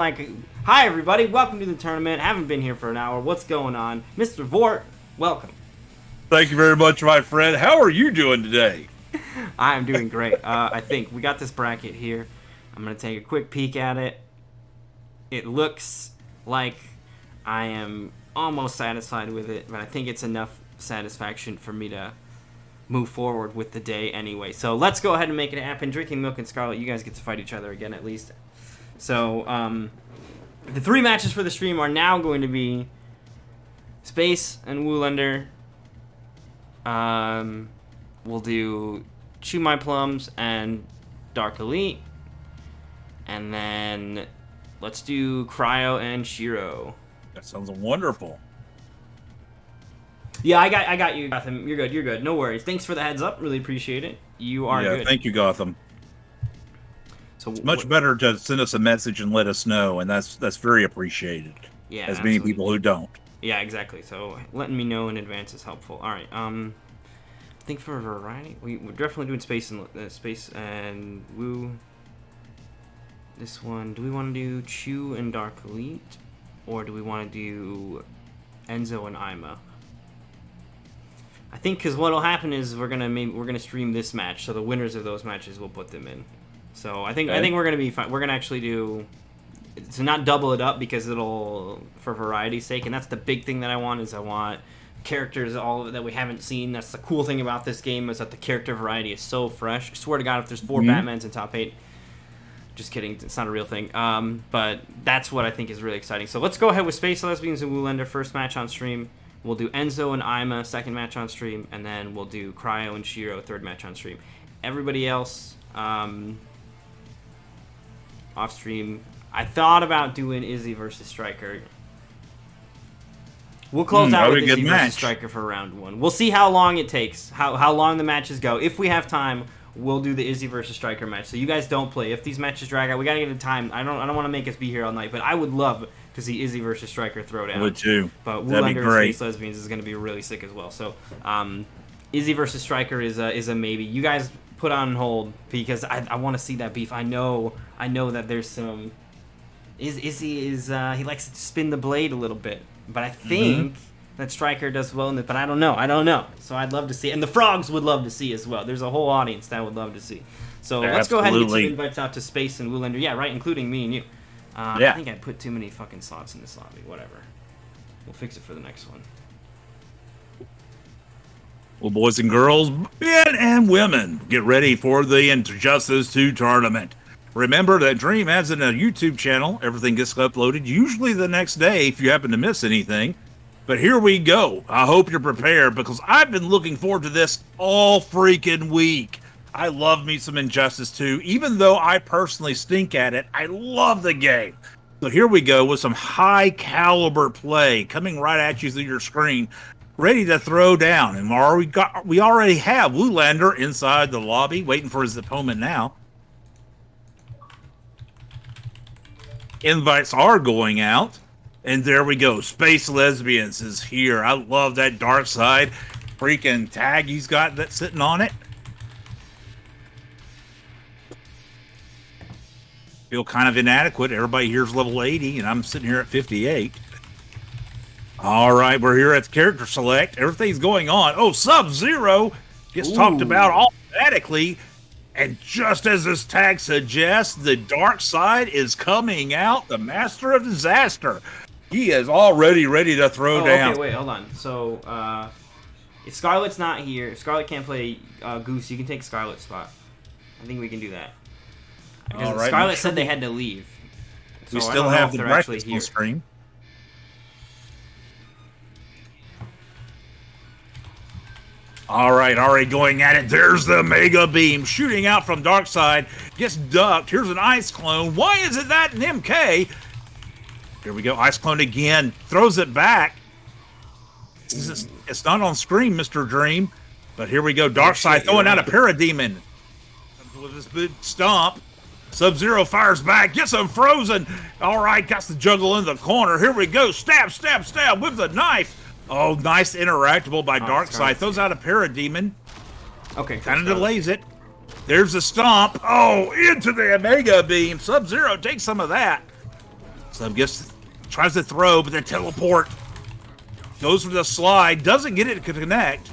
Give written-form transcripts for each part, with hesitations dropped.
Like, hi everybody, welcome to the tournament. Haven't been here for an hour. What's going on? Mr. Vort, welcome. Thank you very much, my friend. How are you doing today? I am doing great. I think we got this bracket here. I'm going to take a quick peek at it. It looks like I am almost satisfied with it, but I think it's enough satisfaction for me to move forward with the day anyway. So let's go ahead and make it happen. Drinking Milk and Scarlett, you guys get to fight each other again at least. So, the three matches for the stream are now going to be Space and Woolander. We'll do Chew My Plums and Dark Elite. And then let's do Cryo and Shiro. That sounds wonderful. Yeah, I got you, Gotham. You're good. No worries. Thanks for the heads up. Really appreciate it. You are good. Thank you, Gotham. So it's much better to send us a message and let us know, and that's very appreciated. Yeah, as many people who don't. Yeah, exactly. So letting me know in advance is helpful. All right. I think for variety, we're definitely doing Space and Woo. This one, do we want to do Chew and Dark Elite, or do we want to do Enzo and Ima? I think because what'll happen is we're gonna stream this match, so the winners of those matches will put them in. So I think we're gonna be fine. We're gonna actually do to not double it up because it'll for variety's sake, and that's the big thing that I want characters all that we haven't seen. That's the cool thing about this game is that the character variety is so fresh. I swear to God, if there's 4 Batmans in top 8, just kidding, it's not a real thing. But that's what I think is really exciting. So let's go ahead with Space Lesbians and Woolander first match on stream. We'll do Enzo and Ima second match on stream, and then we'll do Cryo and Shiro third match on stream. Everybody else off stream. I thought about doing Izzy versus Stryker. We'll close out with Izzy versus Stryker for round 1. We'll see how long it takes, how long the matches go. If we have time, we'll do the Izzy versus Stryker match. So you guys don't play. If these matches drag out, we gotta get a time. I don't want to make us be here all night, but I would love to see Izzy versus Stryker throwdown. I would too. But Woolander and Space Lesbians is gonna be really sick as well. So Izzy versus Stryker is a maybe. You guys put on hold because I want to see that beef. I know that there's some. Izzy is he likes to spin the blade a little bit, but I think that Stryker does well in it. But I don't know. So I'd love to see, and the frogs would love to see as well. There's a whole audience that would love to see. So let's go ahead and get some invites out to Space and Woolander. Yeah, right, including me and you. I think I put too many fucking slots in this lobby. Whatever. We'll fix it for the next one. Well, boys and girls, men and women, get ready for the Injustice 2 tournament. Remember that Dream has a YouTube channel. Everything gets uploaded, usually the next day if you happen to miss anything. But here we go. I hope you're prepared because I've been looking forward to this all freaking week. I love me some Injustice 2. Even though I personally stink at it, I love the game. So here we go with some high caliber play coming right at you through your screen. Ready to throw down. And we already have Woolander inside the lobby waiting for his opponent now. Invites are going out. And there we go. Space Lesbians is here. I love that Darkseid freaking tag he's got that's sitting on it. Feel kind of inadequate. Everybody here's level 80 and I'm sitting here at 58. All right, we're here at the character select. Everything's going on. Oh, Sub-Zero gets talked about automatically. And just as this tag suggests, the Darkseid is coming out, the Master of Disaster. He is already ready to throw down. Okay, wait, hold on. So, if Scarlett's not here, if Scarlett can't play Goose, you can take Scarlett's spot. I think we can do that. Because all right, Scarlett said they had to leave. So we still have the breakfast on screen. All right, already going at it. There's the Mega Beam shooting out from Darkseid. Gets ducked. Here's an Ice Clone. Why isn't that an MK? Here we go. Ice Clone again. Throws it back. It's not on screen, Mr. Dream. But here we go. Darkseid throwing out a Parademon. Comes with this big stomp. Sub-Zero fires back. Gets him frozen. All right, got the juggle in the corner. Here we go. Stab, stab, stab with the knife. Oh, nice interactable by Darkseid. Throws out a Parademon. Okay. Kind of delays it. There's a stomp. Oh, into the Mega Beam. Sub-Zero takes some of that. Sub tries to throw, but then teleport. Goes for the slide, doesn't get it to connect.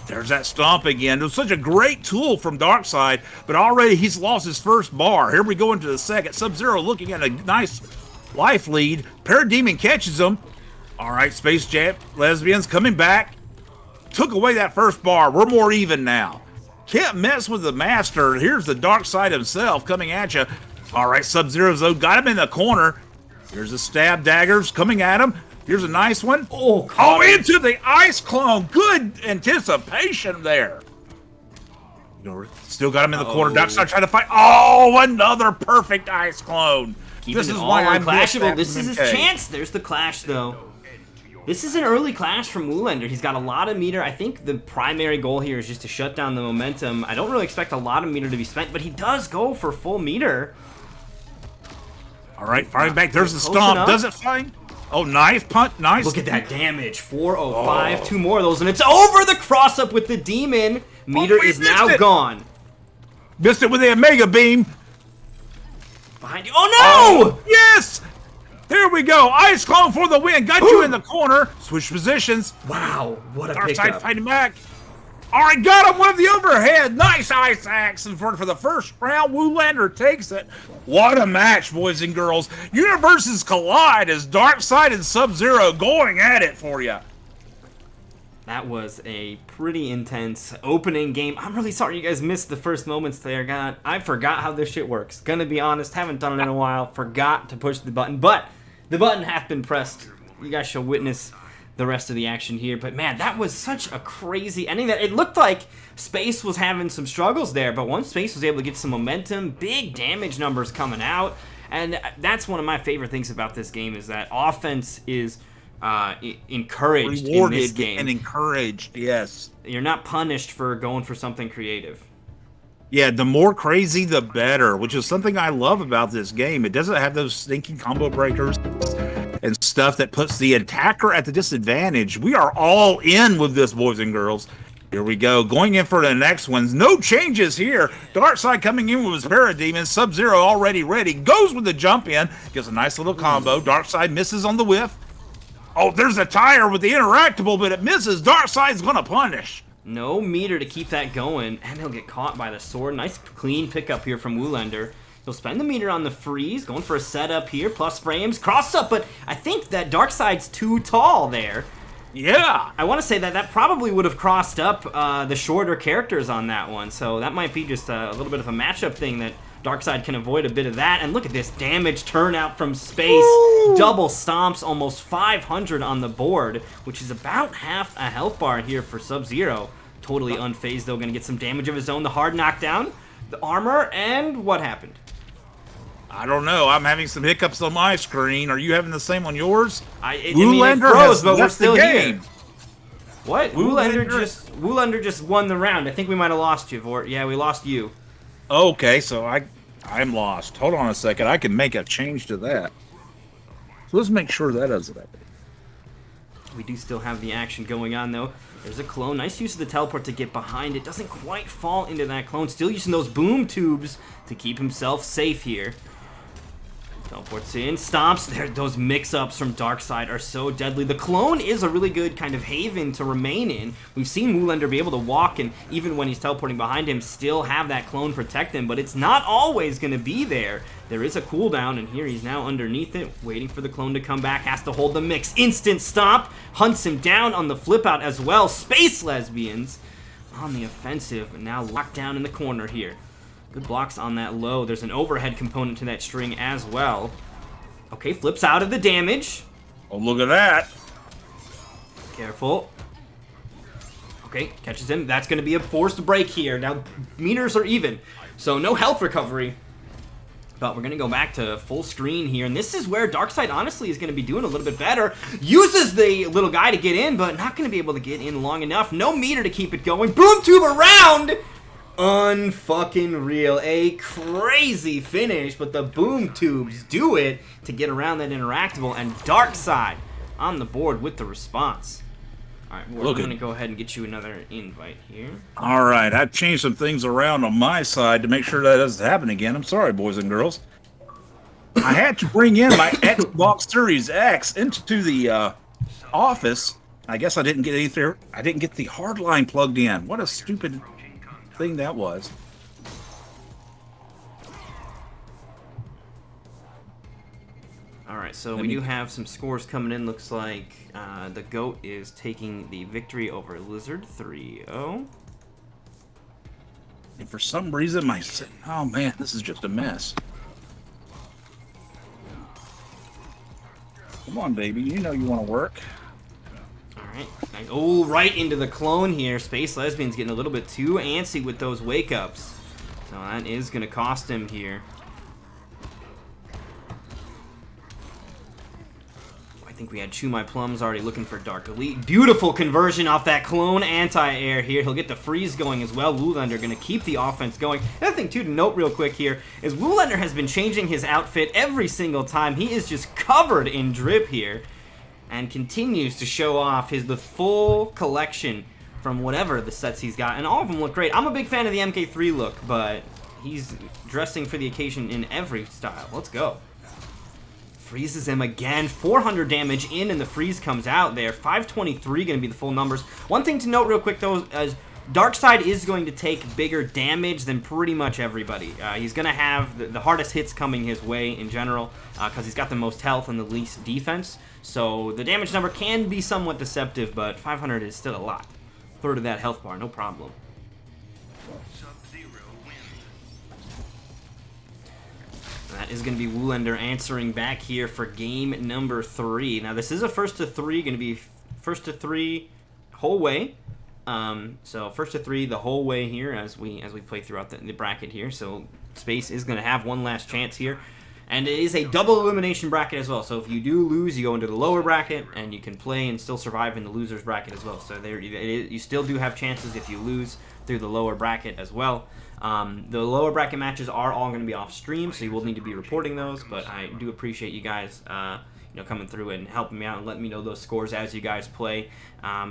There's that stomp again. It was such a great tool from Darkseid, but already he's lost his first bar. Here we go into the second. Sub-Zero looking at a nice life lead. Parademon catches him. All right, Space Jam Lesbians coming back. Took away that first bar. We're more even now. Can't mess with the master. Here's the Darkseid himself coming at you. All right, Sub-Zero's though got him in the corner. Here's the stab daggers coming at him. Here's a nice one. Oh, into the ice clone. Good anticipation there. Still got him in the corner. Darkseid trying to fight. Oh, another perfect ice clone. This is why I'm clashable. This is his chance. There's the clash, though. This is an early clash from Woolander. He's got a lot of meter. I think the primary goal here is just to shut down the momentum. I don't really expect a lot of meter to be spent, but he does go for full meter. All right, firing back. There's the stomp. Does it find? Oh, nice punt. Nice. Look at that damage. 405. Oh. 2 more of those, and it's over. The cross-up with the demon. Meter is now gone. Missed it with the Omega Beam. Behind you. Oh, no! Oh, yes! Here we go. Ice Clone for the win. Got you in the corner. Switch positions. Wow, what a Darkseid pickup. fighting back. All right, got him with the overhead. Nice ice axe for the first round. Woolander takes it. What a match, boys and girls. Universes collide as Darkseid and Sub-Zero going at it for you. That was a pretty intense opening game. I'm really sorry you guys missed the first moments there. God, I forgot how this shit works. Gonna be honest, haven't done it in a while. Forgot to push the button, but the button has been pressed. You guys shall witness the rest of the action here. But man, that was such a crazy ending. That it looked like Space was having some struggles there, but once Space was able to get some momentum, big damage numbers coming out, and that's one of my favorite things about this game is that offense is encouraged in this game. And encouraged, yes. You're not punished for going for something creative. Yeah, the more crazy, the better, which is something I love about this game. It doesn't have those stinking combo breakers and stuff that puts the attacker at the disadvantage. We are all in with this, boys and girls. Here we go, going in for the next ones. No changes here. Darkseid coming in with his Parademon. Sub-Zero already ready. Goes with the jump in. Gets a nice little combo. Darkseid misses on the whiff. Oh, there's a tire with the interactable, but it misses. Darkseid's gonna punish. No meter to keep that going, and he'll get caught by the sword. Nice clean pickup here from Woolander. He'll spend the meter on the freeze, going for a setup here, plus frames, cross up, but I think that Darkseid's too tall there. Yeah. I want to say that probably would have crossed up the shorter characters on that one, so that might be just a little bit of a matchup thing that Darkseid can avoid a bit of that. And look at this damage turnout from Space. Ooh. Double stomps, almost 500 on the board, which is about half a health bar here for Sub-Zero. Totally unfazed, though. Going to get some damage of his own. The hard knockdown, the armor, and what happened? I don't know. I'm having some hiccups on my screen. Are you having the same on yours? Woolander froze, but we're still here. What? Woolander just won the round. I think we might have lost you, Vort. Yeah, we lost you. Okay, so I'm lost. Hold on a second. I can make a change to that. So let's make sure that doesn't happen. We do still have the action going on, though. There's a clone. Nice use of the teleport to get behind it. Doesn't quite fall into that clone. Still using those boom tubes to keep himself safe here. Teleports in, stomps. Those mix-ups from Darkseid are so deadly. The clone is a really good kind of haven to remain in. We've seen Woolander be able to walk, and even when he's teleporting behind him, still have that clone protect him, but it's not always going to be there. There is a cooldown, and here he's now underneath it, waiting for the clone to come back. Has to hold the mix. Instant stomp. Hunts him down on the flip-out as well. Space Lesbians on the offensive, and now locked down in the corner here. Good blocks on that low. There's an overhead component to that string as well. Okay, flips out of the damage. Oh, look at that. Careful. Okay, catches him. That's going to be a forced break here. Now, meters are even, so no health recovery. But we're going to go back to full screen here, and this is where Darkseid honestly is going to be doing a little bit better. Uses the little guy to get in, but not going to be able to get in long enough. No meter to keep it going. Boom tube around! Unfucking real. A crazy finish, but the boom tubes do it to get around that interactable, and Darkseid on the board with the response. Alright, we're going to go ahead and get you another invite here. Alright, I've changed some things around on my side to make sure that doesn't happen again. I'm sorry, boys and girls. I had to bring in my Xbox Series X into the office. I guess I didn't get anything. I didn't get the hard line plugged in. What a stupid thing that was. All right, so we do have some scores coming in. Looks like the GOAT is taking the victory over Lizard 3-0. And for some reason, oh man, this is just a mess. Come on, baby. You know you want to work. All right. Oh, right into the clone here. Space Lesbian's getting a little bit too antsy with those wake-ups. So that is going to cost him here. I think we had Chew My Plums already looking for Dark Elite. Beautiful conversion off that clone anti-air here. He'll get the freeze going as well. Woolander going to keep the offense going. Another thing, too, to note real quick here is Woolander has been changing his outfit every single time. He is just covered in drip here and continues to show off the full collection from whatever the sets he's got. And all of them look great. I'm a big fan of the MK3 look, but he's dressing for the occasion in every style. Let's go. Freezes him again. 400 damage in, and the freeze comes out there. 523 going to be the full numbers. One thing to note real quick, though, is Darkseid is going to take bigger damage than pretty much everybody. He's going to have the hardest hits coming his way in general because he's got the most health and the least defense. So the damage number can be somewhat deceptive, but 500 is still a lot. Third of that health bar, no problem. That is going to be Woolander answering back here for game number 3. Now, this is a first to 3, going to be first to 3 whole way. So first to 3 the whole way here as we play throughout the bracket here. So Space is going to have one last chance here. And it is a double elimination bracket as well. So if you do lose, you go into the lower bracket, and you can play and still survive in the loser's bracket as well. So there, you still do have chances if you lose through the lower bracket as well. The lower bracket matches are all going to be off stream, so you will need to be reporting those. But I do appreciate you guys, coming through and helping me out and letting me know those scores as you guys play.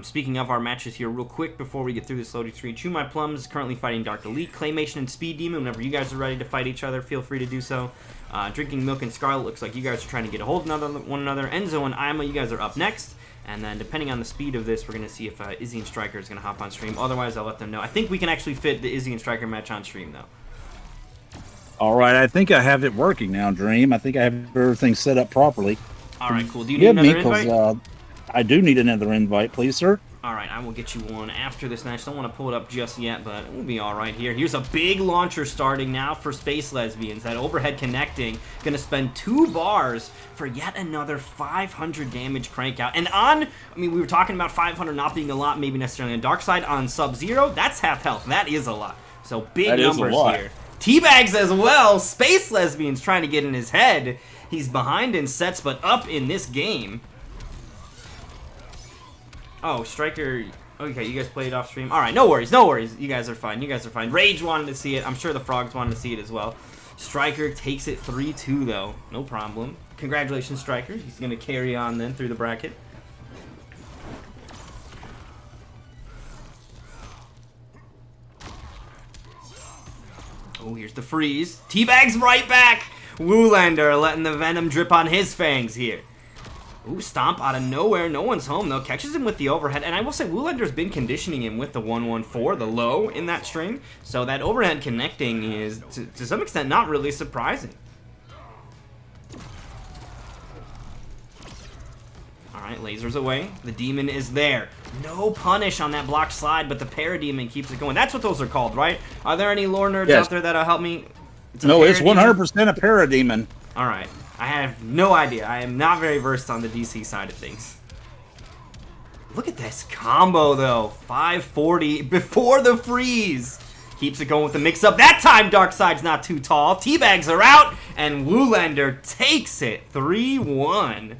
Speaking of our matches here, real quick before we get through this loading screen, Chew My Plums is currently fighting Dark Elite, Claymation, and Speed Demon. Whenever you guys are ready to fight each other, feel free to do so. Drinking Milk and Scarlett looks like you guys are trying to get a hold of one another. Enzo and Ima, you guys are up next. And then depending on the speed of this, we're going to see if Izzy and Stryker is going to hop on stream. Otherwise, I'll let them know. I think we can actually fit the Izzy and Stryker match on stream, though. All right, I think I have it working now, Dream. I think I have everything set up properly. All right, cool. Do you need another invite? I do need another invite, please, sir. All right, I will get you one after this match. Don't want to pull it up just yet, but we'll be all right here. Here's a big launcher starting now for Space Lesbians. That overhead connecting. Going to spend 2 bars for yet another 500 damage crankout. And we were talking about 500 not being a lot, maybe necessarily on Darkseid. On Sub-Zero, that's half health. That is a lot. So big numbers here. Teabags as well. Space Lesbians trying to get in his head. He's behind in sets, but up in this game. Oh, Stryker. Okay, you guys played off stream. All right, no worries, no worries. You guys are fine. You guys are fine. Rage wanted to see it. I'm sure the Frogs wanted to see it as well. Stryker takes it 3-2 though. No problem. Congratulations, Stryker. He's gonna carry on then through the bracket. Oh, here's the freeze. Teabags right back. Woolander letting the venom drip on his fangs here. Ooh, stomp out of nowhere. No one's home, though. Catches him with the overhead. And I will say, Woolander's been conditioning him with the 1-1-4, the low in that string. So that overhead connecting is, to some extent, not really surprising. All right, lasers away. The demon is there. No punish on that block slide, but the parademon keeps it going. That's what those are called, right? Are there any lore nerds out there that'll help me? No, it's 100% a parademon. All right. I have no idea. I am not very versed on the DC side of things. Look at this combo, though. 540 before the freeze. Keeps it going with the mix-up. That time, Darkseid's not too tall. Teabags are out, and Woolander takes it 3-1.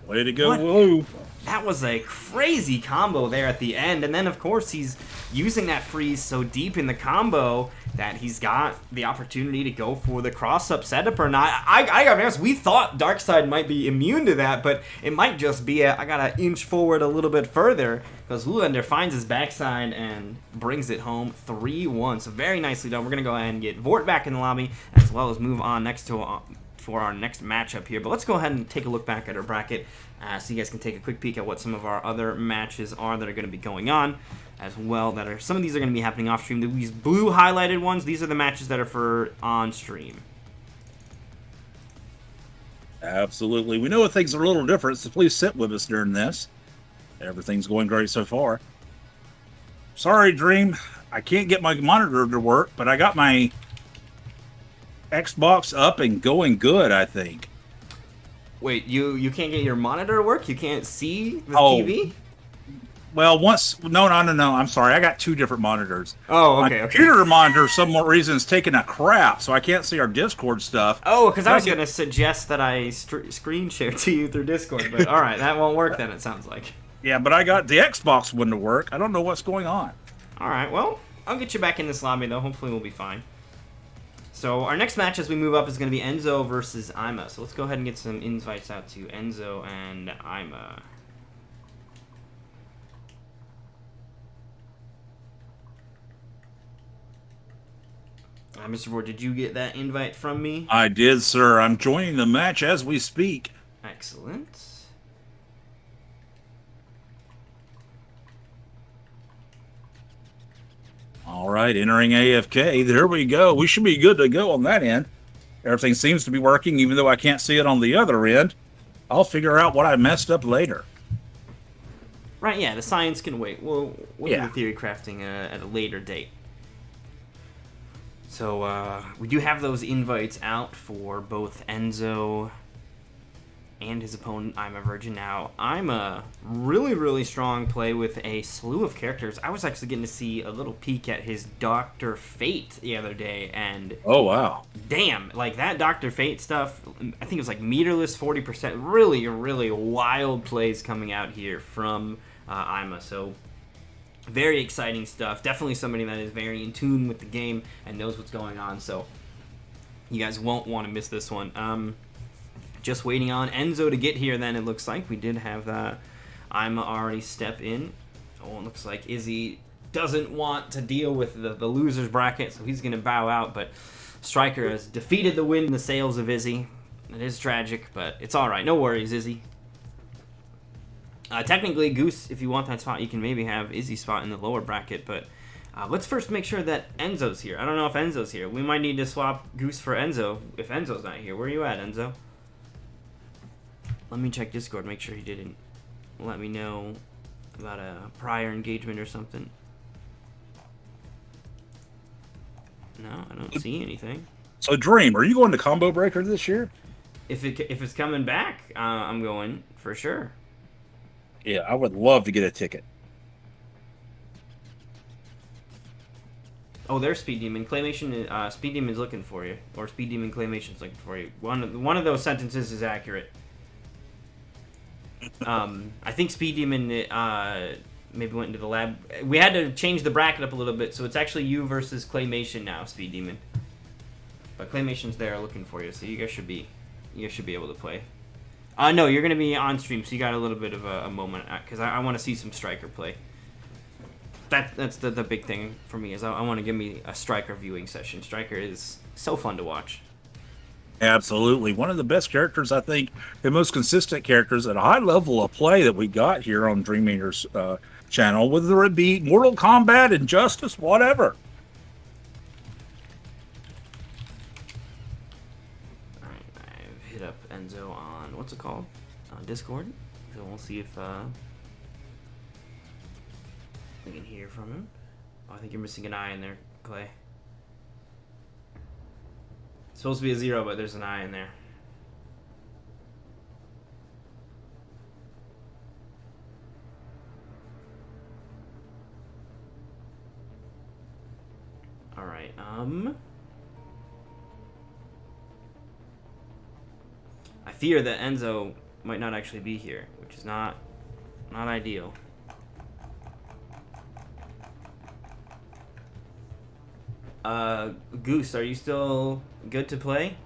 Way to go, Woo. That was a crazy combo there at the end. And then, of course, he's using that freeze so deep in the combo that he's got the opportunity to go for the cross-up setup or not. I gotta be honest, we thought Darkseid might be immune to that, but it might just be I gotta inch forward a little bit further because Woolander finds his backside and brings it home 3-1. So very nicely done. We're gonna go ahead and get Vort back in the lobby as well as move on next to for our next matchup here. But let's go ahead and take a look back at our bracket so you guys can take a quick peek at what some of our other matches are that are going to be going on as well. Some of these are going to be happening off stream. These blue highlighted ones, these are the matches that are for on stream. Absolutely. We know that things are a little different, so please sit with us during this. Everything's going great so far. Sorry, Dream. I can't get my monitor to work, but I got my Xbox up and going good, I think. Wait, you can't get your monitor to work? You can't see the TV? Well, no, I'm sorry. I got two different monitors. Oh, okay, My computer monitor, for some reason, is taking a crap, so I can't see our Discord stuff. Oh, because I was going to suggest that I screen share to you through Discord, but all right, that won't work then, it sounds like. Yeah, but I got the Xbox one to work. I don't know what's going on. All right, well, I'll get you back in this lobby, though. Hopefully we'll be fine. So our next match as we move up is going to be Enzo versus Ima. So let's go ahead and get some invites out to Enzo and Ima. Mr. Ford, did you get that invite from me? I did, sir. I'm joining the match as we speak. Excellent. All right, entering AFK. There we go. We should be good to go on that end. Everything seems to be working, even though I can't see it on the other end. I'll figure out what I messed up later. Right, yeah, the science can wait. We'll do the theory crafting at a later date. So, we do have those invites out for both Enzo and his opponent, Ima Virgin. Now, Ima, really, really strong play with a slew of characters. I was actually getting to see a little peek at his Dr. Fate the other day, and... Oh, wow. Damn, like, that Dr. Fate stuff, I think it was like meterless 40%. Really, really wild plays coming out here from Ima, so... Very exciting stuff. Definitely somebody that is very in tune with the game and knows what's going on. So you guys won't want to miss this one. Just waiting on Enzo to get here then, it looks like. We did have Ima already step in. Oh, it looks like Izzy doesn't want to deal with the loser's bracket, so he's going to bow out. But Stryker has defeated the wind in the sails of Izzy. It is tragic, but it's all right. No worries, Izzy. Technically, Goose, if you want that spot, you can maybe have Izzy's spot in the lower bracket, but let's first make sure that Enzo's here. I don't know if Enzo's here. We might need to swap Goose for Enzo if Enzo's not here. Where are you at, Enzo? Let me check Discord, make sure he didn't let me know about a prior engagement or something. No, I don't see anything. So, Dream, are you going to Combo Breaker this year? If it's coming back, I'm going for sure. Yeah, I would love to get a ticket. Oh, there's Speed Demon. Claymation, Speed Demon's looking for you. Or Speed Demon Claymation's looking for you. One of those sentences is accurate. I think Speed Demon maybe went into the lab. We had to change the bracket up a little bit, so it's actually you versus Claymation now, Speed Demon. But Claymation's there looking for you, so you guys should be able to play. No, you're going to be on stream, so you got a little bit of a moment, because I want to see some Stryker play. That's the big thing for me, is I want to give me a Stryker viewing session. Stryker is so fun to watch. Absolutely. One of the best characters, I think, the most consistent characters at a high level of play that we got here on Dream Eater's channel, whether it be Mortal Kombat, Injustice, whatever. Enzo on what's it called on Discord, so we'll see if we can hear from him. Oh, I think you're missing an I in there, Clay. It's supposed to be a 0, but there's an I in there. All right. I fear that Enzo might not actually be here, which is not ideal. Goose, are you still good to play?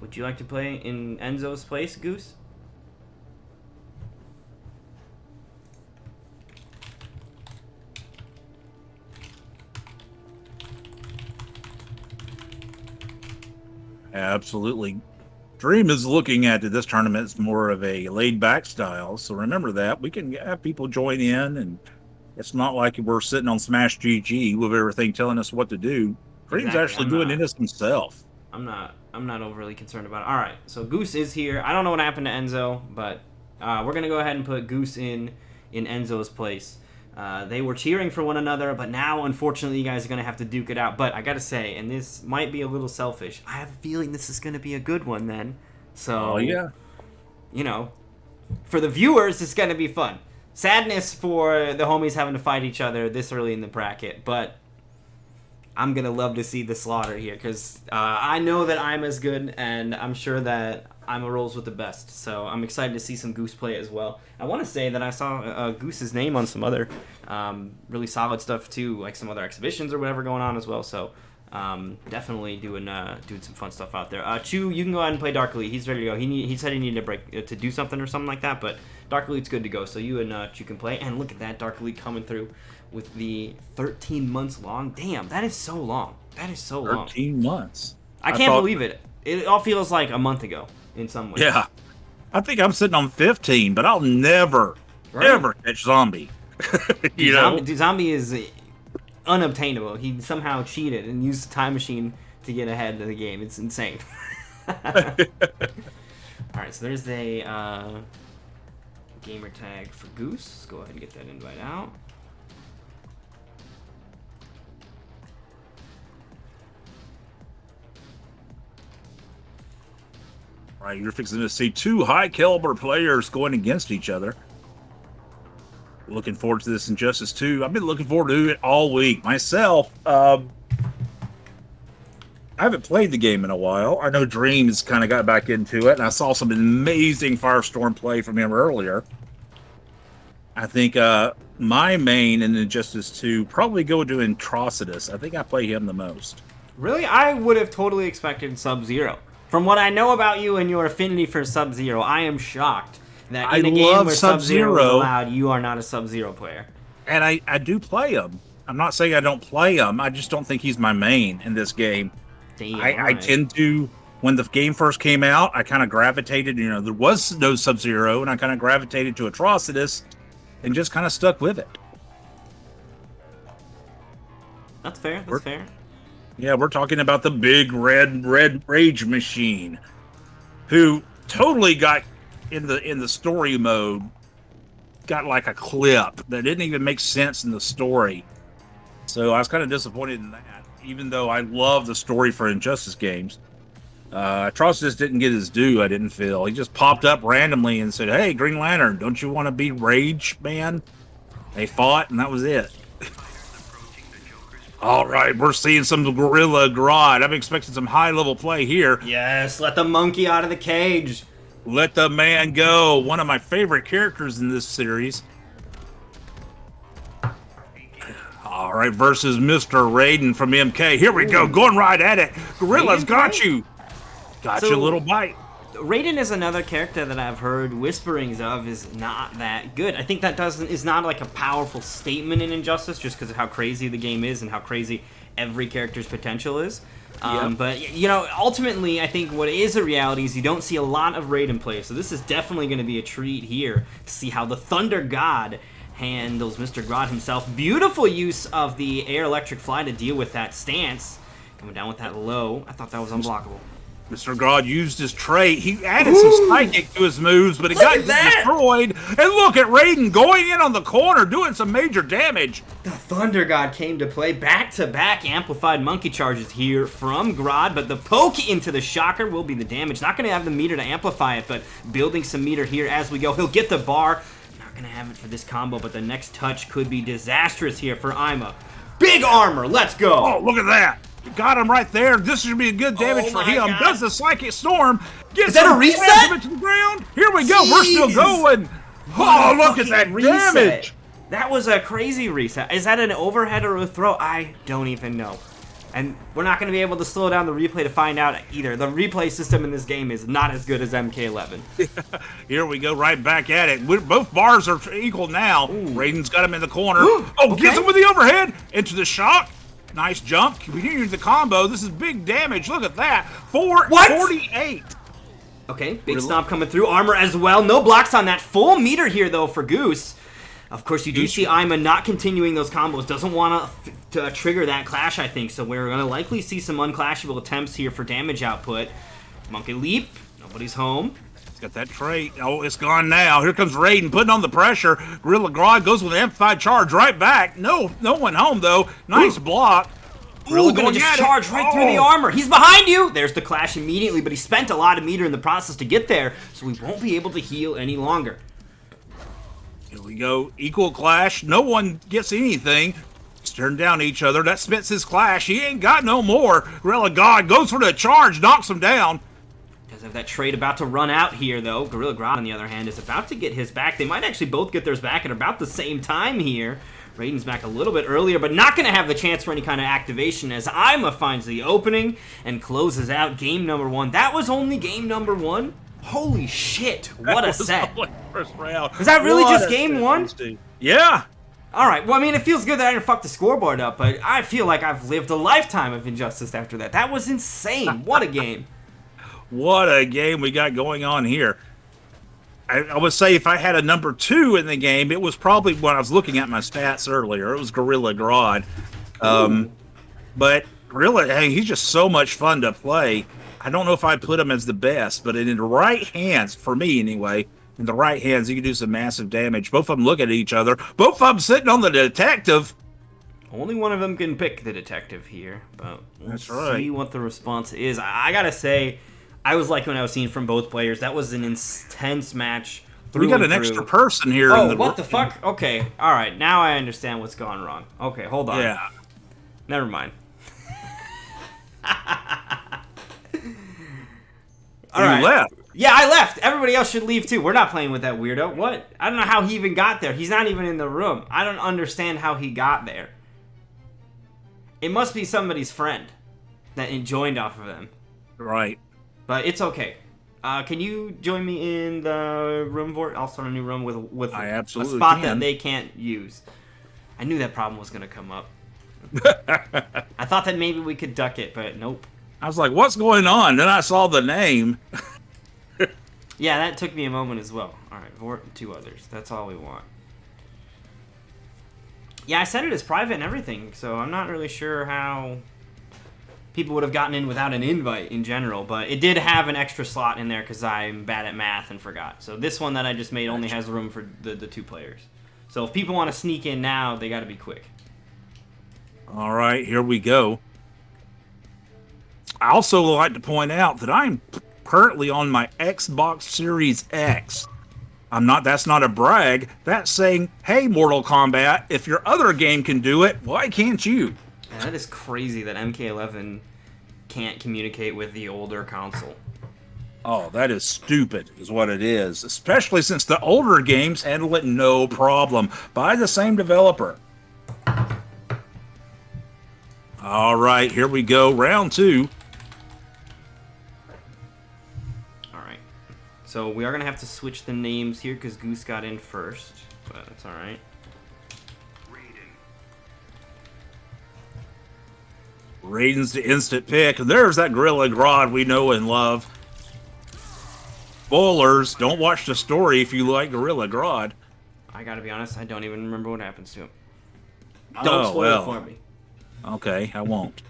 Would you like to play in Enzo's place, Goose? Absolutely. Dream is looking at this tournament as more of a laid-back style, so remember that. We can have people join in, and it's not like we're sitting on Smash GG with everything telling us what to do. Dream's Exactly. actually doing this himself. I'm not overly concerned about it. All right, so Goose is here. I don't know what happened to Enzo, but we're gonna go ahead and put Goose in Enzo's place. They were cheering for one another, but now, unfortunately, you guys are going to have to duke it out. But I got to say, and this might be a little selfish, I have a feeling this is going to be a good one then. So, yeah. You know, for the viewers, it's going to be fun. Sadness for the homies having to fight each other this early in the bracket, but I'm going to love to see the slaughter here because I know that I'm as good, and I'm sure that Ima rolls with the best, so I'm excited to see some Goose play as well. I want to say that I saw Goose's name on some other really solid stuff too, like some other exhibitions or whatever going on as well. So definitely doing some fun stuff out there. Chu, you can go ahead and play Dark Elite. He's ready to go. He said he needed a break to do something or something like that, but Dark Elite's good to go. So you and Chu can play. And look at that, Dark Elite coming through with the 13 months long. Damn, that is so long. That is so long. 13 months. I can't believe it. It all feels like a month ago. In some ways. Yeah. I think I'm sitting on 15, but I'll never, ever catch Zombie. Zombie is unobtainable. He somehow cheated and used the time machine to get ahead of the game. It's insane. Alright, so there's a gamer tag for Goose. Let's go ahead and get that invite out. Right, you're fixing to see two high-caliber players going against each other. Looking forward to this Injustice 2. I've been looking forward to it all week. Myself, I haven't played the game in a while. I know Dreams kind of got back into it, and I saw some amazing Firestorm play from him earlier. I think my main in Injustice 2 probably go to Enchantress. I think I play him the most. Really? I would have totally expected Sub-Zero. From what I know about you and your affinity for Sub-Zero, I am shocked that in a game where Sub-Zero is allowed, you are not a Sub-Zero player. And I do play him. I'm not saying I don't play him. I just don't think he's my main in this game. Damn, I tend to, when the game first came out, I kind of gravitated, there was no Sub-Zero, and I kind of gravitated to Atrocitus and just kind of stuck with it. That's fair. That's fair. Yeah, we're talking about the big red rage machine, who totally got in the story mode, got like a clip that didn't even make sense in the story. So I was kind of disappointed in that, even though I love the story for Injustice games. Atrocitus didn't get his due, I didn't feel. He just popped up randomly and said, "Hey, Green Lantern, don't you want to be Rage Man?" They fought, and that was it. All right, we're seeing some Gorilla Grodd. I'm expecting some high-level play here. Yes, let the monkey out of the cage. Let the man go. One of my favorite characters in this series. All right, versus Mr. Raiden from MK. Here we go, going right at it. Gorilla's got you. Got you a little bite. Raiden is another character that I've heard whisperings of is not that good. I think that is not like a powerful statement in Injustice just because of how crazy the game is and how crazy every character's potential is. But, ultimately, I think what is a reality is you don't see a lot of Raiden play. So this is definitely going to be a treat here to see how the Thunder God handles Mr. Grodd himself. Beautiful use of the air electric fly to deal with that stance. Coming down with that low. I thought that was unblockable. Mr. Grodd used his trait. He added some psychic to his moves, but it got destroyed. And look at Raiden going in on the corner, doing some major damage. The Thunder God came to play. Back-to-back amplified monkey charges here from Grodd, but the poke into the shocker will be the damage. Not going to have the meter to amplify it, but building some meter here as we go. He'll get the bar. Not going to have it for this combo, but the next touch could be disastrous here for Ima. Big armor. Let's go. Oh, look at that. Got him right there. This should be a good damage for him. God. Does the Psychic Storm. Is that a reset? To the ground. Here we go. Jeez. We're still going. Oh, look at that damage. That was a crazy reset. Is that an overhead or a throw? I don't even know. And we're not going to be able to slow down the replay to find out either. The replay system in this game is not as good as MK11. Here we go right back at it. Both bars are equal now. Ooh. Raiden's got him in the corner. Oh, gets him with the overhead. Into the shock. Nice jump. Continues the combo. This is big damage. Look at that. 448. Okay, big stomp coming through. Armor as well. No blocks on that. Full meter here, though, for Goose. Of course, you do see Ima not continuing those combos. Doesn't want to trigger that clash, I think. So we're going to likely see some unclashable attempts here for damage output. Monkey Leap. Nobody's home. He's got that trait. Oh, it's gone now. Here comes Raiden putting on the pressure. Gorilla Grodd goes with an amplified charge right back. No one home, though. Nice block. Gorilla going to just charge right through the armor. He's behind you. There's the clash immediately, but he spent a lot of meter in the process to get there, so we won't be able to heal any longer. Here we go. Equal clash. No one gets anything. Staring down each other. That spits his clash. He ain't got no more. Gorilla Grodd goes for the charge, knocks him down. Does have that trade about to run out here, though. Gorilla Grodd, on the other hand, is about to get his back. They might actually both get theirs back at about the same time here. Raiden's back a little bit earlier, but not going to have the chance for any kind of activation as Ima finds the opening and closes out game number 1. That was only game number 1? Holy shit, what a set. First round. Was that really just game 1? Yeah. All right, well, I mean, it feels good that I didn't fuck the scoreboard up, but I feel like I've lived a lifetime of Injustice after that. That was insane. What a game. What a game we got going on here. I would say if I had a number 2 in the game, it was probably when I was looking at my stats earlier. It was Gorilla Grodd. But Gorilla, hey, he's just so much fun to play. I don't know if I'd put him as the best, but in the right hands, for me anyway, in the right hands, he can do some massive damage. Both of them look at each other. Both of them sitting on the detective. Only one of them can pick the detective here, but we'll right. See what the response is. I gotta say, I was liking what I was seeing from both players. That was an intense match. We got an extra person here. Oh, what the fuck? Okay, all right. Now I understand what's gone wrong. Okay, hold on. Yeah. Never mind. All right. You left. Yeah, I left. Everybody else should leave too. We're not playing with that weirdo. What? I don't know how he even got there. He's not even in the room. I don't understand how he got there. It must be somebody's friend that joined off of him. Right. But it's okay. Can you join me in the room, Vort? I'll start a new room with I a absolutely spot can. that they can't use. I knew that problem was going to come up. I thought that maybe we could duck it, but nope. I was like, what's going on? Then I saw the name. Yeah, that took me a moment as well. All right, Vort and 2 others. That's all we want. Yeah, I set it as private and everything, so I'm not really sure how people would have gotten in without an invite in general, but it did have an extra slot in there because I'm bad at math and forgot. So this one that I just made only has room for the 2 players. So if people want to sneak in now, they got to be quick. All right, here we go. I also like to point out that I'm currently on my Xbox Series X. That's not a brag. That's saying, hey, Mortal Kombat, if your other game can do it, why can't you? Yeah, that is crazy that MK11 can't communicate with the older console. Oh, that is stupid, is what it is. Especially since the older games handle it no problem by the same developer. All right, here we go. Round 2. All right. So we are going to have to switch the names here because Goose got in first, but that's all right. Raiden's the instant pick. And there's that Gorilla Grodd we know and love. Spoilers, don't watch the story if you like Gorilla Grodd. I gotta be honest, I don't even remember what happens to him. Don't spoil it for me. Okay, I won't.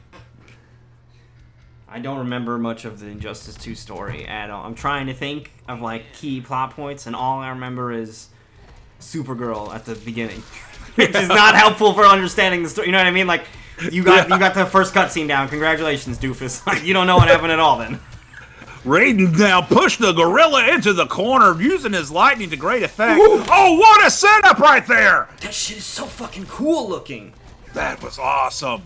I don't remember much of the Injustice 2 story at all. I'm trying to think of like key plot points, and all I remember is Supergirl at the beginning. Which is not helpful for understanding the story. You know what I mean? Like, you got the first cutscene down. Congratulations, doofus. Like, you don't know what happened at all then. Raiden now pushed the gorilla into the corner, using his lightning to great effect. Ooh. Oh, what a setup right there! That shit is so fucking cool looking. That was awesome.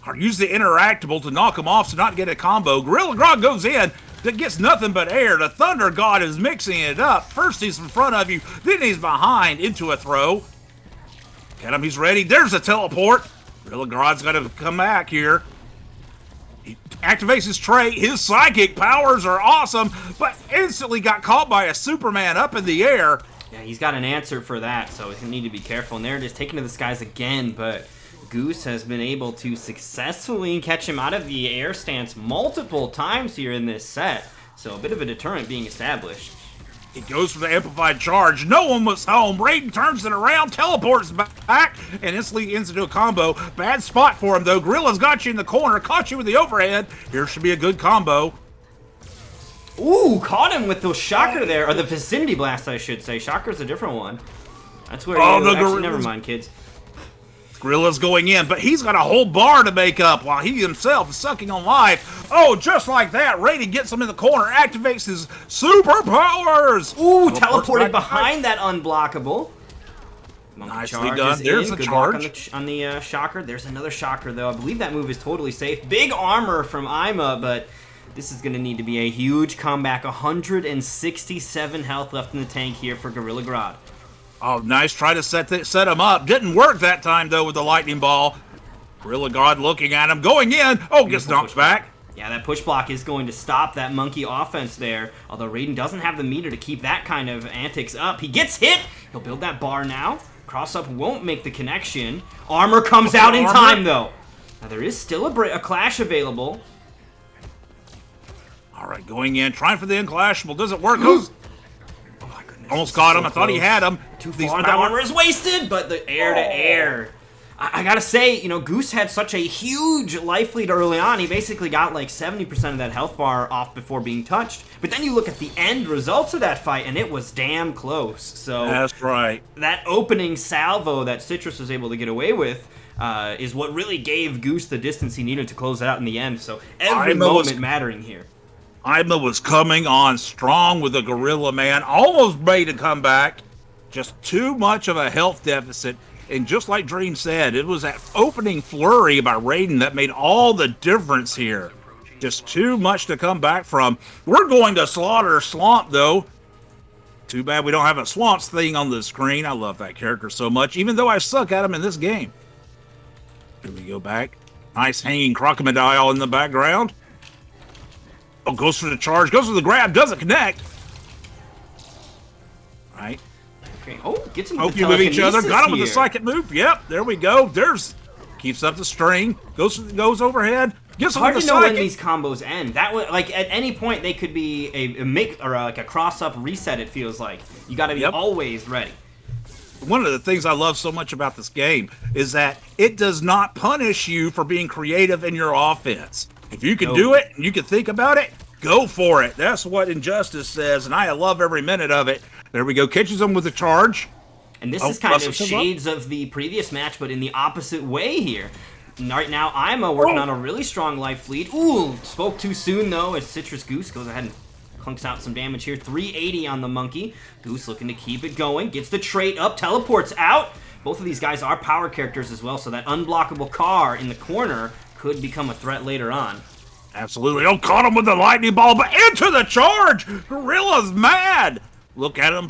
Or use the interactable to knock him off to not get a combo. Gorilla Grodd goes in, that gets nothing but air. The Thunder God is mixing it up. First he's in front of you, then he's behind into a throw. Get him, he's ready. There's a teleport. Gorilla Grodd's got to come back here. He activates his trait. His psychic powers are awesome, but instantly got caught by a Superman up in the air. Yeah, he's got an answer for that, so he's going to need to be careful. And there it is, taken to the skies again, but Goose has been able to successfully catch him out of the air stance multiple times here in this set. So a bit of a deterrent being established. It goes for the amplified charge. No one was home. Raiden turns it around, teleports back, and instantly ends into a combo. Bad spot for him, though. Gorilla's got you in the corner, caught you with the overhead. Here should be a good combo. Ooh, caught him with the shocker there, or the vicinity blast, I should say. Shocker's a different one. That's where actually, never mind, kids. Gorilla's going in, but he's got a whole bar to make up while he himself is sucking on life. Oh, just like that, Raiden gets him in the corner, activates his superpowers. Ooh, teleported behind that unblockable. Monkey Nicely done. There's a good charge. On the shocker. There's another shocker, though. I believe that move is totally safe. Big armor from Ima, but this is going to need to be a huge comeback. 167 health left in the tank here for Gorilla Grodd. Oh, nice try to set him up. Didn't work that time, though, with the lightning ball. Gorilla Grodd looking at him, going in. Oh, gets knocked back. Yeah, that push block is going to stop that monkey offense there. Although Raiden doesn't have the meter to keep that kind of antics up. He gets hit. He'll build that bar now. Cross-up won't make the connection. Armor comes out in time, though. Now, there is still a clash available. All right, going in, trying for the unclashable. Doesn't work. Almost caught him. I thought he had him. Too far. The armor is wasted, but the air-to-air. I gotta say, you know, Goose had such a huge life lead early on. He basically got like 70% of that health bar off before being touched. But then you look at the end results of that fight, and it was damn close. So that's right. That opening salvo that Citrus was able to get away with is what really gave Goose the distance he needed to close it out in the end. So every moment mattering here. Ima was coming on strong with the Gorilla Man, almost made a comeback. Just too much of a health deficit. And just like Dream said, it was that opening flurry by Raiden that made all the difference here. Just too much to come back from. We're going to slaughter Swamp, though. Too bad we don't have a Swamps thing on the screen. I love that character so much, even though I suck at him in this game. Here we go back. Nice hanging crocodile in the background. Oh, goes for the charge, goes for the grab, doesn't connect. Right. Okay. Oh, gets him with each other. Got him with the psychic move. Yep, there we go. Keeps up the string. Goes overhead. Gets him with the psychic. Hard to know when these combos end. That was like at any point they could be a make or like a cross-up reset. It feels like you got to be always ready. One of the things I love so much about this game is that it does not punish you for being creative in your offense. If you can do it and you can think about it, go for it. That's what Injustice says, and I love every minute of it. There we go. Catches him with a charge. And this is kind of shades of the previous match, but in the opposite way here. Right now, Ima working on a really strong life lead. Ooh, spoke too soon, though, as Citrus Goose goes ahead and clunks out some damage here. 380 on the monkey. Goose looking to keep it going. Gets the trait up, teleports out. Both of these guys are power characters as well, so that unblockable car in the corner could become a threat later on. Absolutely. Oh, caught him with the lightning ball, but into the charge! Gorilla's mad! Look at him.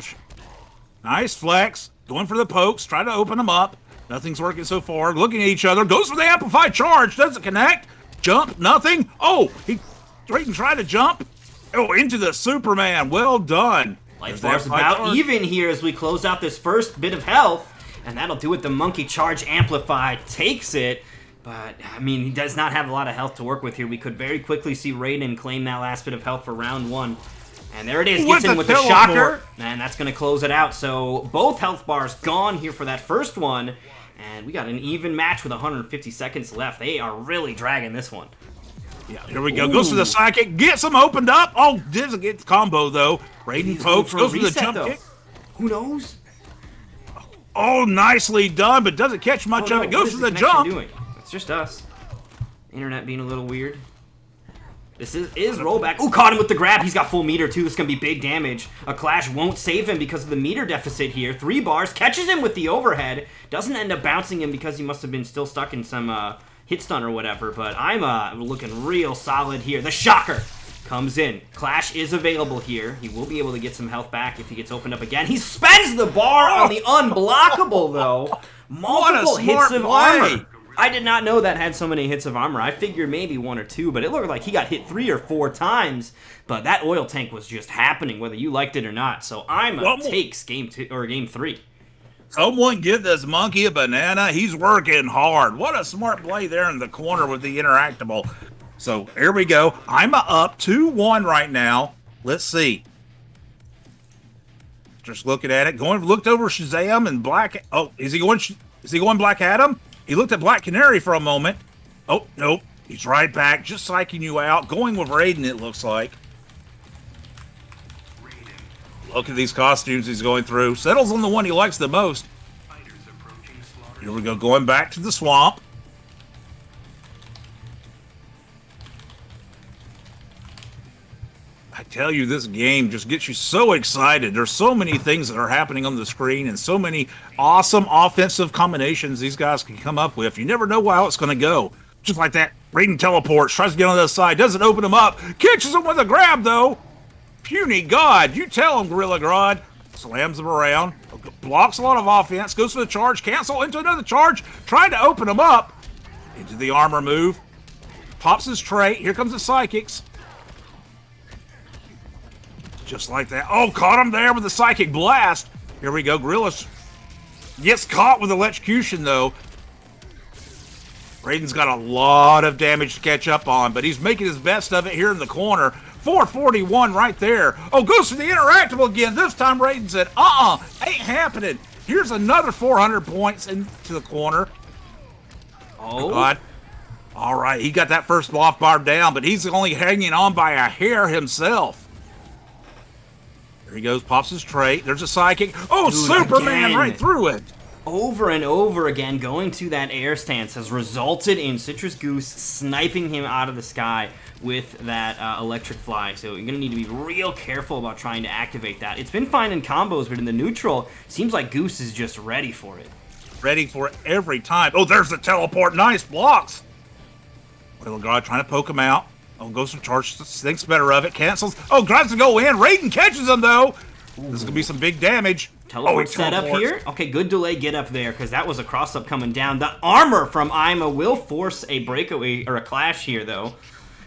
Nice flex. Going for the pokes. Try to open them up. Nothing's working so far. Looking at each other. Goes for the amplified charge. Doesn't connect. Jump. Nothing. Oh, he tried to jump. Oh, into the Superman. Well done. Life bar's about even here as we close out this first bit of health. And that'll do it. The monkey charge amplified takes it. But, I mean, he does not have a lot of health to work with here. We could very quickly see Raiden claim that last bit of health for round one. And there it is. Gets in with the shocker. And that's going to close it out. So both health bars gone here for that first one. And we got an even match with 150 seconds left. They are really dragging this one. Yeah, here we go. Ooh. Goes to the psychic. Gets him opened up. Oh, doesn't get the combo, though. Raiden pokes. Goes for the jump kick. Who knows? Oh, nicely done, but doesn't catch much of it. Goes for the jump. It's just us. Internet being a little weird. This is rollback. Ooh, caught him with the grab. He's got full meter, too. This is going to be big damage. A clash won't save him because of the meter deficit here. 3 bars. Catches him with the overhead. Doesn't end up bouncing him because he must have been still stuck in some hit stun or whatever. But I'm looking real solid here. The shocker comes in. Clash is available here. He will be able to get some health back if he gets opened up again. He spends the bar on the unblockable, though. Multiple hits of armor. I did not know that had so many hits of armor. I figured maybe 1 or 2, but it looked like he got hit 3 or 4 times. But that oil tank was just happening, whether you liked it or not. So takes game 2 or game 3. Someone give this monkey a banana. He's working hard. What a smart play there in the corner with the interactable. So here we go. I'm up 2-1 right now. Let's see. Just looking at it. Looked over Shazam and Black. Oh, is he going Black Adam? He looked at Black Canary for a moment. Oh, nope. He's right back, just psyching you out. Going with Raiden, it looks like. Look at these costumes he's going through. Settles on the one he likes the most. Here we go, going back to the swamp. I tell you, this game just gets you so excited. There's so many things that are happening on the screen and so many awesome offensive combinations these guys can come up with. You never know how it's going to go. Just like that, Raiden teleports, tries to get on the other side, doesn't open him up, catches him with a grab, though. Puny God, you tell him, Gorilla Grodd. Slams him around, blocks a lot of offense, goes for the charge, cancel into another charge, trying to open him up. Into the armor move. Pops his trait. Here comes the psychics. Just like that. Oh, caught him there with the psychic blast. Here we go. Gorilla gets caught with electrocution, though. Raiden's got a lot of damage to catch up on, but he's making his best of it here in the corner. 441 right there. Oh, goes for the interactable again. This time Raiden said, ain't happening. Here's another 400 points into the corner. Oh. God. All right, he got that first off bar down, but he's only hanging on by a hair himself. There he goes, pops his trait. There's a psychic. Oh, dude, Superman again. Right through it. Over and over again, going to that air stance has resulted in Citrus Goose sniping him out of the sky with that electric fly. So you're going to need to be real careful about trying to activate that. It's been fine in combos, but in the neutral, seems like Goose is just ready for it. Ready for it every time. Oh, there's the teleport. Nice blocks. Little guy trying to poke him out. Oh, goes for charge. Thinks better of it. Cancels. Oh, tries to go in. Raiden catches him, though. Ooh. This is going to be some big damage. Teleport set up here. Okay, good delay get up there because that was a cross up coming down. The armor from Ima will force a breakaway or a clash here, though.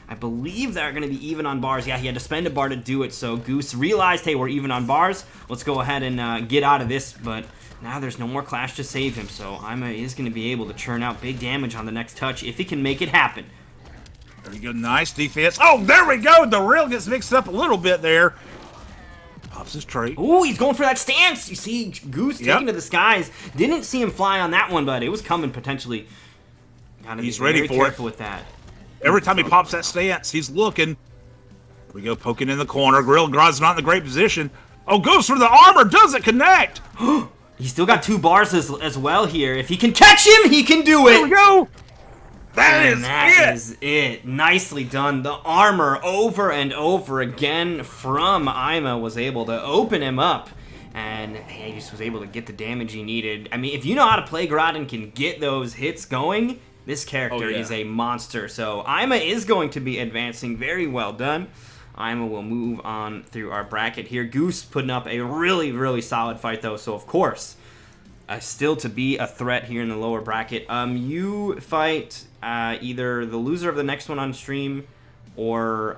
I believe they're going to be even on bars. Yeah, he had to spend a bar to do it, so Goose realized, hey, we're even on bars. Let's go ahead and get out of this, but now there's no more clash to save him, so Ima is going to be able to churn out big damage on the next touch if he can make it happen. There we go, nice defense. Oh, there we go. The reel gets mixed up a little bit there. Pops his trait. Ooh, he's going for that stance. You see Goose taking to the skies. Didn't see him fly on that one, but it was coming potentially. He's ready for it. Careful with that. Every time he pops that stance, he's looking. There we go, poking in the corner. Gorilla Grodd's not in the great position. Oh, goes for the armor. Doesn't connect. He's still got 2 bars as well here. If he can catch him, he can do it. There we go. That is it. Nicely done. The armor over and over again from Ima was able to open him up. And he just was able to get the damage he needed. I mean, if you know how to play Grodd and can get those hits going, this character is a monster. So Ima is going to be advancing. Very well done. Ima will move on through our bracket here. Goose putting up a really, really solid fight, though. So, of course, still to be a threat here in the lower bracket. You fight either the loser of the next one on stream or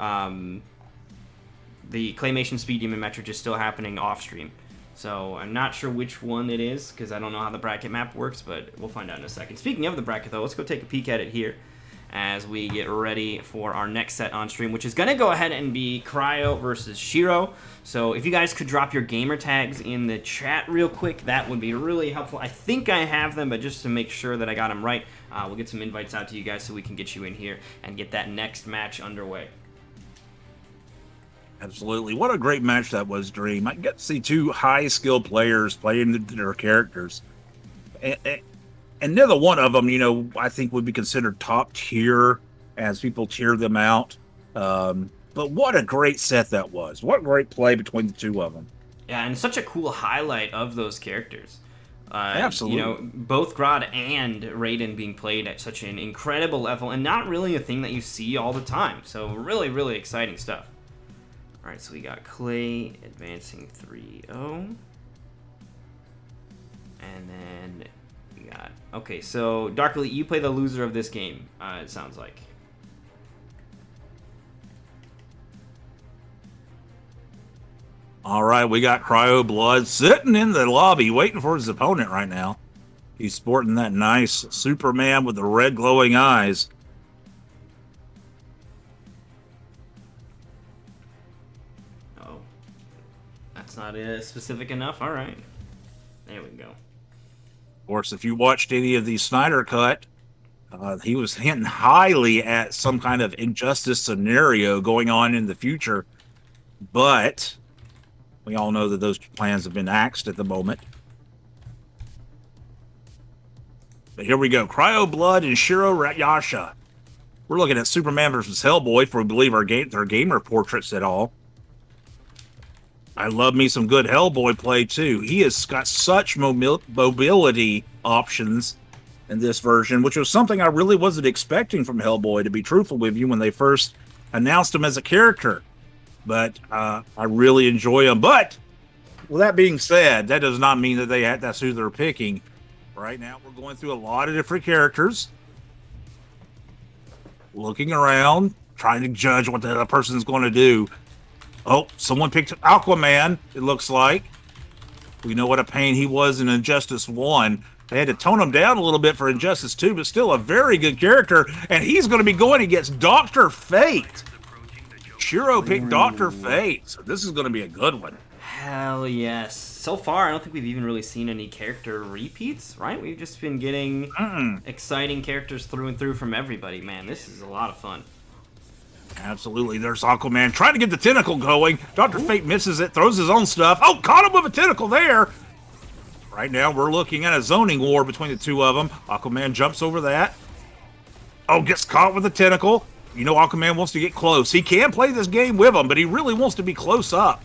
the Claymation Speed Demon match, which is still happening off stream. So I'm not sure which one it is because I don't know how the bracket map works, but we'll find out in a second. Speaking of the bracket, though, let's go take a peek at it here as we get ready for our next set on stream, which is going to go ahead and be Cryo versus Shiro. So if you guys could drop your gamer tags in the chat real quick, that would be really helpful. I think I have them, but just to make sure that I got them right, we'll get some invites out to you guys so we can get you in here and get that next match underway. Absolutely. What a great match that was, Dream. I get to see 2 high-skilled players playing their characters. And neither one of them, you know, I think would be considered top tier as people cheer them out. But what a great set that was. What great play between the 2 of them. Yeah, and such a cool highlight of those characters. Absolutely. You know, both Grodd and Raiden being played at such an incredible level and not really a thing that you see all the time. So really, really exciting stuff. All right, so we got Clay advancing 3-0. And then we got... Okay, so Darkly, you play the loser of this game, it sounds like. All right, we got Cryo Blood sitting in the lobby waiting for his opponent right now. He's sporting that nice Superman with the red glowing eyes. That's not specific enough. All right. There we go. Of course, if you watched any of the Snyder Cut, he was hinting highly at some kind of injustice scenario going on in the future, but we all know that those plans have been axed at the moment. But here we go. Cryo, Blood, and Shiro Yasha. We're looking at Superman versus Hellboy, if we believe our gamer portraits at all. I love me some good Hellboy play, too. He has got such mobility options in this version, which was something I really wasn't expecting from Hellboy, to be truthful with you, when they first announced him as a character. But I really enjoy him. But with that being said, that does not mean that that's who they're picking. Right now, we're going through a lot of different characters. Looking around, trying to judge what the other person's going to do. Oh, someone picked Aquaman, it looks like. We know what a pain he was in Injustice 1. They had to tone him down a little bit for Injustice 2, but still a very good character. And he's going to be going against Dr. Fate. Shiro picked Dr. Fate, so this is going to be a good one. Hell yes. So far, I don't think we've even really seen any character repeats, right? We've just been getting exciting characters through and through from everybody. Man, this is a lot of fun. Absolutely. There's Aquaman trying to get the tentacle going. Dr. Fate misses it, throws his own stuff. Oh, caught him with a tentacle there. Right now, we're looking at a zoning war between the two of them. Aquaman jumps over that. Oh, gets caught with a tentacle. You know Aquaman wants to get close. He can play this game with him, but he really wants to be close up.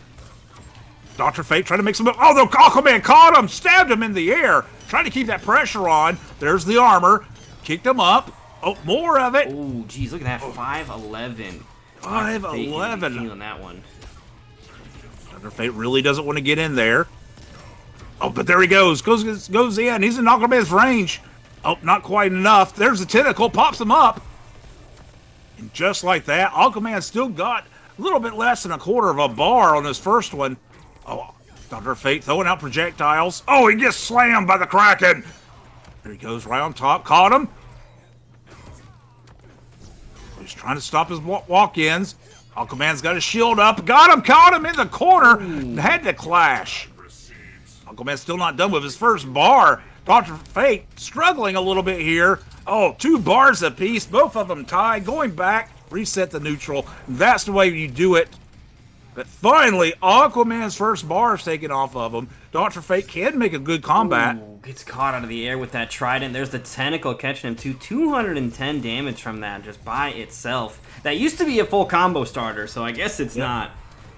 Dr. Fate trying to make some... Oh, the Aquaman caught him, stabbed him in the air. Trying to keep that pressure on. There's the armor. Kicked him up. Oh, more of it. Oh, geez, look at that. 5'11". 5'11". Feeling that one. Dr. Fate really doesn't want to get in there. Oh, but there he goes. Goes in. He's in Aquaman's range. Oh, not quite enough. There's the tentacle. Pops him up. And just like that, Aquaman still got a little bit less than a quarter of a bar on his first one. Oh, Dr. Fate throwing out projectiles. Oh, he gets slammed by the Kraken. There he goes, right on top. Caught him. He's trying to stop his walk-ins. Aquaman's got his shield up. Got him, caught him in the corner. And had to clash. Aquaman's still not done with his first bar. Dr. Fate struggling a little bit here. Oh, 2 bars apiece. Both of them tied. Going back. Reset the neutral. That's the way you do it. But finally, Aquaman's first bar is taken off of him. Dr. Fate can make a good combat. Ooh, gets caught out of the air with that trident. There's the tentacle catching him too. 210 damage from that just by itself. That used to be a full combo starter, so I guess it's not.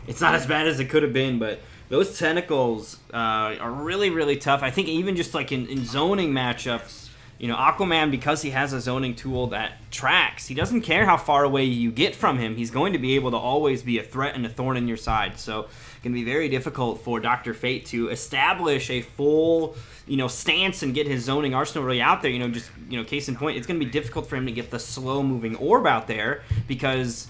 It's not as bad as it could have been, but those tentacles are really, really tough. I think even just like in zoning matchups, you know, Aquaman, because he has a zoning tool that tracks, he doesn't care how far away you get from him. He's going to be able to always be a threat and a thorn in your side. So it's going to be very difficult for Dr. Fate to establish a full, you know, stance and get his zoning arsenal really out there. You know, just, you know, case in point, it's going to be difficult for him to get the slow-moving orb out there because,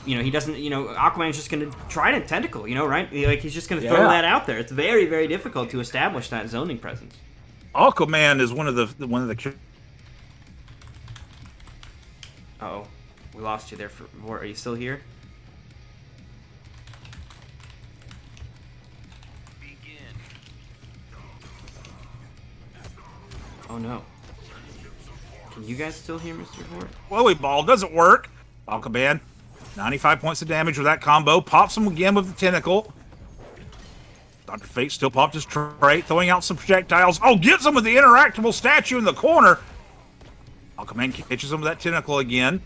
you know, he doesn't, you know, Aquaman's just going to try to tentacle, you know, right? Like, he's just going to throw that out there. It's very, very difficult to establish that zoning presence. Aquaman is one of the. Uh-oh. We lost you there. Are you still here? Oh, no. Can you guys still hear Mr. Hort? Chloe Ball doesn't work. Aquaman, 95 points of damage with that combo. Pops him again with the tentacle. Dr. Fate still popped his trait, throwing out some projectiles. Oh, gets him with the interactable statue in the corner. Aquaman catches him with that tentacle again.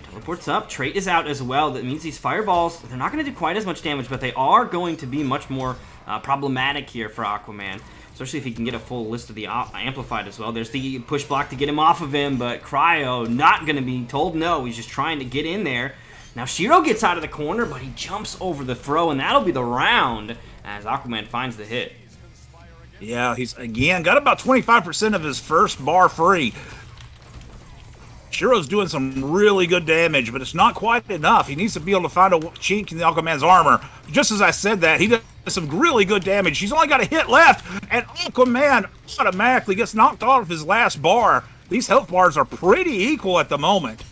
Teleports up. Trait is out as well. That means these fireballs, they're not going to do quite as much damage, but they are going to be much more problematic here for Aquaman. Especially if he can get a full list of the amplified as well. There's the push block to get him off of him, but Cryo not going to be told no. He's just trying to get in there. Now Shiro gets out of the corner, but he jumps over the throw, and that'll be the round as Aquaman finds the hit. Yeah, he's, again, got about 25% of his first bar free. Shiro's doing some really good damage, but it's not quite enough. He needs to be able to find a chink in the Aquaman's armor. Just as I said that, he does some really good damage. He's only got a hit left, and Aquaman automatically gets knocked off his last bar. These health bars are pretty equal at the moment.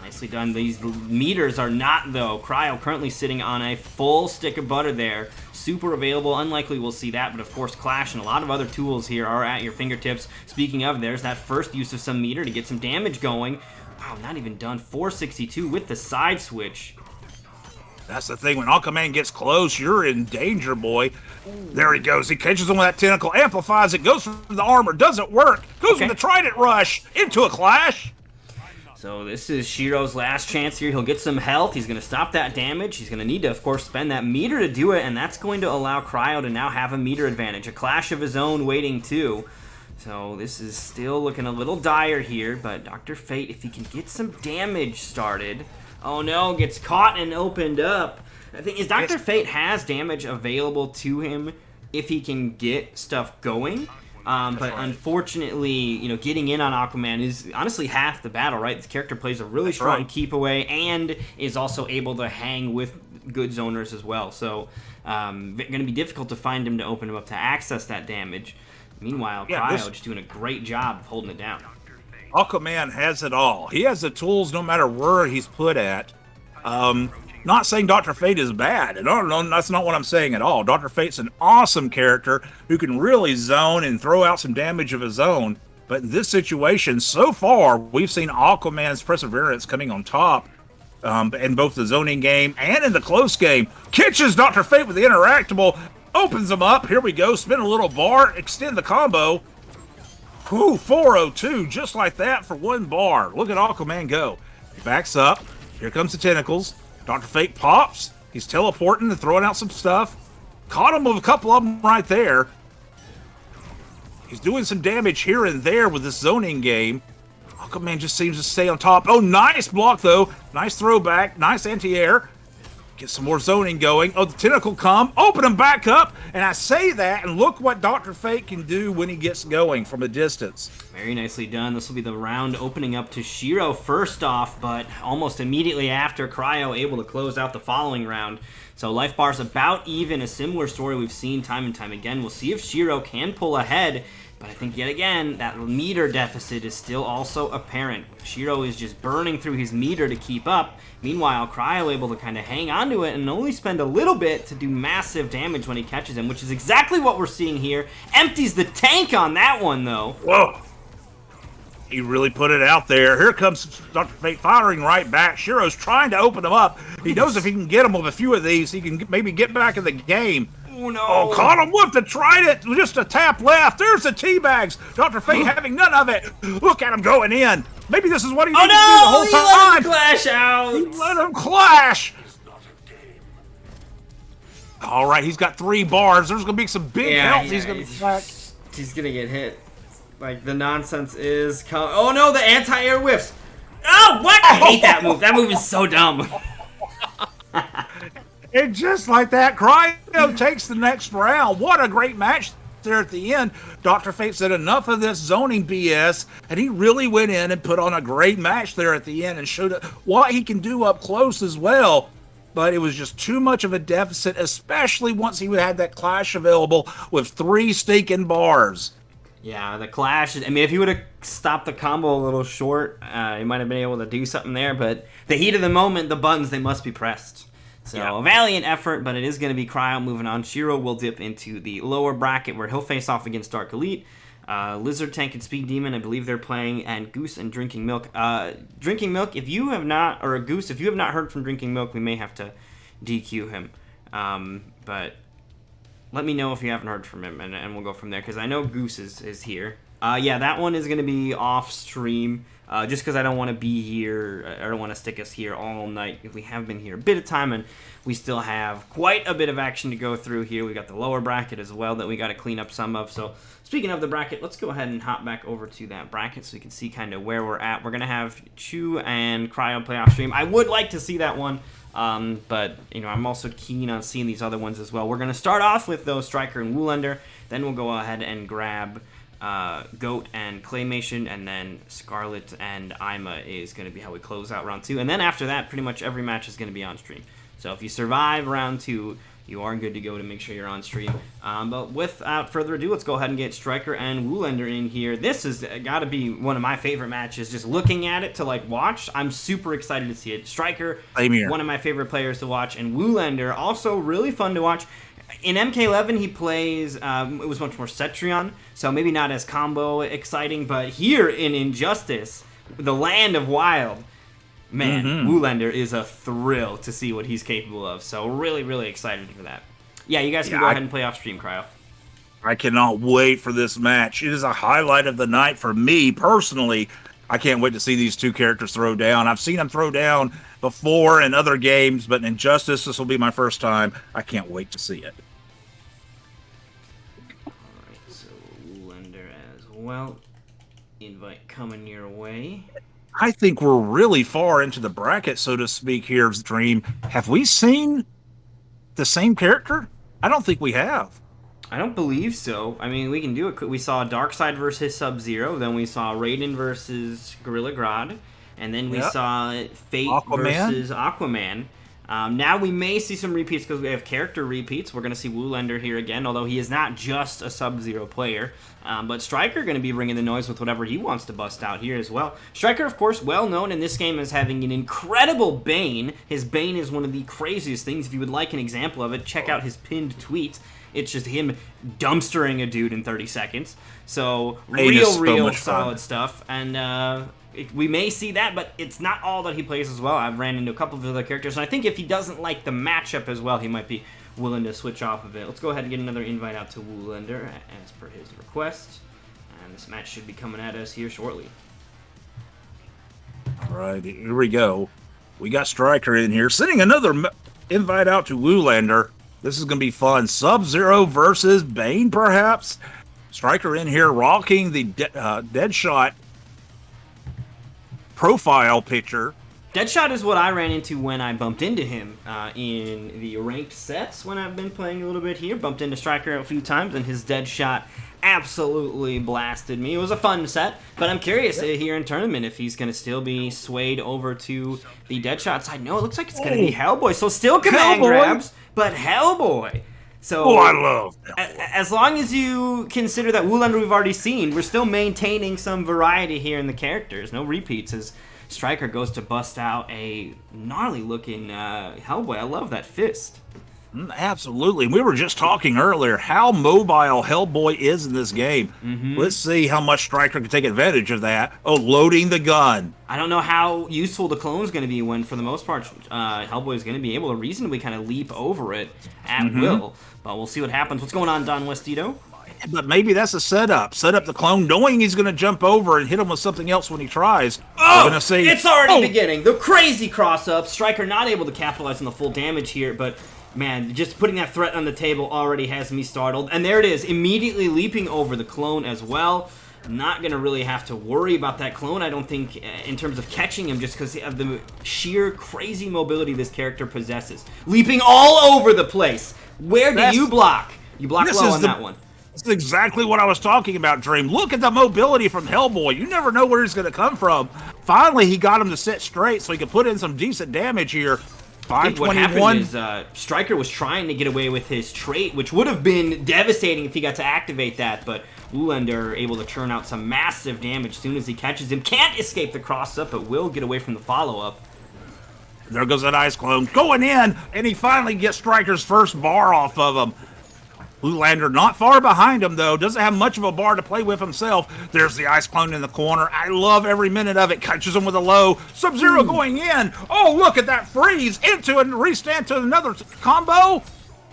Nice nicely done. These meters are not, though. Cryo currently sitting on a full stick of butter there. Super available. Unlikely we'll see that, but of course Clash and a lot of other tools here are at your fingertips. Speaking of, there's that first use of some meter to get some damage going. Wow, not even done. 462 with the side switch. That's the thing. When Aquaman gets close, you're in danger, boy. There he goes. He catches him with that tentacle, amplifies it, goes for the armor, doesn't work. Goes with the Trident Rush into a Clash. So this is Shiro's last chance here. He'll get some health. He's going to stop that damage. He's going to need to, of course, spend that meter to do it, and that's going to allow Cryo to now have a meter advantage. A Clash of his own waiting, too. So this is still looking a little dire here, but Dr. Fate, if he can get some damage started... Oh no, gets caught and opened up. The thing is, Dr. Fate has damage available to him if he can get stuff going. But unfortunately, you know, getting in on Aquaman is honestly half the battle, right? This character plays a really strong keep away and is also able to hang with good zoners as well. So, going to be difficult to find him to open him up to access that damage. Meanwhile, Cryo just doing a great job of holding it down. Aquaman has it all. He has the tools no matter where he's put at. Not saying Dr. Fate is bad. No, that's not what I'm saying at all. Dr. Fate's an awesome character who can really zone and throw out some damage of his own. But in this situation, so far, we've seen Aquaman's perseverance coming on top in both the zoning game and in the close game. Catches Dr. Fate with the interactable, opens him up. Here we go. Spin a little bar, extend the combo. Whew, 402, just like that for one bar. Look at Aquaman go. He backs up. Here comes the tentacles. Dr. Fate pops. He's teleporting and throwing out some stuff. Caught him with a couple of them right there. He's doing some damage here and there with this zoning game. Aquaman just seems to stay on top. Oh, nice block, though. Nice throwback. Nice anti-air. Get some more zoning going. Oh, the tentacle come. Open him back up. And I say that, and look what Dr. Fate can do when he gets going from a distance. Very nicely done. This will be the round opening up to Shiro first off, but almost immediately after, Cryo able to close out the following round. So life bar's about even. A similar story we've seen time and time again. We'll see if Shiro can pull ahead. But I think, yet again, that meter deficit is still also apparent. Shiro is just burning through his meter to keep up. Meanwhile, Cryo able to kind of hang on to it and only spend a little bit to do massive damage when he catches him, which is exactly what we're seeing here. Empties the tank on that one, though. Whoa. He really put it out there. Here comes Dr. Fate firing right back. Shiro's trying to open him up. He knows if he can get him with a few of these, he can maybe get back in the game. Oh, no. Oh, caught him with the trident. Just a tap left. There's the teabags. Dr. Fate having none of it. Look at him going in. Maybe this is what he needed to do the whole time. Let him clash out. He let him clash. All right, he's got 3 bars. There's going to be some big health. He's going to be back. He's going to get hit. Like, the nonsense is coming. Oh, no, the anti-air whiffs. Oh, what? I hate that move. That move is so dumb. And just like that, Cryo takes the next round. What a great match there at the end. Dr. Fate said enough of this zoning BS, and he really went in and put on a great match there at the end and showed what he can do up close as well. But it was just too much of a deficit, especially once he had that clash available with 3 stinking bars. Yeah, the clash. I mean, if he would have stopped the combo a little short, he might have been able to do something there. But the heat of the moment, the buttons, they must be pressed. So, a valiant effort, but it is going to be Cryo moving on. Shiro will dip into the lower bracket where he'll face off against Dark Elite. Lizard Tank and Speed Demon, I believe they're playing, and Goose and Drinking Milk. Drinking Milk, if you have not, or Goose, if you have not heard from Drinking Milk, we may have to DQ him. But let me know if you haven't heard from him, and we'll go from there, because I know Goose is here. Yeah, that one is going to be off stream. Just because I don't want to be here, I don't want to stick us here all night. If we have been here a bit of time, and we still have quite a bit of action to go through here. We got the lower bracket as well that we got to clean up some of. So speaking of the bracket, let's go ahead and hop back over to that bracket so you can see kind of where we're at. We're gonna have Chu and Cryo play off stream. I would like to see that one, but you know I'm also keen on seeing these other ones as well. We're gonna start off with those Stryker and Woolander, then we'll go ahead and grab Goat and Claymation, and then Scarlett and Ima is going to be how we close out round 2. And then after that, pretty much every match is going to be on stream. So if you survive round 2, you are good to go to make sure you're on stream. But without further ado, let's go ahead and get Stryker and Woolander in here. This has got to be one of my favorite matches. Just looking at it to like watch, I'm super excited to see it. Stryker, one of my favorite players to watch, and Woolander, also really fun to watch. In MK11, he plays, it was much more Cetrion, so maybe not as combo exciting, but here in Injustice, the land of wild, man, Woolander is a thrill to see what he's capable of. So really, really excited for that. Yeah, you guys can go ahead and play off stream, Cryo. I cannot wait for this match. It is a highlight of the night for me personally. I can't wait to see these two characters throw down. I've seen them throw down before in other games, but in Injustice, this will be my first time. I can't wait to see it. All right, so Woolander as well. Invite coming your way. I think we're really far into the bracket, so to speak, here, Dream. Have we seen the same character? I don't think we have. I don't believe so. I mean, we can do it. We saw Darkseid versus Sub-Zero, then we saw Raiden versus Gorilla Grodd, and then we saw Fate versus Aquaman. Now we may see some repeats because we have character repeats. We're going to see Woolander here again, although he is not just a Sub-Zero player. But Stryker going to be bringing the noise with whatever he wants to bust out here as well. Stryker, of course, well known in this game as having an incredible Bane. His Bane is one of the craziest things. If you would like an example of it, check out his pinned tweet. It's just him dumpstering a dude in 30 seconds. So real solid stuff. And we may see that, but it's not all that he plays as well. I've ran into a couple of other characters, and I think if he doesn't like the matchup as well, he might be willing to switch off of it. Let's go ahead and get another invite out to Woolander as per his request. And this match should be coming at us here shortly. All right, here we go. We got Stryker in here, sending another invite out to Woolander. This is going to be fun. Sub-Zero versus Bane, perhaps. Stryker in here rocking the Deadshot profile picture. Deadshot is what I ran into when I bumped into him in the ranked sets when I've been playing a little bit here. Bumped into Stryker a few times, and his Deadshot absolutely blasted me. It was a fun set, but I'm curious here in tournament if he's going to still be swayed over to the Deadshot side. No, it looks like it's going to be Hellboy. So still command grabs, but Hellboy. So I love Hellboy. As long as you consider that Woolander we've already seen, we're still maintaining some variety here in the characters. No repeats as Stryker goes to bust out a gnarly-looking Hellboy. I love that fist. Absolutely. We were just talking earlier how mobile Hellboy is in this game. Let's see how much Stryker can take advantage of that. Oh, loading the gun. I don't know how useful the clone's going to be when, for the most part, Hellboy is going to be able to reasonably kind of leap over it at will. But we'll see what happens. What's going on, Don Westito? But maybe that's a setup. Set up the clone, knowing he's going to jump over and hit him with something else when he tries. Oh, we're gonna see. It's already beginning. The crazy cross-up. Stryker not able to capitalize on the full damage here, but man, just putting that threat on the table already has me startled. And there it is, immediately leaping over the clone as well. Not going to really have to worry about that clone, I don't think, in terms of catching him, just because of the sheer crazy mobility this character possesses. Leaping all over the place. Where do you block? You block low on that one. That's exactly what I was talking about, Dream. Look at the mobility from Hellboy. You never know where he's going to come from. Finally, he got him to sit straight so he could put in some decent damage here. 521. What happened is Stryker was trying to get away with his trait, which would have been devastating if he got to activate that, but Woolander able to churn out some massive damage as soon as he catches him. Can't escape the cross-up, but will get away from the follow-up. There goes that ice clone going in, and he finally gets Stryker's first bar off of him. Woolander not far behind him, though. Doesn't have much of a bar to play with himself. There's the ice clone in the corner. I love every minute of it. Catches him with a low. Sub-Zero going in. Oh, look at that freeze. Into and restand to another combo.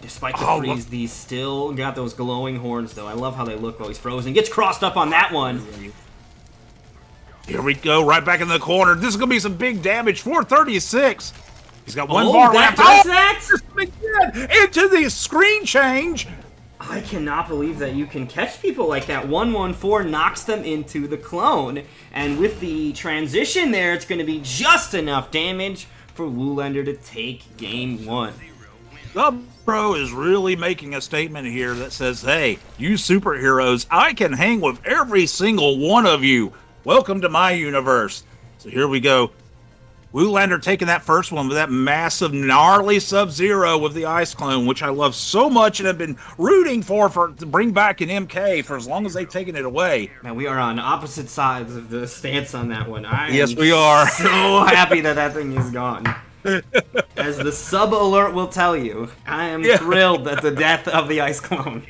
Despite the freeze, these still got those glowing horns, though. I love how they look while he's frozen. Gets crossed up on that one. Here we go. Right back in the corner. This is going to be some big damage. 436. He's got one bar left. Does that? Into the screen change. I cannot believe that you can catch people like that. 114 knocks them into the clone. And with the transition there, it's going to be just enough damage for Woolander to take game one. The pro is really making a statement here that says, hey, you superheroes, I can hang with every single one of you. Welcome to my universe. So here we go. Woolander taking that first one with that massive, gnarly Sub-Zero with the Ice Clone, which I love so much and have been rooting for to bring back an MK for as long as they've taken it away. Man, we are on opposite sides of the stance on that one. Yes, we are. So happy that thing is gone. As the sub alert will tell you, I am thrilled at the death of the Ice Clone.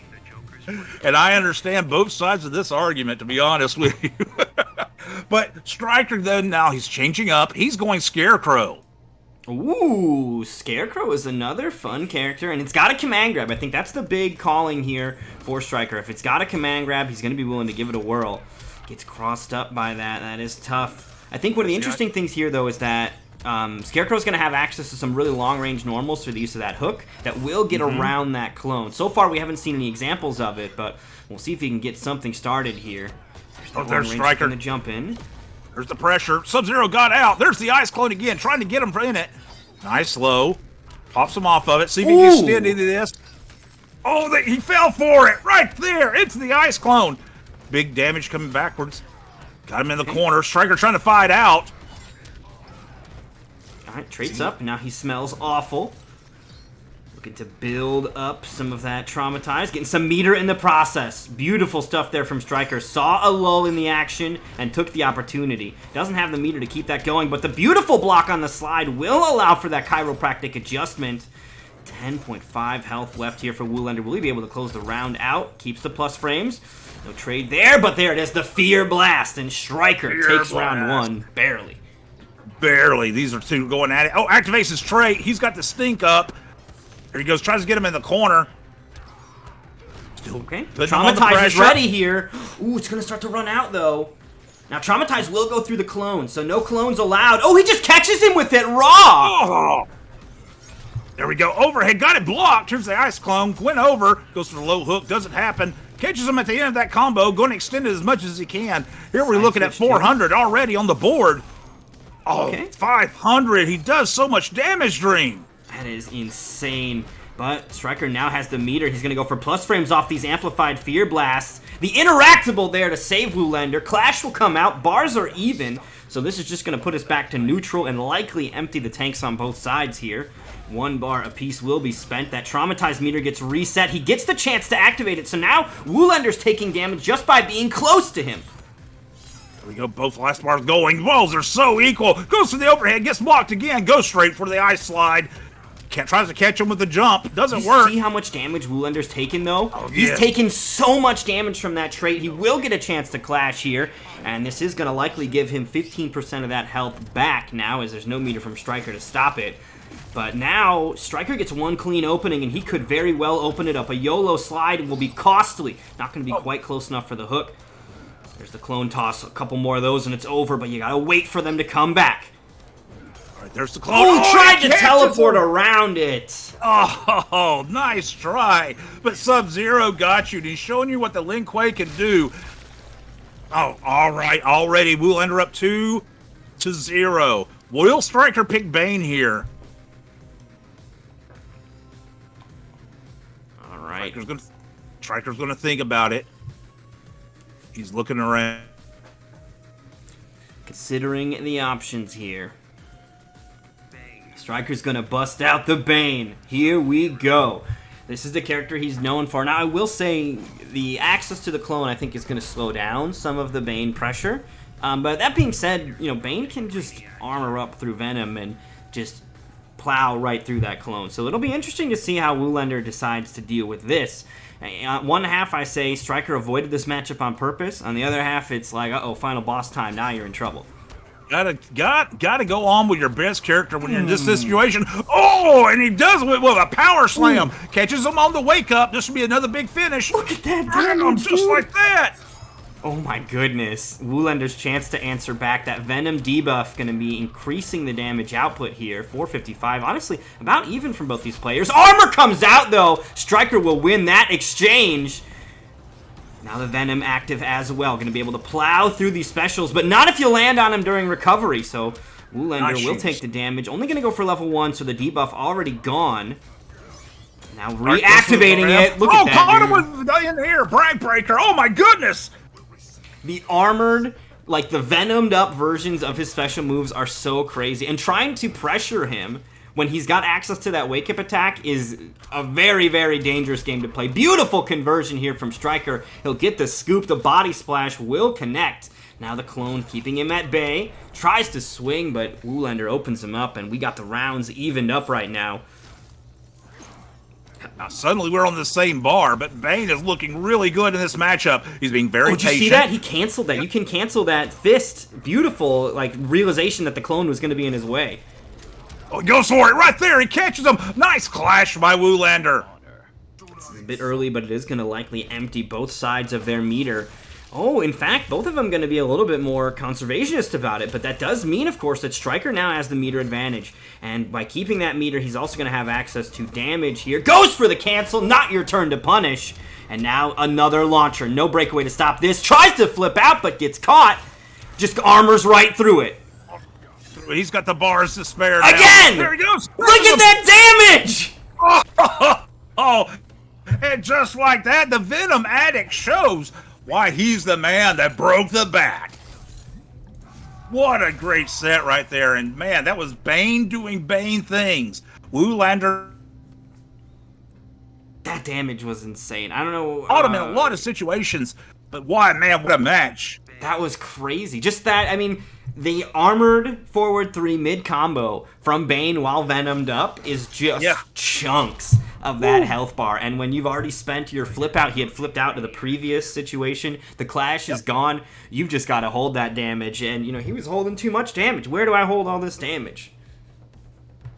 And I understand both sides of this argument, to be honest with you. But Stryker, then, now he's changing up. He's going Scarecrow. Ooh, Scarecrow is another fun character, and it's got a command grab. I think that's the big calling here for Stryker. If it's got a command grab, he's going to be willing to give it a whirl. Gets crossed up by that. That is tough. I think one of the interesting things here, though, is that Scarecrow's going to have access to some really long-range normals through the use of that hook that will get around that clone. So far, we haven't seen any examples of it, but we'll see if he can get something started here. There's Stryker. Going to jump in. There's the pressure. Sub-Zero got out. There's the Ice Clone again, trying to get him in it. Nice low. Pops him off of it. See if he can extend into this. Oh, he fell for it. Right there. It's the Ice Clone. Big damage coming backwards. Got him in the corner. Stryker trying to fight out. All right, traits up. Now he smells awful. Looking to build up some of that traumatized. Getting some meter in the process. Beautiful stuff there from Stryker. Saw a lull in the action and took the opportunity. Doesn't have the meter to keep that going, but the beautiful block on the slide will allow for that chiropractic adjustment. 10.5 health left here for Woolander. Will he be able to close the round out? Keeps the plus frames. No trade there, but there it is. The Fear Blast, and Stryker takes round one. Barely. Barely. These are two going at it. Oh, activates his trait. He's got the stink up. Here he goes, tries to get him in the corner. Still okay. Traumatize is ready here. Ooh, it's going to start to run out, though. Now, Traumatize will go through the clone, so no clones allowed. Oh, he just catches him with it raw! Oh. There we go. Overhead. Got it blocked. Here's the Ice Clone. Went over. Goes for the low hook. Doesn't happen. Catches him at the end of that combo. Going to extend it as much as he can. Here we're looking at 400 already on the board. Oh, okay. 500. He does so much damage, Dream. That is insane. But Stryker now has the meter. He's going to go for plus frames off these amplified Fear Blasts. The interactable there to save Woolander. Clash will come out. Bars are even. So this is just going to put us back to neutral and likely empty the tanks on both sides here. 1 bar apiece will be spent. That traumatized meter gets reset. He gets the chance to activate it. So now Woolander's taking damage just by being close to him. There we go. Both last bars going. Walls are so equal. Goes for the overhead. Gets blocked again. Goes straight for the ice slide. Tries to catch him with the jump. Doesn't work. See how much damage Woolander's taken, though? Oh, He's taken so much damage from that trait. He will get a chance to clash here, and this is going to likely give him 15% of that health back now, as there's no meter from Stryker to stop it. But now, Stryker gets one clean opening, and he could very well open it up. A YOLO slide will be costly. Not going to be quite close enough for the hook. There's the clone toss. A couple more of those, and it's over, but you got to wait for them to come back. There's the clone. Oh, he tried to teleport around it. Oh, nice try. But Sub-Zero got you, and he's showing you what the Lin Kuei can do. Oh, all right. Already, Woolander up 2-0. Will Stryker pick Bane here? All right. Stryker's gonna think about it. He's looking around. Considering the options here. Stryker's gonna bust out the Bane. Here we go. This is the character he's known for. Now, I will say the access to the clone, I think, is gonna slow down some of the Bane pressure. But that being said, you know, Bane can just armor up through Venom and just plow right through that clone. So it'll be interesting to see how Woolander decides to deal with this. One half, I say, Stryker avoided this matchup on purpose. On the other half, it's like, uh-oh, final boss time. Now you're in trouble. Gotta go on with your best character when you're in this situation. Oh, and he does it with a power slam. Catches him on the wake up. This will be another big finish. Look at that damage, just like that. Oh my goodness. Woolander's chance to answer back. That Venom debuff going to be increasing the damage output here. 455. Honestly, about even from both these players. Armor comes out, though. Stryker will win that exchange. Now the Venom active as well. Going to be able to plow through these specials, but not if you land on him during recovery. So Woolander will take the damage. Only going to go for level 1, so the debuff already gone. Now reactivating it. Look at that. Oh, caught him with in the air. Brag breaker. Oh my goodness. The armored Like, the venomed up versions of his special moves are so crazy. And trying to pressure him when he's got access to that wake-up attack is a very, very dangerous game to play. Beautiful conversion here from Stryker. He'll get the scoop. The body splash will connect. Now the clone keeping him at bay. Tries to swing, but Woolander opens him up, and we got the rounds evened up right now. Now, suddenly we're on the same bar, but Bane is looking really good in this matchup. He's being very patient. Did you see that? He canceled that. Yep. You can cancel that fist. Beautiful, like, realization that the clone was going to be in his way. Oh, he goes for it right there. He catches him. Nice clash by Woolander. This is a bit early, but it is going to likely empty both sides of their meter. Oh, in fact, both of them going to be a little bit more conservationist about it, but that does mean, of course, that Stryker now has the meter advantage, and by keeping that meter, he's also going to have access to damage here. Goes for the cancel, not your turn to punish, and now another launcher. No breakaway to stop this. Tries to flip out, but gets caught. Just armors right through it. He's got the bars to spare now. Again! There he goes. Look at that damage! Oh, and just like that, the Venom Addict shows why he's the man that broke the back. What a great set right there. And man, that was Bane doing Bane things. Woolander. That damage was insane. I don't know. Caught him in a lot of situations, but why, man, what a match. That was crazy. Just that, I mean, the armored forward 3 mid combo from Bane while venomed up is just chunks of that health bar. And when you've already spent your flip out, he had flipped out to the previous situation, the clash is gone, you've just got to hold that damage. And, you know, he was holding too much damage. Where do I hold all this damage?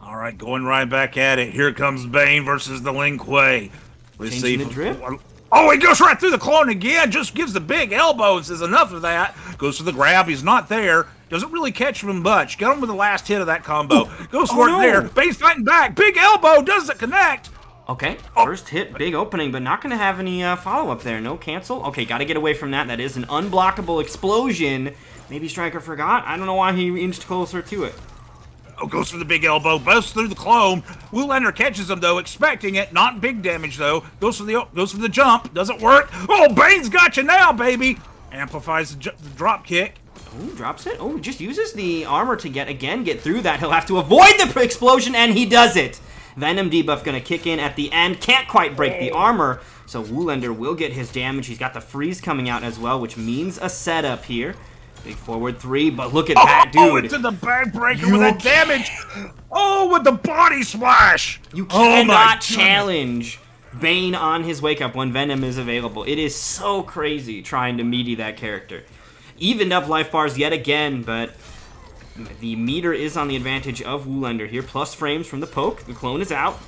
All right, going right back at it. Here comes Bane versus the Lin Kuei. Let's see. The drip? Oh, he goes right through the clone again. Just gives the big elbow and says enough of that. Goes for the grab. He's not there. Doesn't really catch him much. Got him with the last hit of that combo. Goes for it there. Bane's fighting back. Big elbow. Doesn't connect. Okay, first hit, big opening, but not going to have any follow-up there. No cancel. Okay, got to get away from that. That is an unblockable explosion. Maybe Stryker forgot. I don't know why he inched closer to it. Oh, goes for the big elbow, busts through the clone. Woolander catches him though, expecting it. Not big damage though. Goes for the jump. Doesn't work. Oh, Bane's got you now, baby. Amplifies the drop kick. Oh, drops it. Oh, just uses the armor to get through that. He'll have to avoid the explosion, and he does it. Venom debuff going to kick in at the end. Can't quite break the armor, so Woolander will get his damage. He's got the freeze coming out as well, which means a setup here. Big forward 3, but look at that, dude. Oh, into the backbreaker with that damage. Oh, with the body splash. You cannot challenge Bane on his wake-up when Venom is available. It is so crazy trying to meaty that character. Evened up life bars yet again, but the meter is on the advantage of Woolander here. Plus frames from the poke. The clone is out.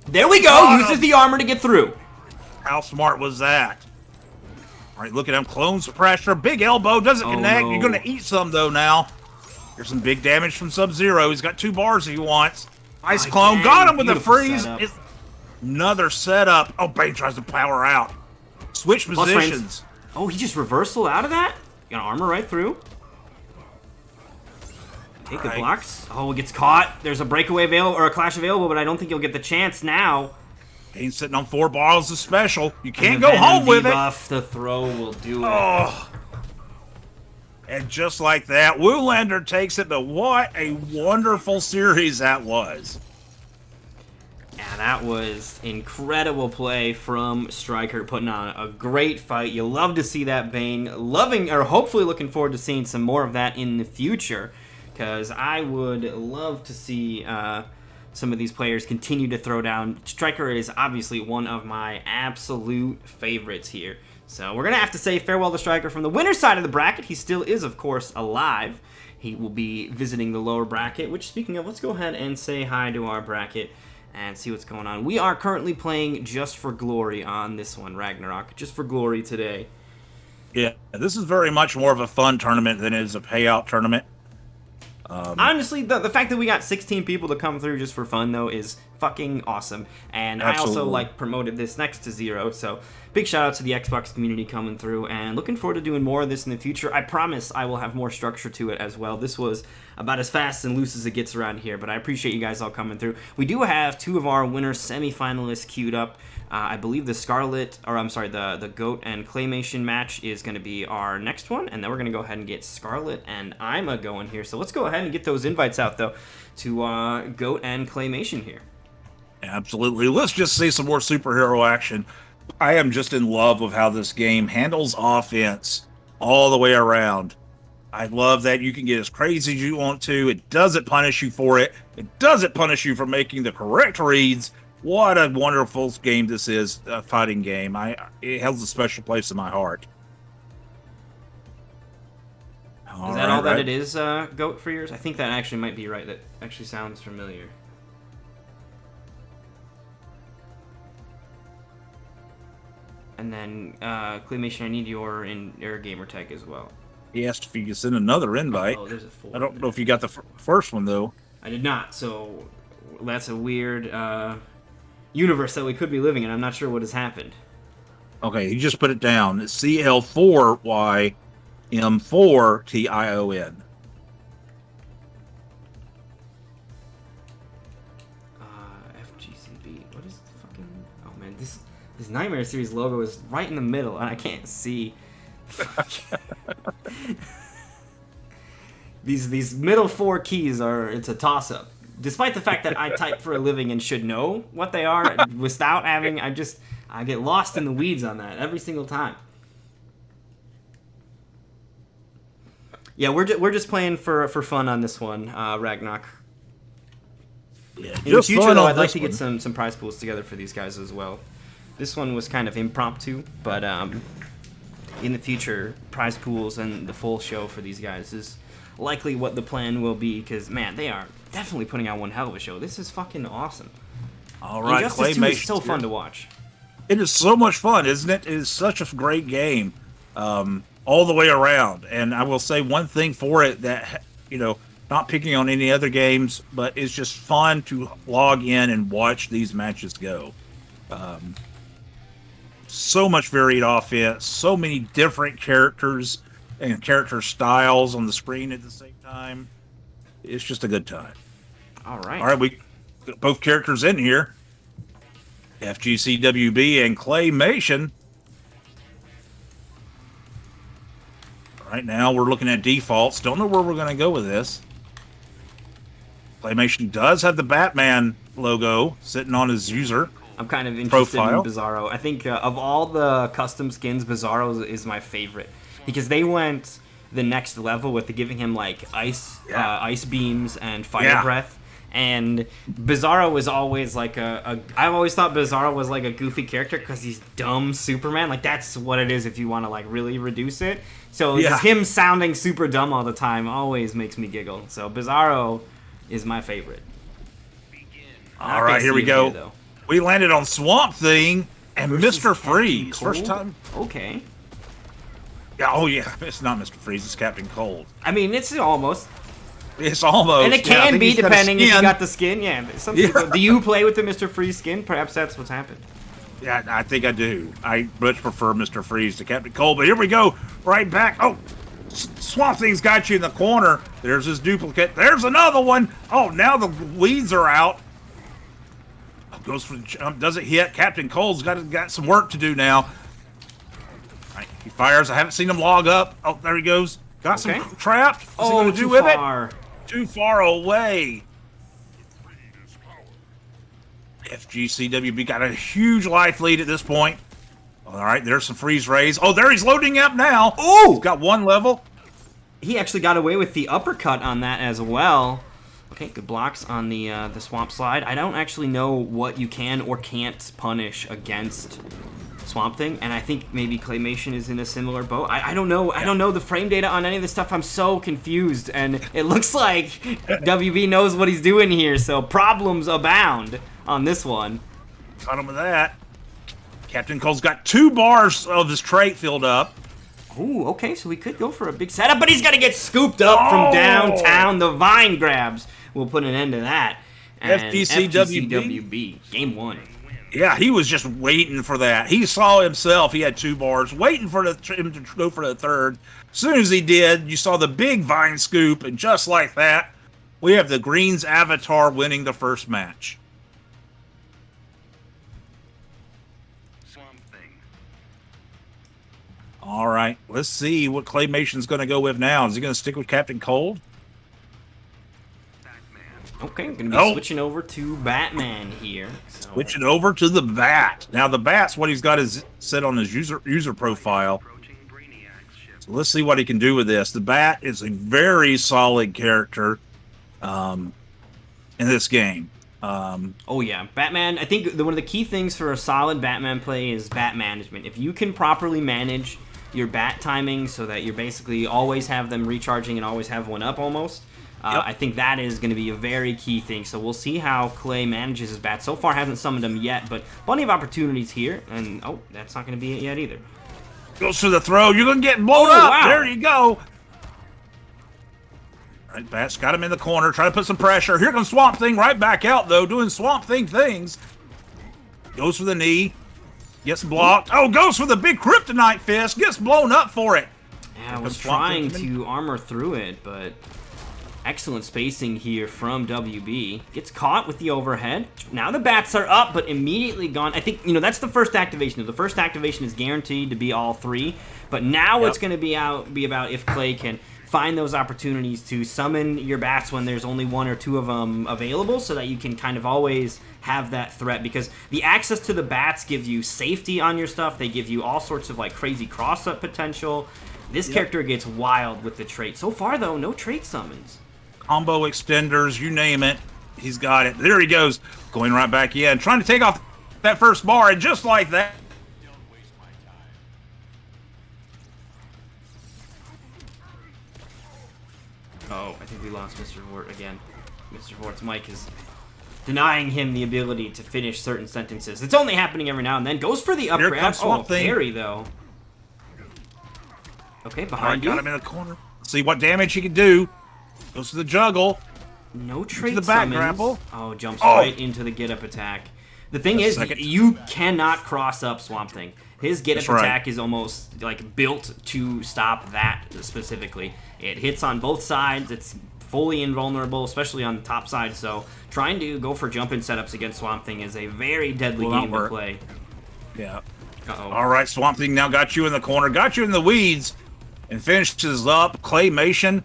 There we go. Uses the armor to get through. How smart was that? All right, look at him. Clone's pressure. Big elbow. Doesn't connect. No. You're going to eat some, though, now. Here's some big damage from Sub-Zero. He's got 2 bars if he wants. Nice clone. Got him with the freeze. Another setup. Oh, Bane tries to power out. Switch positions. Oh, he just reversal out of that? Got armor right through. Take the blocks. Oh, it gets caught. There's a breakaway available, or a clash available, but I don't think you'll get the chance now. He's sitting on 4 balls of special. You can't go home with it. The throw will do it. Oh. And just like that, Woolander takes it, but what a wonderful series that was. Yeah, that was incredible play from Stryker, putting on a great fight. You love to see that, Bane. Hopefully looking forward to seeing some more of that in the future, because I would love to see some of these players continue to throw down. Stryker is obviously one of my absolute favorites here. So we're going to have to say farewell to Stryker from the winner's side of the bracket. He still is, of course, alive. He will be visiting the lower bracket, which, speaking of, let's go ahead and say hi to our bracket and see what's going on. We are currently playing Just for Glory on this one, Ragnarok. Just for Glory today. Yeah, this is very much more of a fun tournament than it is a payout tournament. Honestly, the fact that we got 16 people to come through just for fun, though, is fucking awesome. And Absolutely. I also like promoted this next to Zero, so big shout out to the Xbox community coming through, and looking forward to doing more of this in the future. I promise I will have more structure to it as well. This was about as fast and loose as it gets around here, but I appreciate you guys all coming through. We do have 2 of our winner semifinalists queued up. I believe the Scarlett, or I'm sorry, the Goat and Claymation match is going to be our next one, and then we're going to go ahead and get Scarlett and Ima going here. So let's go ahead and get those invites out, though, to Goat and Claymation here. Absolutely. Let's just see some more superhero action. I am just in love with how this game handles offense all the way around. I love that you can get as crazy as you want to. It doesn't punish you for it. It doesn't punish you for making the correct reads. What a wonderful game this is, a fighting game. It holds a special place in my heart. Is that all that it is, Goat, for yours? I think that actually might be right. That actually sounds familiar. And then, Claymation, I need your gamer tag as well. He asked if you could send another invite. Oh, there's a 4. I don't know if you got the first one, though. I did not, so that's a weird universe that we could be living in. I'm not sure what has happened. Okay, he just put it down. It's CL4YM4TION. FGCB. What is the fucking... Oh, man, this Nightmare Series logo is right in the middle, and I can't see. These middle 4 keys it's a toss-up. Despite the fact that I type for a living and should know what they are, without having, I get lost in the weeds on that every single time. Yeah, we're just playing for fun on this one, Ragnarok. Yeah, in the future, though, I'd like to get some prize pools together for these guys as well. This one was kind of impromptu, but in the future, prize pools and the full show for these guys is likely what the plan will be, because, man, they are definitely putting out one hell of a show. This is fucking awesome. All right, Injustice 2 is so fun to watch. It is so much fun, isn't it? It is such a great game all the way around. And I will say one thing for it that, not picking on any other games, but it's just fun to log in and watch these matches go. So much varied offense, so many different characters and character styles on the screen at the same time. It's just a good time. All right. All right, we got both characters in here. FGCWB and Claymation. Right now, we're looking at defaults. Don't know where we're going to go with this. Claymation does have the Batman logo sitting on his user I'm kind of interested profile. in Bizarro. I think of all the custom skins, Bizarro is my favorite, because they went the next level with giving him like ice beams and fire breath. And Bizarro was always like I always thought Bizarro was like a goofy character because he's dumb Superman. Like, that's what it is if you want to like really reduce it. So just him sounding super dumb all the time always makes me giggle. So Bizarro is my favorite. All right, here we go. We landed on Swamp Thing and Mr. Freeze. First time. Okay. Yeah, oh yeah, it's not Mr. Freeze, it's Captain Cold. I mean, it's almost. It's almost. And it can be, depending if you got the skin. Yeah, some people, do you play with the Mr. Freeze skin? Perhaps that's what's happened. Yeah, I think I do. I much prefer Mr. Freeze to Captain Cold, but here we go. Right back. Oh, Swamp Thing's got you in the corner. There's his duplicate. There's another one. Oh, now the weeds are out. Goes for the jump, doesn't hit. Captain Cold's got some work to do now. Right, he fires. I haven't seen him log up. Oh, there he goes. Got some trapped. What's he gonna do with it? Too far away. FGCWB got a huge life lead at this point. All right, there's some freeze rays. Oh, there he's loading up now. Oh, he's got one level. He actually got away with the uppercut on that as well. Okay, good blocks on the Swamp Slide. I don't actually know what you can or can't punish against Swamp Thing, and I think maybe Claymation is in a similar boat. I don't know. I don't know the frame data on any of this stuff. I'm so confused, and it looks like WB knows what he's doing here, so problems abound on this one. Got him with that. Captain Cole's got 2 bars of his trait filled up. Ooh, okay, so we could go for a big setup, but he's got to get scooped up from downtown. The vine grabs will put an end to that. and FGCWB. FGCWB, game 1. Yeah, he was just waiting for that. He saw himself. He had 2 bars, waiting for him to go for the third. As soon as he did, you saw the big vine scoop, and just like that, we have the Green's Avatar winning the first match. All right, let's see what Claymation's going to go with now. Is he going to stick with Captain Cold? Okay, I'm going to be switching over to Batman here. So. Switching over to the Bat. Now, the Bat's what he's got is set on his user profile. So let's see what he can do with this. The Bat is a very solid character in this game. Oh, yeah. Batman, I think one of the key things for a solid Batman play is bat management. If you can properly manage your bat timing so that you're basically always have them recharging and always have one up almost, I think that is going to be a very key thing. So we'll see how Clay manages his bat. So far, hasn't summoned him yet, but plenty of opportunities here. And, oh, that's not going to be it yet either. Goes for the throw. You're going to get blown up. Wow. There you go. All right, Bat's got him in the corner. Try to put some pressure. Here comes Swamp Thing right back out, though, doing Swamp Thing things. Goes for the knee. Gets blocked. Oh, goes for the big kryptonite fist. Gets blown up for it. Yeah, I was trying to armor through it, but excellent spacing here from WB. Gets caught with the overhead. Now the bats are up, but immediately gone. I think, that's the first activation. The first activation is guaranteed to be all 3, but now it's going to be about if Clay can find those opportunities to summon your bats when there's only 1 or 2 of them available, so that you can kind of always have that threat, because the access to the bats give you safety on your stuff. They give you all sorts of like crazy cross-up potential. This character gets wild with the trait. So far, though, no trait summons. Combo extenders, you name it. He's got it. There he goes. Going right back in. Trying to take off that first bar, and just like that. Oh, I think we lost Mr. Vort again. Mr. Vort's mic is denying him the ability to finish certain sentences. It's only happening every now and then. Goes for the up grab. Oh, parry, though. Okay, behind you. Got him in the corner. See what damage he can do. Goes to the juggle. No trait the back summons. grapple. Oh, jumps right into the get-up attack. The thing is, you cannot cross up Swamp Thing. His get-up attack is almost like built to stop that specifically. It hits on both sides. It's fully invulnerable, especially on the top side. So trying to go for jump-in setups against Swamp Thing is a very deadly game to play. Yeah. Uh-oh. All right, Swamp Thing now got you in the corner, got you in the weeds, and finishes up Claymation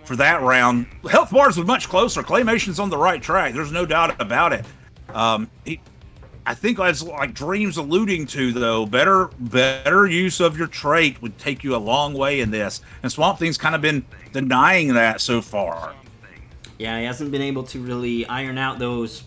for that round. Health bars was much closer. Claymation's on the right track. There's no doubt about it. I think, as like Dream's alluding to, though, better use of your trait would take you a long way in this. And Swamp Thing's kind of been denying that so far. Yeah, he hasn't been able to really iron out those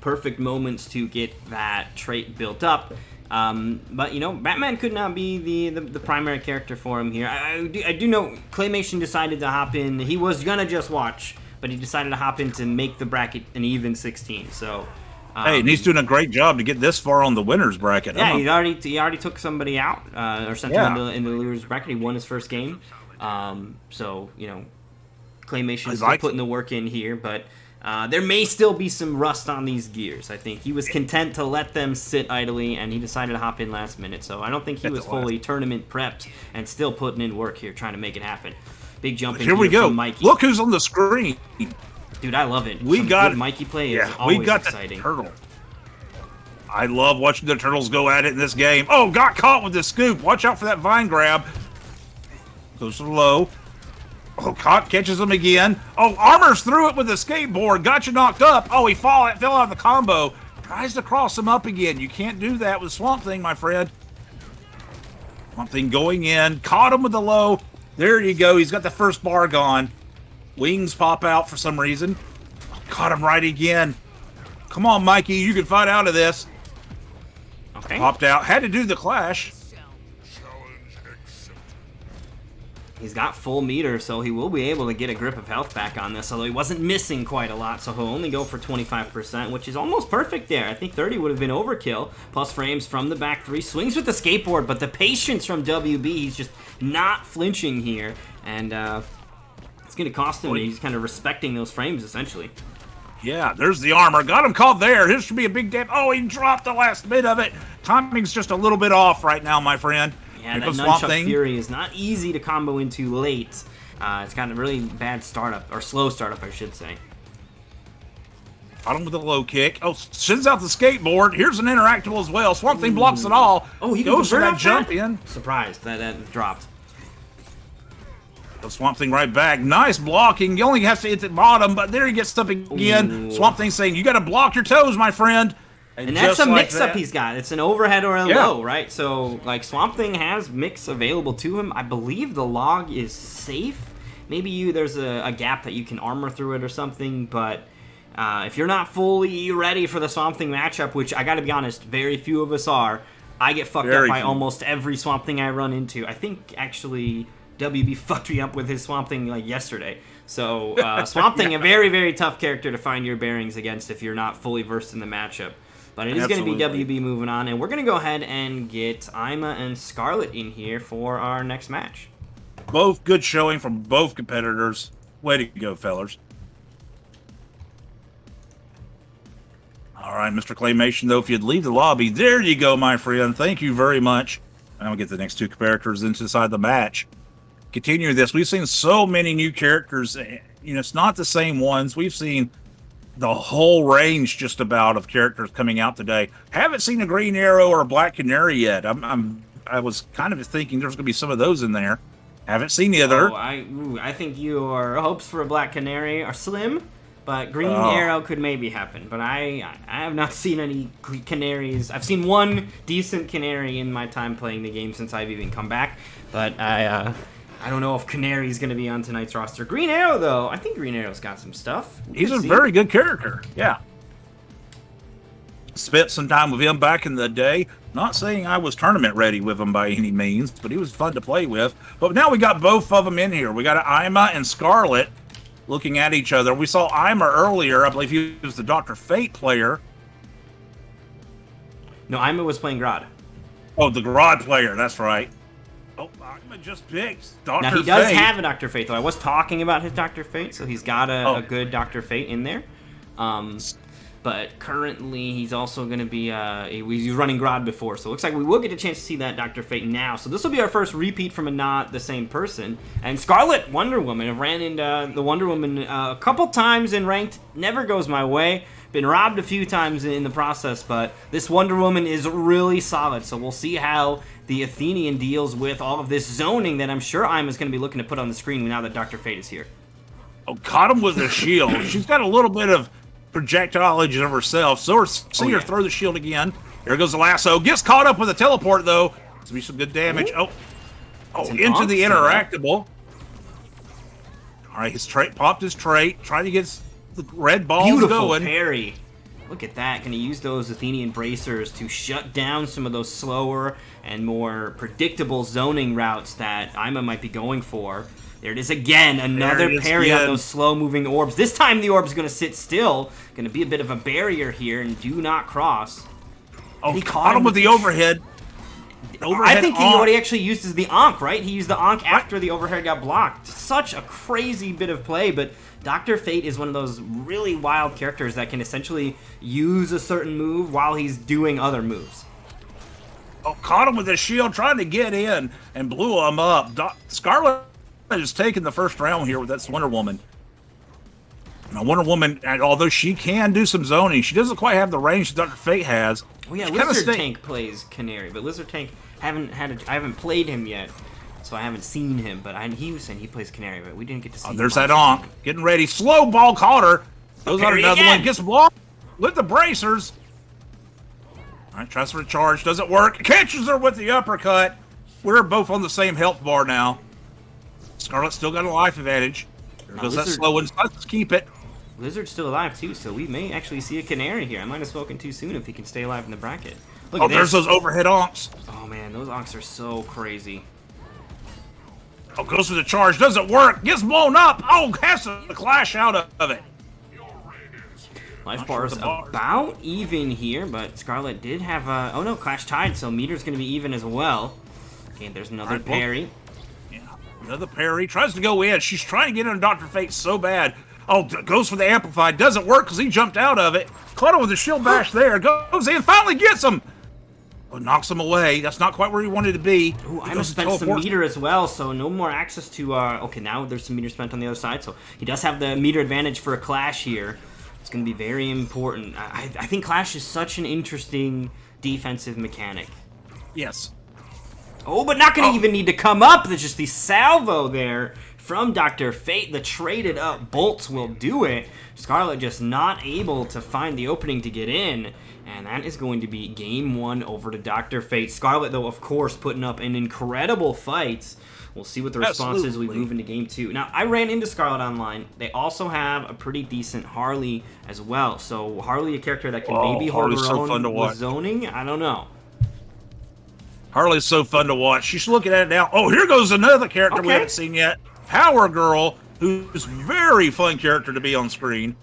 perfect moments to get that trait built up. But, Batman could not be the primary character for him here. I do know Claymation decided to hop in. He was going to just watch, but he decided to hop in to make the bracket an even 16. So, hey, and he's doing a great job to get this far on the winner's bracket. Yeah, he already took somebody out or sent him into the loser's bracket. He won his first game. So, Claymation is still putting the work in here, but there may still be some rust on these gears. I think he was content to let them sit idly, and he decided to hop in last minute. So I don't think he was fully tournament prepped and still putting in work here, trying to make it happen. Big jump in here we go. From Mikey. Look who's on the screen. Dude, I love it. We got Mikey play is always exciting. The turtle. I love watching the turtles go at it in this game. Oh, got caught with the scoop. Watch out for that vine grab. Goes to the low. Oh, caught, catches him again. Oh, armors through it with the skateboard. Got you knocked up. Oh, he fell out of the combo. Tries to cross him up again. You can't do that with Swamp Thing, my friend. Swamp Thing going in. Caught him with the low. There you go. He's got the first bar gone. Wings pop out for some reason. Oh, caught him right again. Come on, Mikey. You can fight out of this. Okay. Popped out. Had to do the clash. He's got full meter, so he will be able to get a grip of health back on this, although he wasn't missing quite a lot, so he'll only go for 25%, which is almost perfect there. I think 30 would have been overkill. Plus frames from the back 3. Swings with the skateboard, but the patience from WB, he's just not flinching here, and it's going to cost him. He's kind of respecting those frames, essentially. Yeah, there's the armor. Got him caught there. This should be a big damage. Oh, he dropped the last bit of it. Timing's just a little bit off right now, my friend. Yeah, that Nunchuck Fury is not easy to combo into late. It's got a really bad startup, or slow startup, I should say. Caught him with a low kick. Oh, sends out the skateboard. Here's an interactable as well. Swamp Thing blocks it all. Oh, he goes for that jump that? in. Surprised that dropped. The Swamp Thing right back. Nice blocking. He only has to hit the bottom, but there he gets stuck again. Ooh. Swamp Thing saying, you got to block your toes, my friend. And that's a mix-up he's got. It's an overhead or a low, right? So, like, Swamp Thing has mix available to him. I believe the log is safe. Maybe there's a gap that you can armor through it or something, but if you're not fully ready for the Swamp Thing matchup, which I gotta be honest, very few of us are, I get fucked up by almost every Swamp Thing I run into. I think, actually, WB fucked me up with his Swamp Thing, like, yesterday. So, Swamp Thing, a very, very tough character to find your bearings against if you're not fully versed in the matchup. But it is going to be WB moving on, and we're going to go ahead and get Ima and Scarlett in here for our next match. Both good showing from both competitors. Way to go, fellas. All right, Mr. Claymation, though, if you'd leave the lobby, there you go, my friend. Thank you very much. And we'll get the next two characters inside the match. Continuing this, we've seen so many new characters. You know, it's not the same ones. We've seen the whole range just about of characters coming out today. Haven't seen a Green Arrow or a Black Canary yet. I was kind of thinking there's going to be some of those in there. Haven't seen either. Oh, I think your hopes for a Black Canary are slim, but Green Arrow could maybe happen. But I have not seen any canaries. I've seen one decent canary in my time playing the game since I've even come back, but I don't know if Canary's going to be on tonight's roster. Green Arrow, though, I think Green Arrow's got some stuff. He's a very good character, yeah. Spent some time with him back in the day. Not saying I was tournament ready with him by any means, but he was fun to play with. But now we got both of them in here. We got Ima and Scarlett looking at each other. We saw Ima earlier. I believe he was the Dr. Fate player. No, Ima was playing Grodd. Oh, the Grodd player, that's right. Oh, Ima just picked Dr. Fate. Now, he does have a Dr. Fate, though. I was talking about his Dr. Fate, so he's got a good Dr. Fate in there. But currently, he's also going to be, he's running Grodd before, so it looks like we will get a chance to see that Dr. Fate now. So this will be our first repeat from a not the same person. And Scarlett, Wonder Woman. I've ran into the Wonder Woman a couple times in ranked. Never goes my way. Been robbed a few times in the process, but this Wonder Woman is really solid. So we'll see how the Athenian deals with all of this zoning that I'm sure Ima's going to be looking to put on the screen now that Dr. Fate is here. Oh, caught him with a shield. She's got a little bit of projectilage of herself. So see her throw the shield again. Here goes the lasso. Gets caught up with a teleport, though. This will be some good damage. Ooh. Oh, into the interactable. All right, his trait popped his trait. Trying to get the red balls Beautiful going. Parry. Look at that. Going to use those Athenian bracers to shut down some of those slower and more predictable zoning routes that Ima might be going for. There it is again. Another parry on those slow-moving orbs. This time the orb's going to sit still. Going to be a bit of a barrier here and do not cross. Oh, he caught him with the overhead. I think what he actually used is the Ankh, right? He used the Ankh after the overhead got blocked. Such a crazy bit of play, but Dr. Fate is one of those really wild characters that can essentially use a certain move while he's doing other moves. Oh, caught him with his shield, trying to get in and blew him up. Scarlett is taking the first round here with that Wonder Woman. Now, Wonder Woman, although she can do some zoning, she doesn't quite have the range that Dr. Fate has. Well, yeah, Lizard Tank plays Canary, but Lizard Tank I haven't played him yet, so I haven't seen him. But he was saying he plays Canary, but we didn't get to see him. There's that Ankh getting ready. Slow ball caught her. Goes on another one. Gets blocked with the bracers. All right, tries to recharge. Doesn't work. Catches her with the uppercut. We're both on the same health bar now. Scarlett's still got a life advantage. There goes that slow one. Let's keep it. Lizard's still alive, too, so we may actually see a Canary here. I might have spoken too soon if he can stay alive in the bracket. Look at this. There's those overhead Ankhs. Oh, man, those Ankhs are so crazy. Oh, goes for the charge. Doesn't work. Gets blown up. Oh, has to clash out of it. Life bar is about even here, but Scarlett did have a... Oh, no, Clash tied, so meter's going to be even as well. Okay, there's another parry. Yeah, another parry. Tries to go in. She's trying to get in on Dr. Fate so bad. Oh, goes for the amplified. Doesn't work because he jumped out of it. Caught him with the shield bash there. Goes in, finally gets him. Oh, knocks him away. That's not quite where he wanted to be. Ooh, I must spend some meter as well, so no more access to... okay, now there's some meter spent on the other side, so he does have the meter advantage for a clash here. It's going to be very important. I think clash is such an interesting defensive mechanic. Yes. Oh, but not going to even need to come up. There's just the salvo there from Dr. Fate. The traded up bolts will do it. Scarlett just not able to find the opening to get in. And that is going to be game 1 over to Dr. Fate. Scarlett, though, of course, putting up an incredible fight. We'll see what the response is as we move into game 2. Now, I ran into Scarlett online. They also have a pretty decent Harley as well. So Harley, a character that can maybe hold her own with zoning. I don't know. Harley's so fun to watch. She's looking at it now. Oh, here goes another character we haven't seen yet. Power Girl, who's a very fun character to be on screen.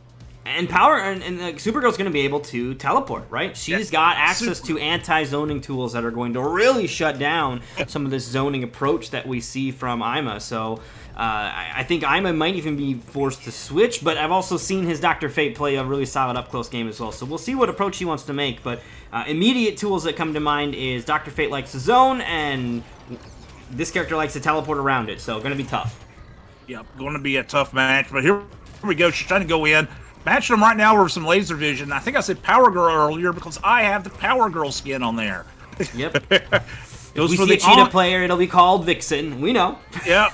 And Supergirl's going to be able to teleport, right? She's got access to anti-zoning tools that are going to really shut down some of this zoning approach that we see from Ima. So I think Ima might even be forced to switch, but I've also seen his Dr. Fate play a really solid up-close game as well. So we'll see what approach he wants to make, but immediate tools that come to mind is Dr. Fate likes to zone, and this character likes to teleport around it, so going to be tough. Yep, going to be a tough match, but here we go. She's trying to go in. Matching them right now with some laser vision. I think I said Power Girl earlier because I have the Power Girl skin on there. Yep. If we see a cheetah player, it'll be called Vixen. We know. Yep.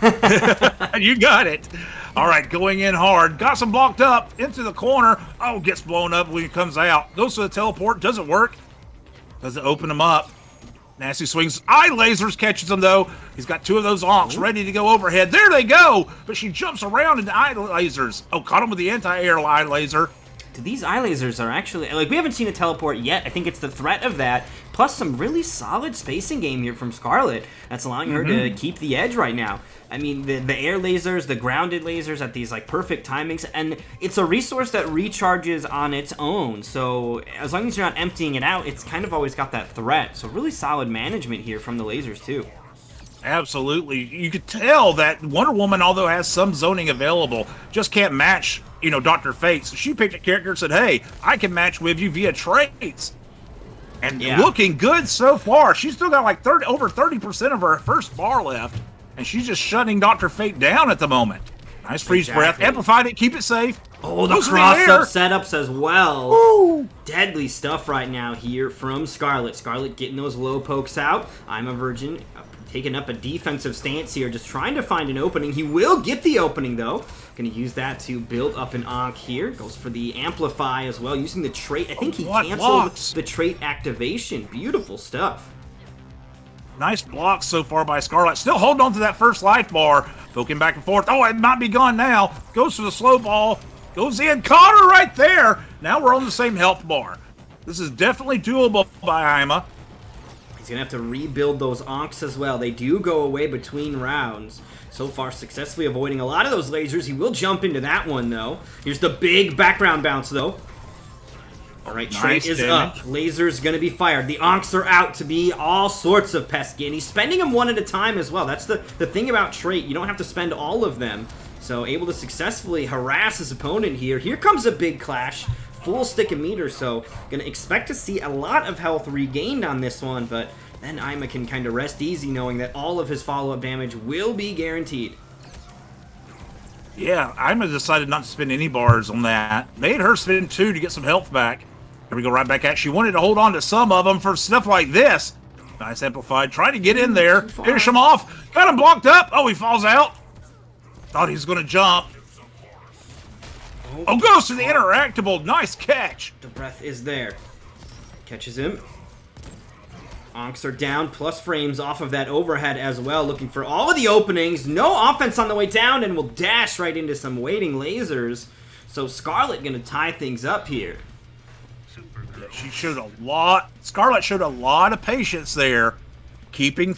You got it. All right, going in hard. Got some blocked up into the corner. Oh, gets blown up when he comes out. Goes to the teleport. Doesn't work. Doesn't open him up. Nasty swings. Eye lasers, catches him, though. He's got 2 of those onks ready to go overhead. There they go! But she jumps around into eye lasers. Oh, caught him with the anti-air eye laser. These eye lasers are actually... Like, we haven't seen a teleport yet. I think it's the threat of that, plus some really solid spacing game here from Scarlett that's allowing her to keep the edge right now. I mean, the air lasers, the grounded lasers at these, like, perfect timings, and it's a resource that recharges on its own, so as long as you're not emptying it out, it's kind of always got that threat. So really solid management here from the lasers, too. Absolutely. You could tell that Wonder Woman, although has some zoning available, just can't match, Dr. Fate. So she picked a character and said, hey, I can match with you via traits. And looking good so far. She's still got like over 30% of her first bar left. And she's just shutting Dr. Fate down at the moment. Nice freeze breath. Amplified it. Keep it safe. Oh, the cross-up setups as well. Ooh. Deadly stuff right now here from Scarlett. Scarlett getting those low pokes out. I'm a virgin. Taking up a defensive stance here, just trying to find an opening. He will get the opening, though. Going to use that to build up an Ankh here. Goes for the Amplify as well, using the trait. I think he canceled the trait activation. Beautiful stuff. Nice blocks so far by Scarlett. Still holding on to that first life bar. Poking back and forth. Oh, it might be gone now. Goes for the slow ball. Goes in. Caught her right there. Now we're on the same health bar. This is definitely doable by Ima. He's going to have to rebuild those Ankhs as well. They do go away between rounds. So far, successfully avoiding a lot of those lasers. He will jump into that one, though. Here's the big background bounce, though. All right, trait is up. Laser's going to be fired. The Ankhs are out to be all sorts of pesky. And he's spending them one at a time as well. That's the thing about trait. You don't have to spend all of them. So able to successfully harass his opponent here. Here comes a big clash. Full stick of meter, so gonna expect to see a lot of health regained on this one, but then Ima can kind of rest easy knowing that all of his follow-up damage will be guaranteed. Yeah, Ima decided not to spend any bars on that. Made her spend 2 to get some health back. Here we go right back at. She wanted to hold on to some of them for stuff like this. Nice amplified. Trying to get in there. Finish him off. Got him blocked up. Oh, he falls out. Thought he was going to jump. Oh, goes to the interactable. Nice catch. The breath is there. Catches him. Ankhs are down, plus frames off of that overhead as well. Looking for all of the openings. No offense on the way down, and will dash right into some waiting lasers. So Scarlett going to tie things up here. Yeah, she showed a lot. Scarlett showed a lot of patience there. Keeping,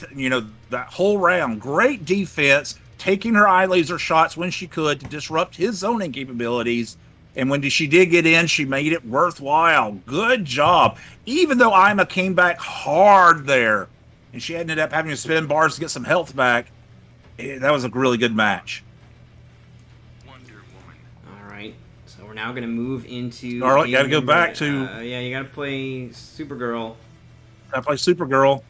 that whole round. Great defense. Taking her eye laser shots when she could to disrupt his zoning capabilities. And when she did get in, she made it worthwhile. Good job. Even though Ima came back hard there, and she ended up having to spin bars to get some health back, that was a really good match. All right, we're now gonna move into. Scarlett, gotta go back to. Yeah, you gotta play Supergirl. Gotta play Supergirl.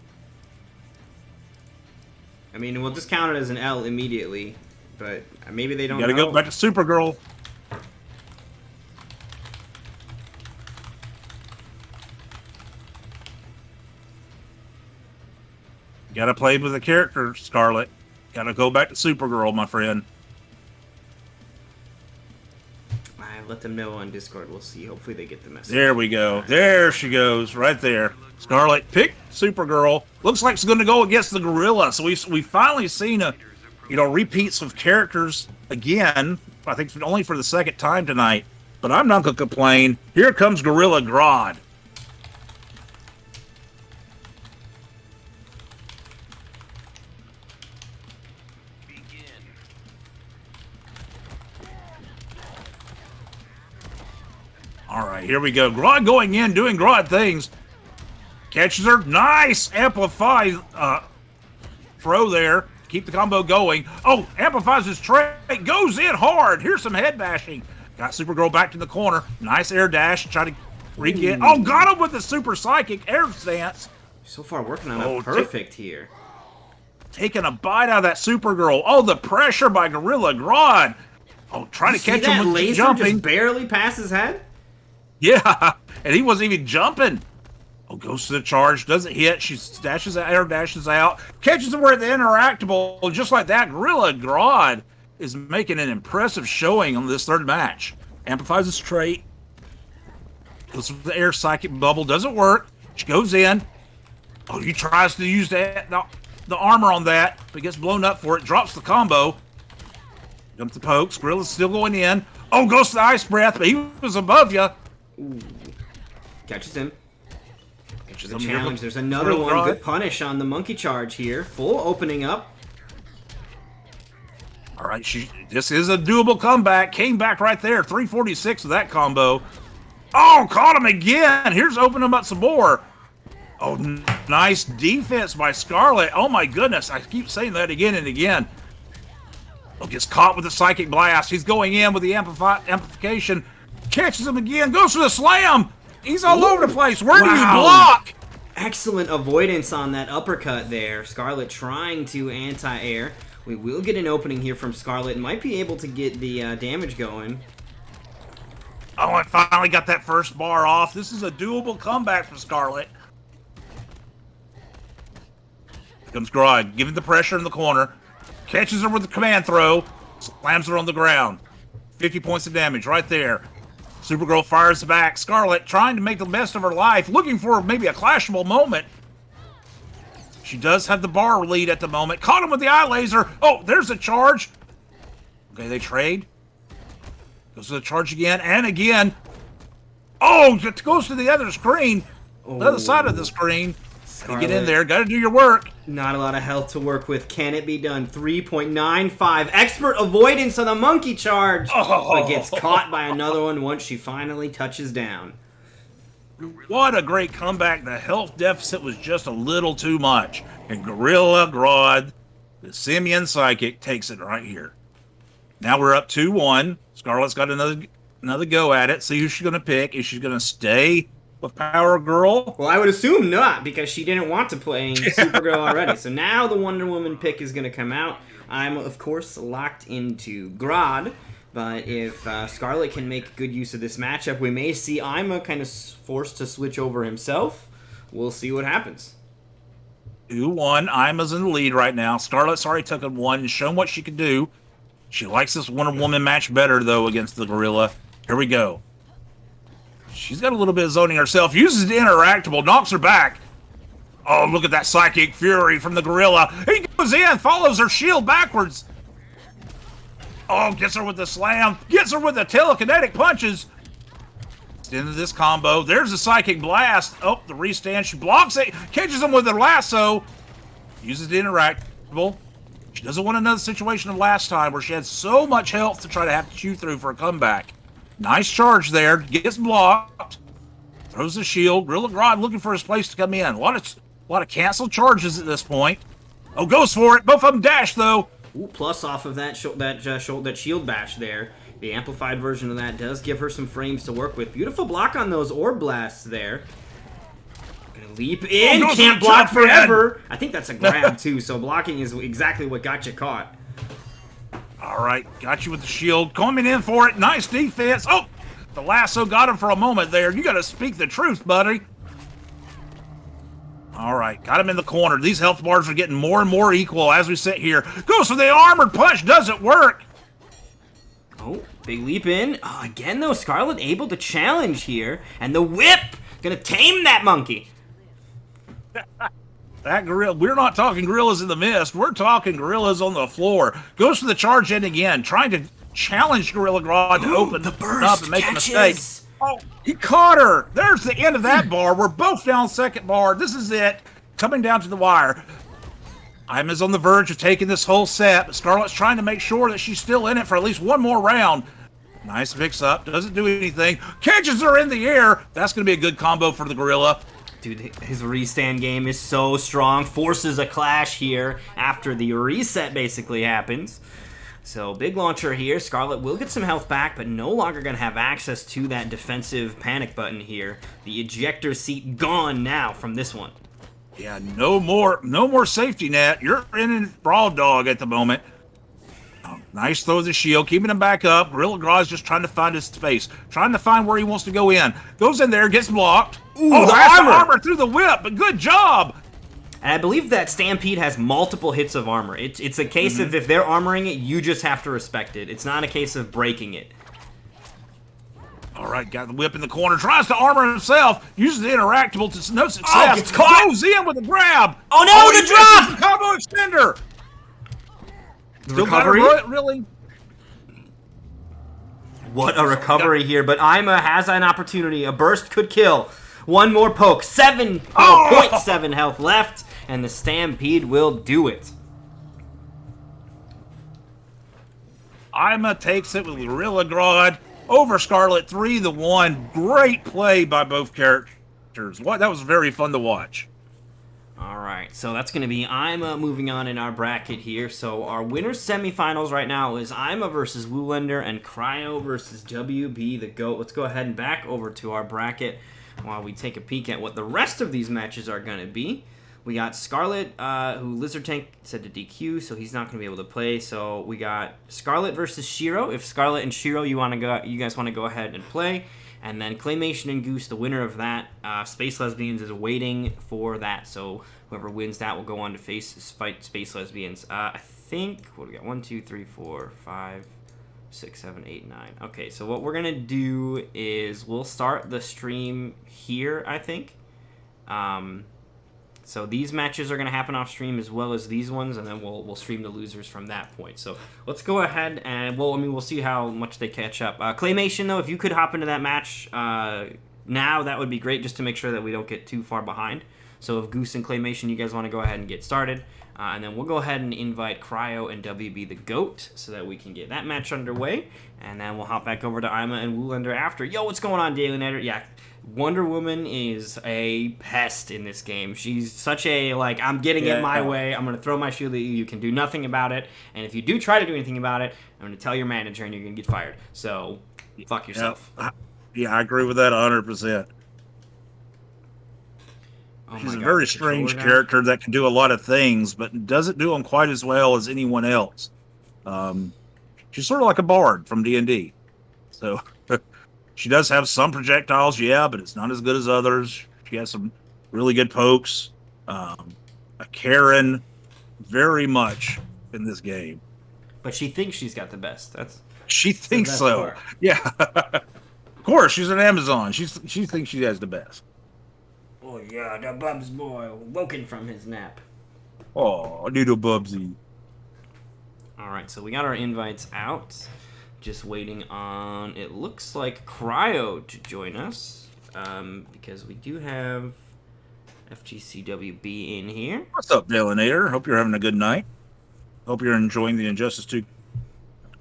I mean, we'll just count it as an L immediately, but maybe they don't. Gotta go back to Supergirl. Gotta play with the character, Scarlett. Gotta go back to Supergirl, my friend. I let them know on Discord. We'll see. Hopefully they get the message. There we go. There she goes, right there. Scarlett, pick Supergirl. Looks like it's going to go against the Gorilla. So we finally seen a, repeats of characters again. I think only for the second time tonight. But I'm not going to complain. Here comes Gorilla Grodd. All right, here we go. Grodd going in, doing Grodd things. Catches her. Nice! Amplify throw there. Keep the combo going. Oh, amplifies his trait. Goes in hard. Here's some head bashing. Got Supergirl back to the corner. Nice air dash. Try to re-get. Oh, got him with the super psychic air stance. So far working on it perfect here. Taking a bite out of that Supergirl. Oh, the pressure by Gorilla Grodd. Oh, trying to catch him with laser jumping. Just barely past his head? Yeah, and he wasn't even jumping. Oh, goes to the charge, doesn't hit. She dashes out, air dashes out, catches him where the interactable. Just like that, Gorilla Grodd is making an impressive showing on this third match. Amplifies his trait. Goes with the air psychic bubble, doesn't work. She goes in. Oh, he tries to use the armor on that, but gets blown up for it. Drops the combo. Jumps the pokes. Gorilla's still going in. Oh, goes to the ice breath, but he was above you. Ooh. Catches him. Catches the him. Challenge. There's another one. Grodd. Good punish on the monkey charge here. Full opening up. All right, this is a doable comeback. Came back right there. 346 with that combo. Oh, caught him again. Here's opening him up some more. Oh, nice defense by Scarlett. Oh my goodness. I keep saying that again and again. Oh, gets caught with the psychic blast. He's going in with the amplification. Catches him again, goes for the slam. He's all over the place. Where do you block? Excellent avoidance on that uppercut there. Scarlett trying to anti-air. We will get an opening here from Scarlett. Might be able to get the damage going. Oh, I finally got that first bar off. This is a doable comeback for Scarlett. Here comes Grodd, giving the pressure in the corner. Catches her with the command throw. Slams her on the ground. 50 points of damage right there. Supergirl fires back. Scarlett trying to make the best of her life, looking for maybe a clashable moment. She does have the bar lead at the moment. Caught him with the eye laser. Oh, there's a charge. Okay, they trade. Goes to the charge again and again. Oh, it goes to the other screen. The other side of the screen. Gotta get in there. Gotta do your work. Not a lot of health to work with. Can it be done? 3.95. Expert avoidance on the monkey charge. But gets caught by another one once she finally touches down. What a great comeback. The health deficit was just a little too much. And Gorilla Grodd, the Simian Psychic, takes it right here. Now we're up 2-1. Scarlett's got another go at it. See who she's going to pick. Is she going to stay with Power Girl? Well, I would assume not, because she didn't want to play Supergirl already. So now the Wonder Woman pick is going to come out. I'm, of course, locked into Grodd. But if Scarlett can make good use of this matchup, we may see Ima kind of forced to switch over himself. We'll see what happens. 2-1. Ima's in the lead right now. Scarlett's already took one and shown what she can do. She likes this Wonder Woman match better, though, against the Gorilla. Here we go. She's got a little bit of zoning herself. Uses the interactable, knocks her back. Oh, look at that Psychic Fury from the Gorilla. He goes in, follows her shield backwards. Oh, gets her with the slam. Gets her with the telekinetic punches. Into this combo. There's the Psychic Blast. Oh, the restand. She blocks it. Catches him with the lasso. Uses the interactable. She doesn't want another situation of last time where she had so much health to try to have to chew through for a comeback. Nice charge there. Gets blocked. Throws the shield. Gorilla Grodd looking for his place to come in. A lot of canceled charges at this point. Oh, goes for it. Both of them dash, though. Ooh, plus off of that shield bash there. The amplified version of that does give her some frames to work with. Beautiful block on those orb blasts there. Gonna leap in, can't block forever. I think that's a grab too, so blocking is exactly what got you caught. All right, got you with the shield. Coming in for it. Nice defense. Oh, the lasso got him for a moment there. You got to speak the truth, buddy. All right, got him in the corner. These health bars are getting more and more equal as we sit here. Goes for the armored punch. Doesn't work. Oh, big leap in. Oh, again, though, Scarlett able to challenge here. And the whip. Gonna tame that monkey. That gorilla, we're not talking gorillas in the mist. We're talking gorillas on the floor. Goes for the charge in again, trying to challenge Gorilla Grodd to open the burst up and make catches. a mistake. Oh, he caught her. There's the end of that bar. We're both down second bar. This is it. Coming down to the wire. Ima's on the verge of taking this whole set, but Scarlett's trying to make sure that she's still in it for at least one more round. Nice mix up. Doesn't do anything. Catches her in the air. That's going to be a good combo for the gorilla. Dude, his restand game is so strong. Forces a clash here after the reset basically happens. So, big launcher here. Scarlett will get some health back, but no longer going to have access to that defensive panic button here. The ejector seat gone now from this one. Yeah, no more safety net. You're in Brawl Dog at the moment. Oh, nice throw of the shield, keeping him back up. Gorilla Grodd's just trying to find his space, trying to find where he wants to go in. Goes in there, gets blocked. Ooh, oh, the armor through the whip, but good job. And I believe that Stampede has multiple hits of armor. It's a case of if they're armoring it, you just have to respect it. It's not a case of breaking it. All right, got the whip in the corner, tries to armor himself, uses the interactable to no success. Oh, gets caught. Goes in with a grab. Oh no, the drop! The combo extender. The Still recovery? Really? What a recovery here, but Ima has an opportunity. A burst could kill. One more poke. 0.7 health left, and the Stampede will do it. Ima takes it with Gorilla Grodd over Scarlett 3-1. Great play by both characters. That was very fun to watch. All right, so that's going to be Ima moving on in our bracket here. So our winners semifinals right now is Ima versus Woolander and Cryo versus WB the GOAT. Let's go ahead and back over to our bracket while we take a peek at what the rest of these matches are going to be. We got Scarlett, who Lizard Tank said to DQ, so he's not going to be able to play. So we got Scarlett versus Shiro. If Scarlett and Shiro you guys want to go ahead and play. And then Claymation and Goose, the winner of that, Space Lesbians is waiting for that. So whoever wins that will go on to fight Space Lesbians. I think, what do we got? 1, 2, 3, 4, 5, 6, 7, 8, 9. Okay, so what we're going to do is we'll start the stream here, I think. So these matches are going to happen off stream as well as these ones, and then we'll stream the losers from that point. So let's go ahead and we'll see how much they catch up. Claymation though, if you could hop into that match now, that would be great, just to make sure that we don't get too far behind. So if Goose and Claymation, you guys want to go ahead and get started, and then we'll go ahead and invite Cryo and WB the GOAT so that we can get that match underway, and then we'll hop back over to Ima and Woolander after. Yo, what's going on, Daily Nighter? Yeah. Wonder Woman is a pest in this game. She's such a, like, I'm getting it my way. I'm going to throw my shield at you. You can do nothing about it. And if you do try to do anything about it, I'm going to tell your manager and you're going to get fired. So, fuck yourself. Yeah, I agree with that 100%. Oh She's a very strange character that can do a lot of things, but doesn't do them quite as well as anyone else. She's sort of like a bard from D&D. So... She does have some projectiles, yeah, but it's not as good as others. She has some really good pokes. A Karen, very much in this game. But she thinks she's got the best. She thinks so. Part. Yeah. Of course, she's an Amazon. She thinks she has the best. Oh, yeah, the Bubs boy woken from his nap. Oh, little Bubsy. All right, so we got our invites out. Just waiting on, it looks like, Cryo to join us, because we do have FGCWB in here. What's up, Delinator? Hope you're having a good night. Hope you're enjoying the Injustice 2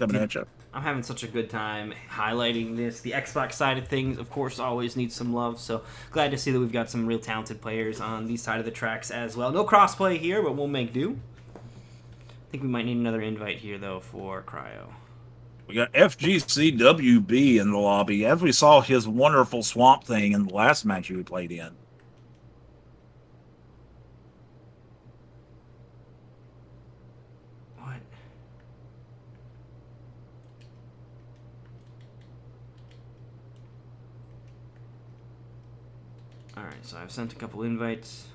coming at you. I'm having such a good time highlighting this. The Xbox side of things, of course, always needs some love, so glad to see that we've got some real talented players on these side of the tracks as well. No crossplay here, but we'll make do. I think we might need another invite here, though, for Cryo. We got FGCWB in the lobby, as we saw his wonderful Swamp Thing in the last match he played in. What? Alright, so I've sent a couple invites.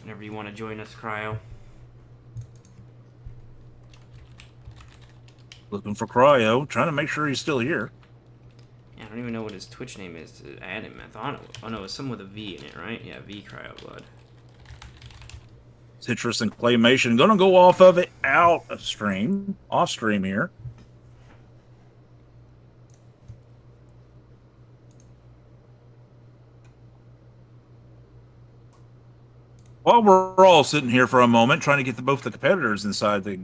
Whenever you want to join us, Cryo. Looking for Cryo, trying to make sure he's still here. Yeah, I don't even know what his Twitch name is to add him. I thought it was, oh no, it's some with a V in it, right? Yeah, V Cryo Blood. Citrus and Claymation. Gonna go off of it out of stream, off stream here. While we're all sitting here for a moment, trying to get both the competitors inside the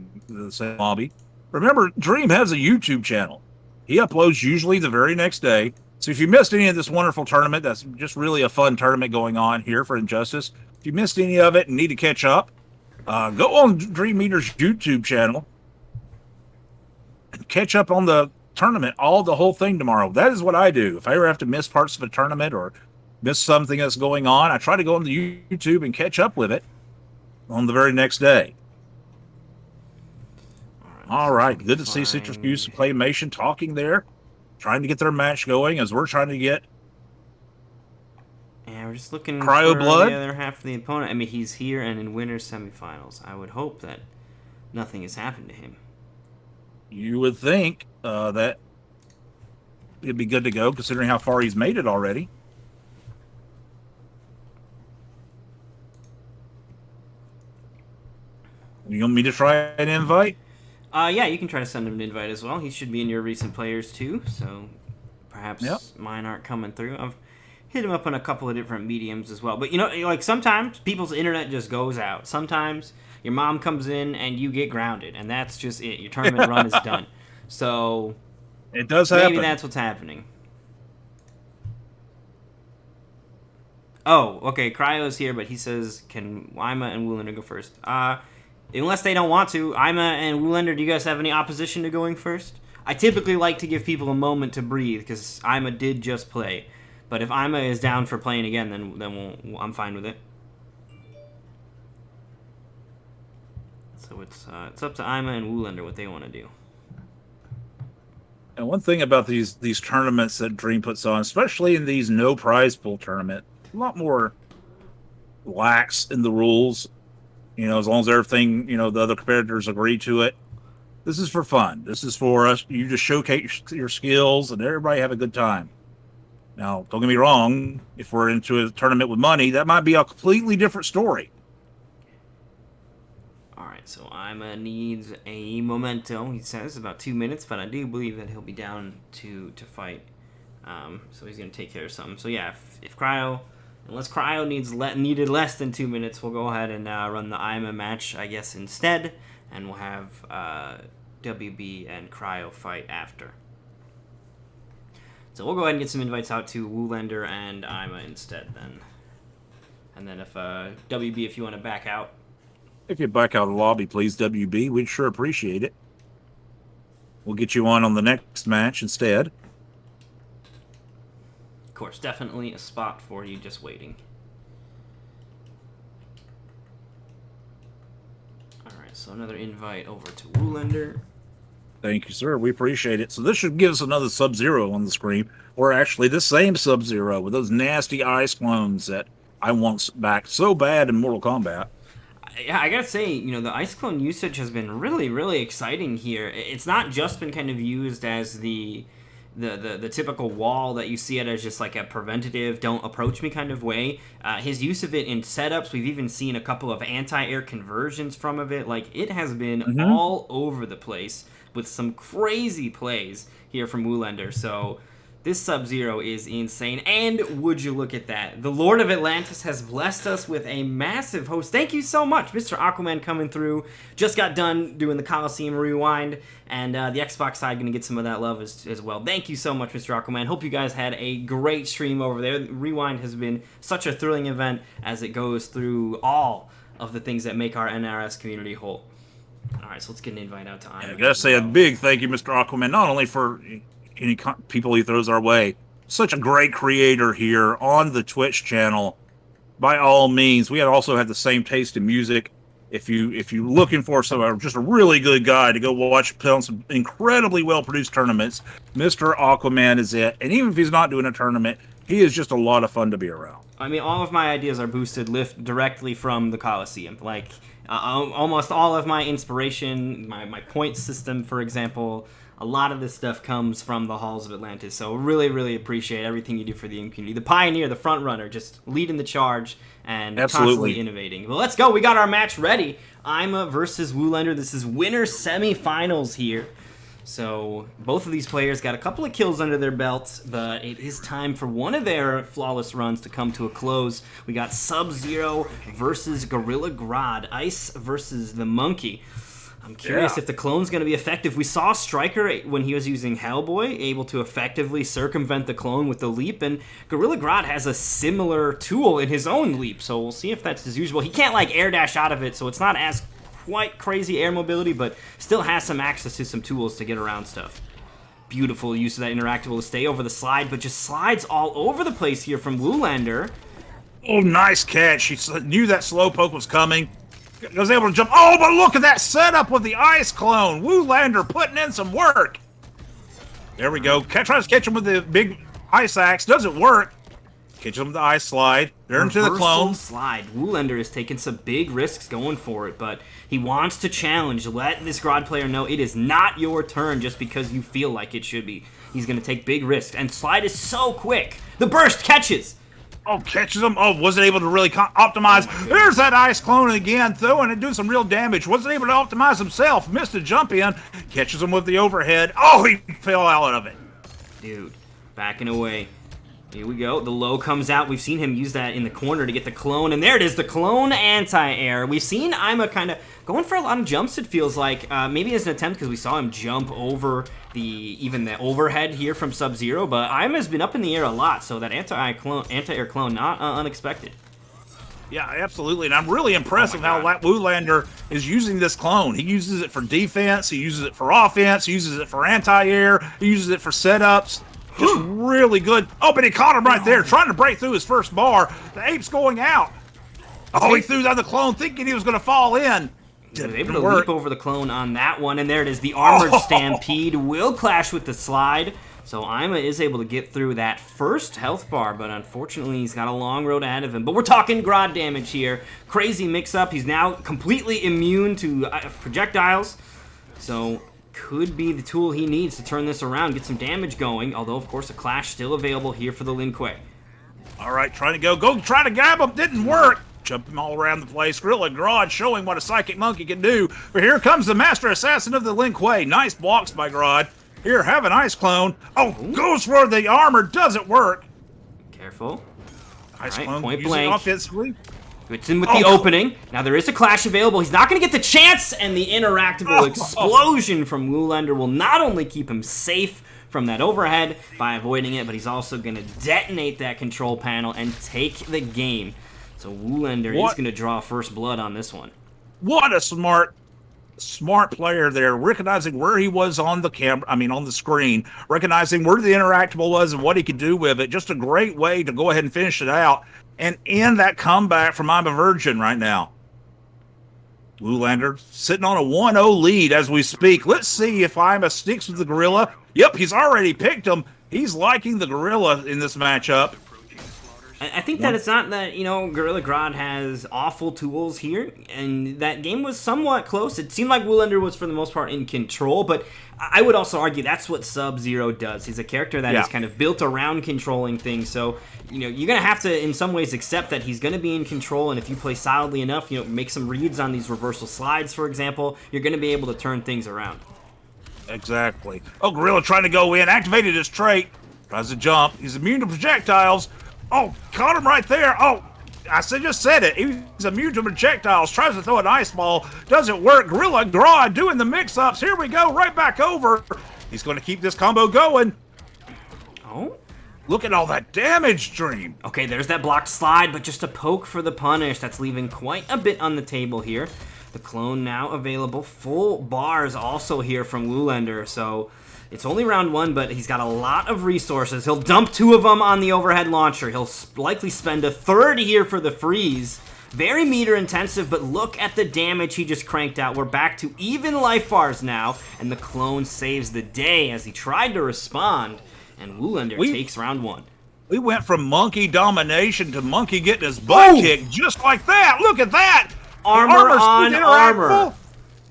same lobby, remember, Dream has a YouTube channel. He uploads usually the very next day. So if you missed any of this wonderful tournament, that's just really a fun tournament going on here for Injustice. If you missed any of it and need to catch up, go on Dream Meter's YouTube channel and catch up on the tournament, the whole thing tomorrow. That is what I do. If I ever have to miss parts of a tournament or miss something that's going on, I try to go on the YouTube and catch up with it on the very next day. All right. Good to see Citrus Use and Claymation talking there, trying to get their match going as we're trying to get. Yeah, we're just looking Cryo for Blood? the other half of the opponent. I mean, he's here and in winner's semifinals. I would hope that nothing has happened to him. You would think that it'd be good to go, considering how far he's made it already. You want me to try an invite? Yeah, you can try to send him an invite as well. He should be in your recent players too, so perhaps mine aren't coming through. I've hit him up on a couple of different mediums as well. But you know, like sometimes people's internet just goes out. Sometimes your mom comes in and you get grounded, and that's just it. Your tournament run is done. So it does happen. Maybe that's what's happening. Oh, okay. Cryo's here, but he says, "Can Ima and Woolander go first?" Unless they don't want to. Ima and Woolander, do you guys have any opposition to going first? I typically like to give people a moment to breathe because Ima did just play. But if Ima is down for playing again, then I'm fine with it. So it's up to Ima and Woolander what they want to do. And one thing about these tournaments that Dream puts on, especially in these no prize pool tournament, a lot more lax in the rules. You know, as long as everything, you know, the other competitors agree to it. This is for fun. This is for us. You just showcase your skills and everybody have a good time. Now, don't get me wrong. If we're into a tournament with money, that might be a completely different story. All right, so Ima needs a memento. He says about 2 minutes, but I do believe that he'll be down to fight. So he's going to take care of something. So yeah, if Cryo... Unless Cryo needed less than 2 minutes, we'll go ahead and run the Ima match, I guess, instead. And we'll have WB and Cryo fight after. So we'll go ahead and get some invites out to Woolander and Ima instead then. And then if WB, if you want to back out. If you back out of the lobby, please, WB. We'd sure appreciate it. We'll get you on the next match instead. Of course, definitely a spot for you just waiting. Alright, so another invite over to Woolander. Thank you, sir. We appreciate it. So this should give us another Sub-Zero on the screen. Or actually the same Sub-Zero with those nasty ice clones that I want back so bad in Mortal Kombat. Yeah, I gotta say, you know, the ice clone usage has been really, really exciting here. It's not just been kind of used as the typical wall that you see it as just like a preventative, don't approach me kind of way. His use of it in setups, we've even seen a couple of anti-air conversions from it. Like, it has been all over the place with some crazy plays here from Woolander. So this Sub-Zero is insane. And would you look at that? The Lord of Atlantis has blessed us with a massive host. Thank you so much, Mr. Aquaman coming through. Just got done doing the Coliseum Rewind. And the Xbox side going to get some of that love as well. Thank you so much, Mr. Aquaman. Hope you guys had a great stream over there. Rewind has been such a thrilling event as it goes through all of the things that make our NRS community whole. All right, so let's get an invite out to Iron. I gotta say a big thank you, Mr. Aquaman, not only for any people he throws our way, such a great creator here on the Twitch channel. By all means, we also have the same taste in music. If you're looking for just a really good guy to go watch play on some incredibly well produced tournaments, Mr. Aquaman is it. And even if he's not doing a tournament, he is just a lot of fun to be around. I mean, all of my ideas are boosted lift directly from the Coliseum. Like almost all of my inspiration, my point system, for example. A lot of this stuff comes from the halls of Atlantis, so really, really appreciate everything you do for the community. The pioneer, the front runner, just leading the charge and constantly innovating. Well, let's go. We got our match ready. Ima versus Woolander. This is winner semifinals here. So both of these players got a couple of kills under their belts, but it is time for one of their flawless runs to come to a close. We got Sub-Zero versus Gorilla Grodd, Ice versus the Monkey. I'm curious if the clone's going to be effective. We saw Stryker, when he was using Hellboy, able to effectively circumvent the clone with the leap, and Gorilla Grodd has a similar tool in his own leap, so we'll see if that's as usual. He can't, like, air dash out of it, so it's not as quite crazy air mobility, but still has some access to some tools to get around stuff. Beautiful use of that interactable to stay over the slide, but just slides all over the place here from Woolander. Oh, nice catch. She knew that slowpoke was coming. Was able to jump. Oh, but look at that setup with the ice clone. Woolander putting in some work. There we go. Tries to catch him with the big ice axe. Doesn't work. Catch him with the ice slide. They're into the clone. Slide. Woolander is taking some big risks going for it, but he wants to challenge. Let this Grodd player know it is not your turn just because you feel like it should be. He's going to take big risks, and slide is so quick. The burst catches. Oh, catches him. Oh, wasn't able to really optimize. There's that ice clone again, throwing and doing some real damage. Wasn't able to optimize himself. Missed a jump in. Catches him with the overhead. Oh, he fell out of it. Dude, backing away. Here we go. The low comes out. We've seen him use that in the corner to get the clone, and there it is, the clone anti-air. We've seen Ima kind of going for a lot of jumps, it feels like. Maybe as an attempt because we saw him jump over even the overhead here from Sub-Zero, but Ima's been up in the air a lot, so that anti-air clone, not unexpected. Yeah, absolutely, and I'm really impressed with how Woolander is using this clone. He uses it for defense, he uses it for offense, he uses it for anti-air, he uses it for setups. Just really good. Oh, but he caught him right there, trying to break through his first bar. The ape's going out. Oh, he threw down the clone thinking he was going to fall in. He was able to leap over the clone on that one, and there it is. The Armored Stampede will clash with the slide. So Ima is able to get through that first health bar, but unfortunately he's got a long road ahead of him. But we're talking Grodd damage here. Crazy mix-up. He's now completely immune to projectiles. So could be the tool he needs to turn this around, get some damage going. Although, of course, a clash still available here for the Lin Kuei. All right, trying to go try to grab him. Didn't work. Jump him all around the place. Gorilla Grodd showing what a psychic monkey can do. But here comes the master assassin of the Lin Kuei. Nice blocks by Grodd. Here, have an ice clone. Oh, goes for the armor. Doesn't work. Careful. Ice right, clone point using blank. offensively. It's in with the opening. Now there is a clash available. He's not going to get the chance, and the interactable explosion from Woolander will not only keep him safe from that overhead by avoiding it, but he's also going to detonate that control panel and take the game. So Woolander is going to draw first blood on this one. What a smart player there, recognizing where he was on the camera, on the screen, recognizing where the interactable was and what he could do with it. Just a great way to go ahead and finish it out and end that comeback from I'm a Virgin right now. Woolander sitting on a 1-0 lead as we speak. Let's see if Ima sticks with the Gorilla. Yep, he's already picked him. He's liking the Gorilla in this matchup. I think that it's not that, Gorilla Grodd has awful tools here, and that game was somewhat close. It seemed like Woolander was, for the most part, in control, but I would also argue that's what Sub-Zero does. He's a character that is kind of built around controlling things, so, you're going to have to, in some ways, accept that he's going to be in control, and if you play solidly enough, make some reads on these reversal slides, for example, you're going to be able to turn things around. Exactly. Oh, Gorilla trying to go in, activated his trait, tries to jump. He's immune to projectiles. Oh, caught him right there. Oh, just said it. He's immune to projectiles. Tries to throw an ice ball. Doesn't work. Gorilla Grodd doing the mix-ups. Here we go. Right back over. He's going to keep this combo going. Oh. Look at all that damage, Dream. Okay, there's that blocked slide, but just a poke for the punish. That's leaving quite a bit on the table here. The clone now available. Full bars also here from Woolander, so it's only round 1, but he's got a lot of resources. He'll dump 2 of them on the overhead launcher. He'll likely spend a third here for the freeze. Very meter intensive, but look at the damage he just cranked out. We're back to even life bars now, and the clone saves the day as he tried to respond, and Woolander takes round 1. We went from monkey domination to monkey getting his butt kicked just like that. Look at that. Armor on armor.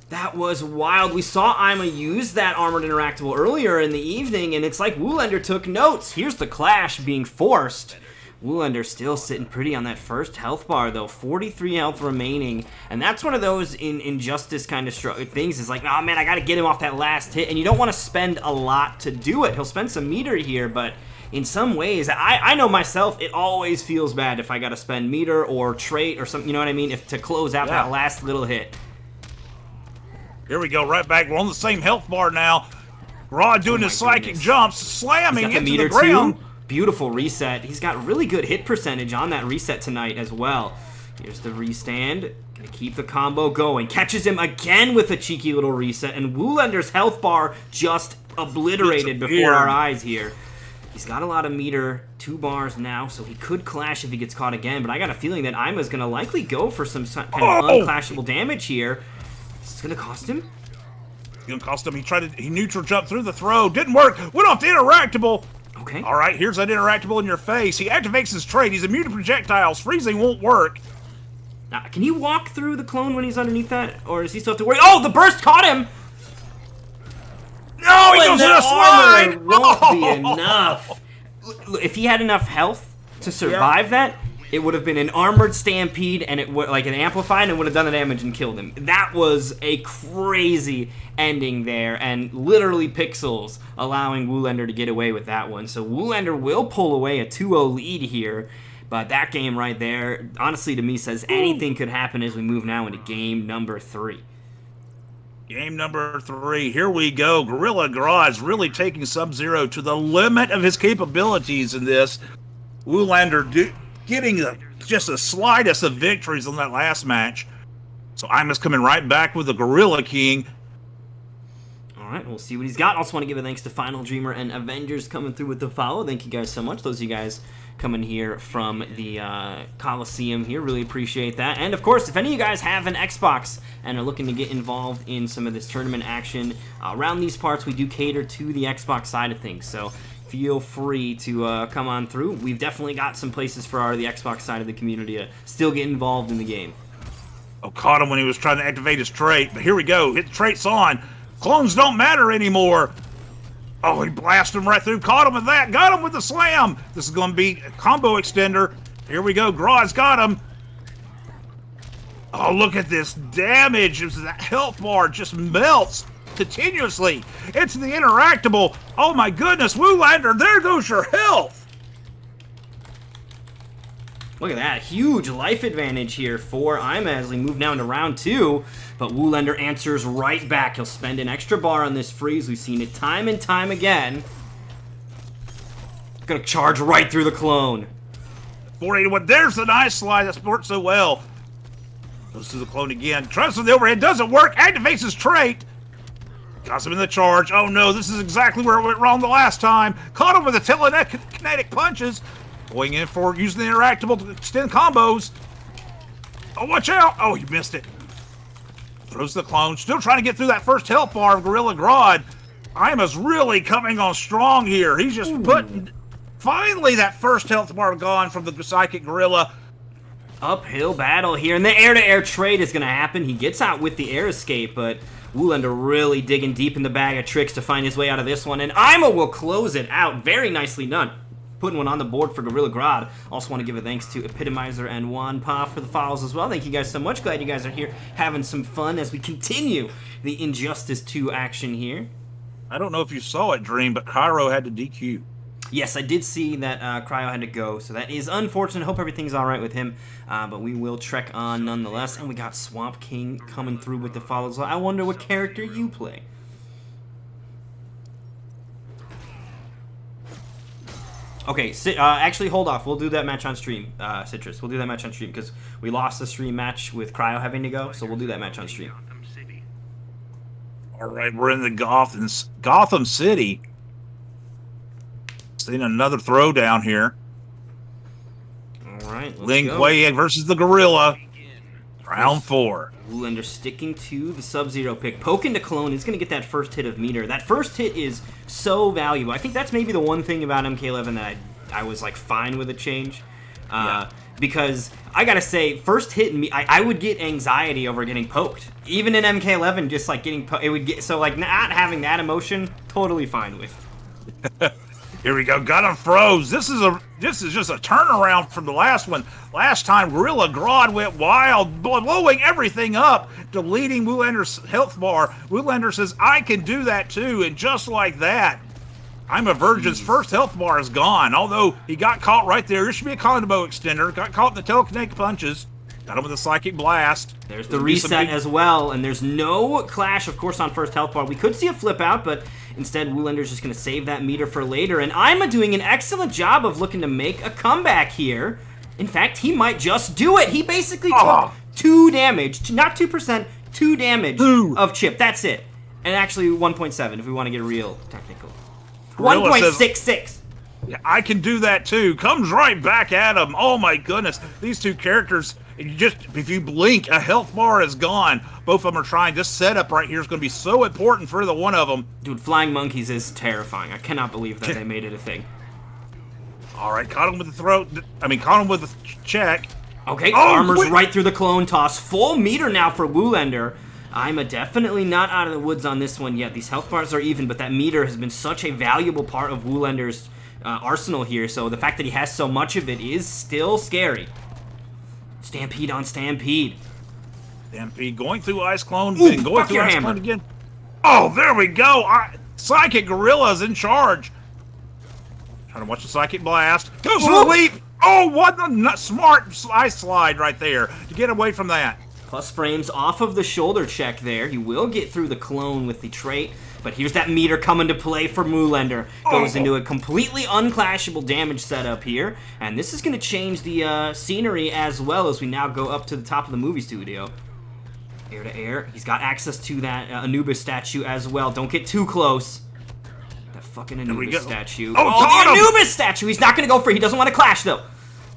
That was wild. We saw Ima use that armored interactable earlier in the evening, and it's like Woolander took notes. Here's the clash being forced. Woolander still sitting pretty on that first health bar, though. 43 health remaining, and that's one of those injustice kind of things. Is like, oh man, I got to get him off that last hit, and you don't want to spend a lot to do it. He'll spend some meter here, but in some ways, I know myself, it always feels bad if I got to spend meter or trait or something, you know what I mean, to close out that last little hit. Here we go, right back. We're on the same health bar now. Grodd doing his psychic jumps, slamming into the ground. Beautiful reset. He's got really good hit percentage on that reset tonight as well. Here's the restand. Gonna keep the combo going. Catches him again with a cheeky little reset, and Woolander's health bar just obliterated before our eyes here. He's got a lot of meter, 2 bars now, so he could clash if he gets caught again, but I got a feeling that Ima's gonna likely go for some kind of unclashable damage here. Is gonna cost him? It's gonna cost him. He neutral jumped through the throw. Didn't work. Went off the interactable. Okay. All right, here's that interactable in your face. He activates his trait. He's immune to projectiles. Freezing won't work. Now, can he walk through the clone when he's underneath that? Or does he still have to worry? Oh, the burst caught him! No, he goes in a slide! Won't be enough. If he had enough health to survive that, it would have been an armored stampede, and it would like an amplified, and would have done the damage and killed him. That was a crazy ending there, and literally pixels allowing Woolander to get away with that one. So Woolander will pull away a 2-0 lead here, but that game right there, honestly to me, says anything could happen as we move now into game number 3. Game number 3, here we go. Gorilla Grodd's really taking Sub-Zero to the limit of his capabilities in this. Woolander getting just the slightest of victories on that last match. So Ima's coming right back with the Gorilla King. All right, we'll see what he's got. Also want to give a thanks to Final Dreamer and Avengers coming through with the follow. Thank you guys so much. Those of you guys coming here from the Coliseum here, really appreciate that. And of course, if any of you guys have an Xbox and are looking to get involved in some of this tournament action around these parts, we do cater to the Xbox side of things. So feel free to come on through. We've definitely got some places for the Xbox side of the community to still get involved in the game. Oh, caught him when he was trying to activate his trait. But here we go. Hit the traits on. Clones don't matter anymore. Oh, he blasted him right through. Caught him with that. Got him with the slam. This is going to be a combo extender. Here we go. Grodd's got him. Oh, look at this damage. That health bar just melts continuously. It's the interactable. Oh my goodness, Woolander, there goes your health. Look at that, huge life advantage here for Ima as we move now into round 2, but Woolander answers right back. He'll spend an extra bar on this freeze. We've seen it time and time again. Gonna charge right through the clone. 481, there's the nice slide that worked so well. Goes to the clone again. Tries for the overhead, doesn't work, activates his trait. Got him in the charge. Oh no, this is exactly where it went wrong the last time. Caught him with the telekinetic punches. Going in for using the interactable to extend combos. Oh, watch out. Oh, he missed it. Throws the clone. Still trying to get through that first health bar of Gorilla Grodd. Ima's really coming on strong here. He's just putting... Finally, that first health bar gone from the Psychic Gorilla. Uphill battle here, and the air-to-air trade is going to happen. He gets out with the air escape, but Woolander really digging deep in the bag of tricks to find his way out of this one, and Ima will close it out. Very nicely done. Putting one on the board for Gorilla Grodd. Also want to give a thanks to Epitomizer and Juan Pa for the follows as well. Thank you guys so much. Glad you guys are here having some fun as we continue the Injustice 2 action here. I don't know if you saw it, Dream, but Cryo had to DQ. Yes, I did see that Cryo had to go, so that is unfortunate. Hope everything's all right with him, but we will trek on nonetheless. And we got Swamp King coming through with the follows. I wonder what character you play. Okay, actually, hold off. We'll do that match on stream, Citrus. We'll do that match on stream because we lost the stream match with Cryo having to go, so we'll do that match on stream. All right, we're in the Gotham City. Seeing another throwdown here. All right, Lin Kuei versus the Gorilla. Round 4. Woolander sticking to the Sub-Zero pick. Poking to clone is going to get that first hit of meter. That first hit is so valuable. I think that's maybe the one thing about MK11 that I was like fine with a change. Because I gotta say, first hit me, I would get anxiety over getting poked. Even in MK11, just like getting poked, it would get so like not having that emotion, totally fine with. Here we go. Got him froze. This is just a turnaround from the last one. Last time, Gorilla Grodd went wild, blowing everything up, deleting Woolander's health bar. Woolander says, "I can do that too," and just like that, I'm a Virgin's first health bar is gone. Although he got caught right there. There should be a combo extender. Got caught in the telekinetic punches. Got him with a psychic blast. There's the reset as well, and there's no clash, of course, on first health bar. We could see a flip out, but instead, Woolander's just going to save that meter for later. And Ima doing an excellent job of looking to make a comeback here. In fact, he might just do it. He basically took 2 damage, not 2%, 2 damage of chip. That's it. And actually 1.7 if we want to get real technical. 1.66. Yeah, I can do that too. Comes right back at him. Oh my goodness. These two characters, if you blink, a health bar is gone. Both of them are trying. This setup right here is going to be so important for the one of them. Dude, flying monkeys is terrifying. I cannot believe that they made it a thing. All right, caught him with the throat. Caught him with the check. Okay, armor's right through the clone toss. Full meter now for Woolander. I'm definitely not out of the woods on this one yet. These health bars are even, but that meter has been such a valuable part of Woolander's arsenal here, so the fact that he has so much of it is still scary. Stampede on Stampede. Stampede going through Ice Clone, then going through Ice Clone again. Oh, there we go. Psychic Gorilla's in charge. Trying to watch the Psychic Blast. Goes for the leap. Oh, what a smart ice slide right there to get away from that. Plus frames off of the shoulder check there. He will get through the clone with the trait, but here's that meter coming to play for Woolander. Goes into a completely unclashable damage setup here, and this is going to change the scenery as well as we now go up to the top of the movie studio. Air to air. He's got access to that Anubis statue as well. Don't get too close. That fucking Anubis statue. Oh, the Anubis statue! He's not going to go for it. He doesn't want to clash, though.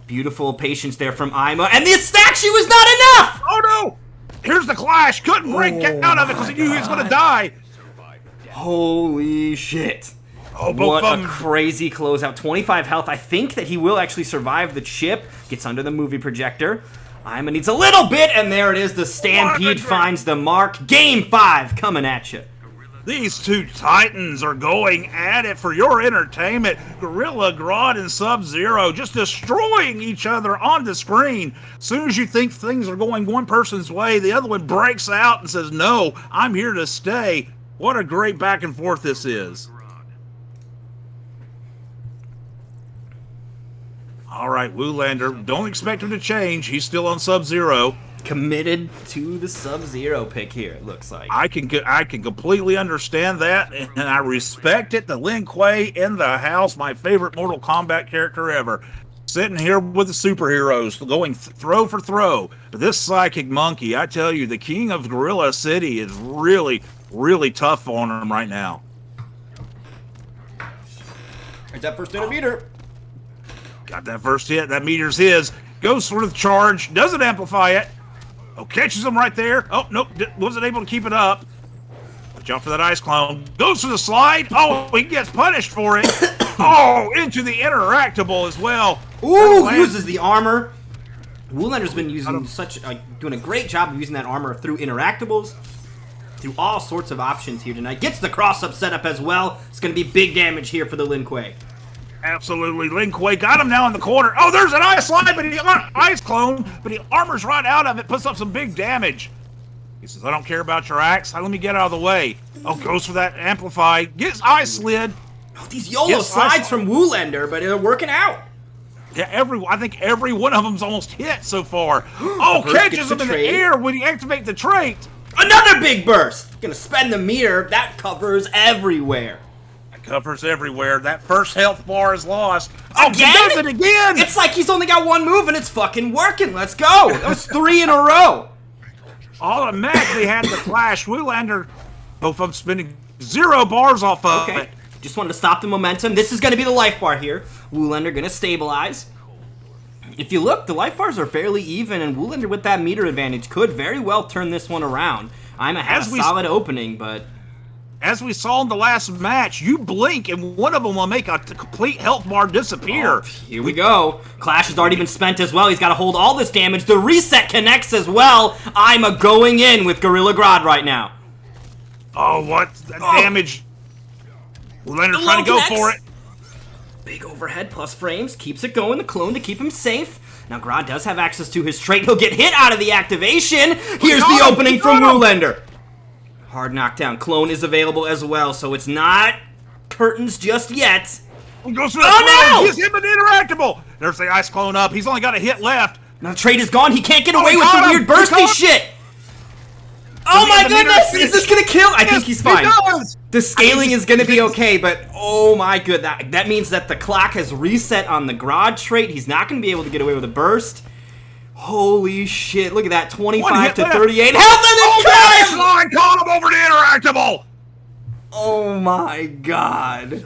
Beautiful patience there from Ima, and this statue is not enough! Oh no! Here's the clash. Couldn't break out of it because he knew he was going to die. Holy shit. What a crazy closeout. 25 health. I think that he will actually survive the chip. Gets under the movie projector. Ima needs a little bit, and there it is. The Stampede finds the mark. Game 5 coming at you. These two titans are going at it for your entertainment. Gorilla, Grodd, and Sub-Zero just destroying each other on the screen. As soon as you think things are going one person's way, the other one breaks out and says, "No, I'm here to stay." What a great back and forth this is. All right, Woolander, don't expect him to change. He's still on Sub-Zero. Committed to the Sub-Zero pick here, it looks like. I can completely understand that, and I respect it. The Lin Kuei in the house, my favorite Mortal Kombat character ever. Sitting here with the superheroes, going throw for throw. But this Psychic Monkey, I tell you, the king of Gorilla City is really, really tough on him right now. There's that first hit of meter. Got that first hit. That meter's his. Goes for the charge. Doesn't amplify it. Oh, catches him right there. Oh, nope. Wasn't able to keep it up. Watch out for that ice clone. Goes for the slide. Oh, he gets punished for it. Oh, into the interactable as well. Ooh, uses the armor. Woolander's been using doing a great job of using that armor through interactables, through all sorts of options here tonight. Gets the cross-up setup as well. It's going to be big damage here for the Lin Kuei. Absolutely, Lin Kuei got him now in the corner. Oh, there's an ice slide, but he ice clone, but he armors right out of it, puts up some big damage. He says, "I don't care about your axe. Let me get out of the way." Oh, goes for that amplify. Gets ice slid. Oh, these YOLO slides from Woolander, but they're working out. Yeah, I think every one of them's almost hit so far. Oh, catches him in the air when he activates the trait. Another big burst. Gonna spend the meter. That covers everywhere. Covers everywhere. That first health bar is lost. Oh, Again? he does it again! It's like he's only got one move and it's fucking working. Let's go. That was 3 in a row. Automatically had the flash. Woolander, both of them spending 0 bars off of it. Just wanted to stop the momentum. This is going to be the life bar here. Woolander going to stabilize. If you look, the life bars are fairly even, and Woolander with that meter advantage could very well turn this one around. Ima had a solid opening, but... As we saw in the last match, you blink and one of them will make a complete health bar disappear. Oh, here we go. Clash has already been spent as well. He's got to hold all this damage. The reset connects as well. Ima going in with Gorilla Grodd right now. Oh, what damage. Woolander trying to go for it. Big overhead plus frames. Keeps it going. The clone to keep him safe. Now, Grodd does have access to his trait. He'll get hit out of the activation. Here's the opening from Woolander. Hard knockdown. Clone is available as well, so it's not curtains just yet. Oh, no! He's him and interactable. There's the ice clone up. He's only got a hit left. Now the trade is gone. He can't get away with the weird bursty shit. Oh my goodness! Is this gonna kill? I think he's fine. The scaling is gonna be okay, but oh my good, that means that the clock has reset on the Grodd trait. He's not gonna be able to get away with a burst. Holy shit, look at that, 25 to 38 health and then line caught him over to interactable! Oh my god.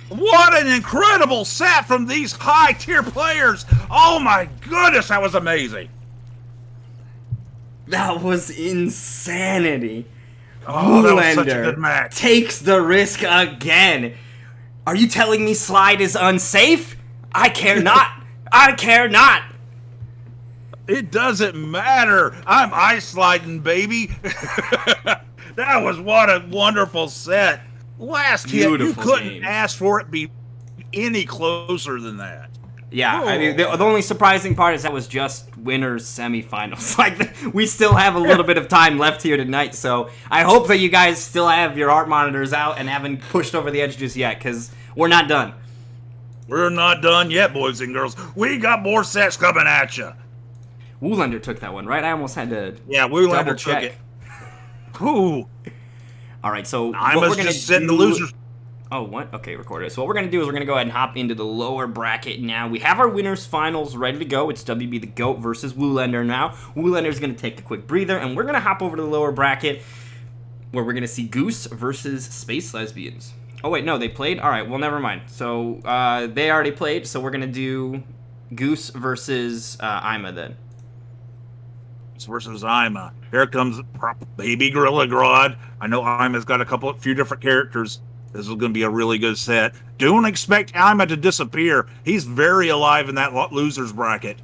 What an incredible set from these high-tier players! Oh my goodness, that was amazing! That was insanity. Oh, that was such a good match. Takes the risk again. Are you telling me Slide is unsafe? I care not. I care not. It doesn't matter. I'm ice sliding, baby. That was what a wonderful set. Last hit, you couldn't ask for it be any closer than that. Yeah, I mean, the only surprising part is that was just winners semifinals. Like, we still have a little bit of time left here tonight, so I hope that you guys still have your heart monitors out and haven't pushed over the edge just yet, because we're not done. We're not done yet, boys and girls. We got more sets coming at you. Woolander took that one, right? I almost had to Woolander took it. Ooh. All right, so I must just send the losers. Oh, what? Okay, recorded. So what we're going to do is we're going to go ahead and hop into the lower bracket now. We have our winners finals ready to go. It's WB the GOAT versus Woolander now. Woolander's going to take a quick breather, and we're going to hop over to the lower bracket where we're going to see Goose versus Space Lesbians. Oh, wait, no, they played? All right, well, never mind. So they already played, so we're going to do Goose versus Ima then. Versus Ima. Here comes baby Gorilla Grodd. I know Ima's got a few different characters. This is going to be a really good set. Don't expect Ima to disappear. He's very alive in that losers bracket.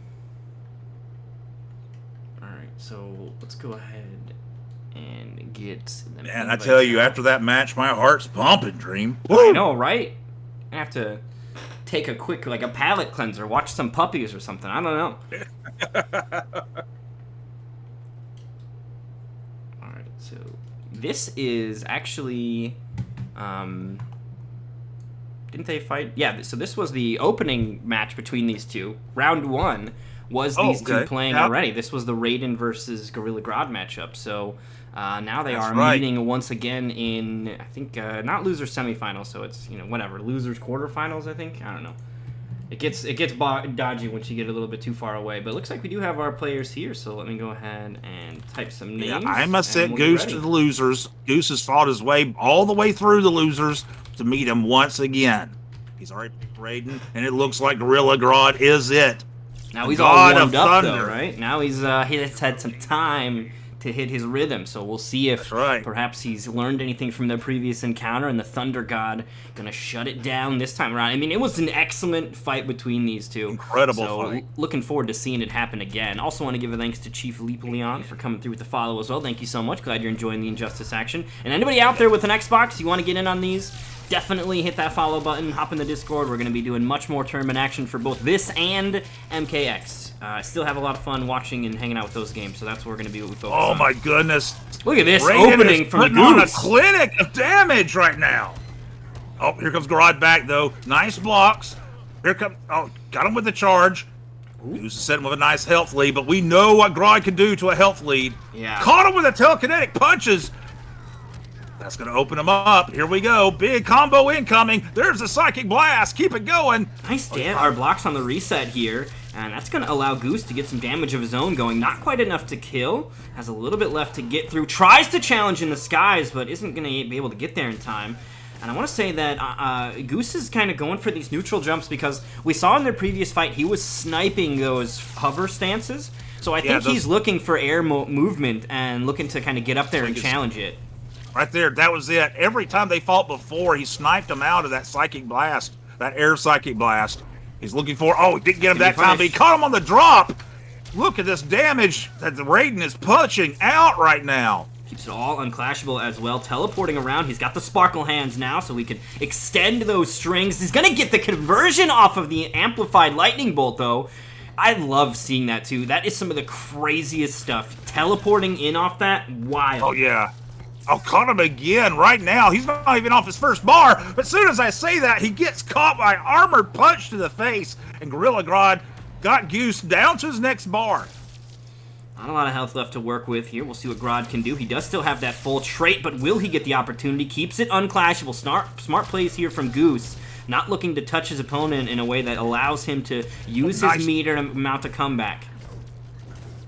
All right, so let's go ahead and get. Man, I tell you, after that match, my heart's pumping, Dream. I know, right? I have to take a quick, like a palate cleanser, watch some puppies or something. I don't know. So this is actually, didn't they fight? Yeah, so this was the opening match between these two. Round 1 was these two playing already. This was the Raiden versus Gorilla Grodd matchup. So now they are meeting once again in, I think, not losers semifinals, so it's, whatever, losers quarterfinals, I think. I don't know. It gets dodgy once you get a little bit too far away, but it looks like we do have our players here, so let me go ahead and type some names. Yeah, I must send Goose to the losers. Goose has fought his way all the way through the losers to meet him once again. He's already picked Raiden, and it looks like Gorilla Grodd is it. Now he's all warmed up, though, right? Now he's had some time to hit his rhythm, so we'll see if perhaps he's learned anything from the previous encounter, and the Thunder God gonna shut it down this time around. I mean, it was an excellent fight between these two. Incredible fight. Looking forward to seeing it happen again. Also want to give a thanks to Chief Leapleon for coming through with the follow as well. Thank you so much. Glad you're enjoying the Injustice action. And anybody out there with an Xbox, you want to get in on these, definitely hit that follow button, hop in the Discord. We're going to be doing much more tournament action for both this and MKX. I still have a lot of fun watching and hanging out with those games, so that's what we're going to be what we focus on. Oh my goodness. Look at this Raiden opening from the Goose. On a clinic of damage right now. Oh, here comes Grodd back, though. Nice blocks. Here comes, got him with the charge. Goose is setting with a nice health lead, but we know what Grodd can do to a health lead. Yeah. Caught him with the telekinetic punches. That's going to open him up. Here we go. Big combo incoming. There's a psychic blast. Keep it going. Nice our blocks on the reset here. And that's going to allow Goose to get some damage of his own going. Not quite enough to kill. Has a little bit left to get through. Tries to challenge in the skies, but isn't going to be able to get there in time. And I want to say that Goose is kind of going for these neutral jumps because we saw in their previous fight he was sniping those hover stances. So I think he's looking for air movement and looking to kind of get up there and challenge it. Right there, that was it. Every time they fought before, he sniped them out of that psychic blast, that air psychic blast. He's looking for, he didn't get him that time, but he caught him on the drop. Look at this damage that the Raiden is punching out right now. Keeps it all unclashable as well, teleporting around. He's got the sparkle hands now, so we can extend those strings. He's gonna get the conversion off of the amplified lightning bolt, though. I love seeing that, too. That is some of the craziest stuff. Teleporting in off that, wild. Oh, yeah. Caught him again right now. He's not even off his first bar. But as soon as I say that, he gets caught by armored punch to the face. And Gorilla Grodd got Goose down to his next bar. Not a lot of health left to work with here. We'll see what Grodd can do. He does still have that full trait, but will he get the opportunity? Keeps it unclashable. Smart plays here from Goose. Not looking to touch his opponent in a way that allows him to use his meter to mount a comeback.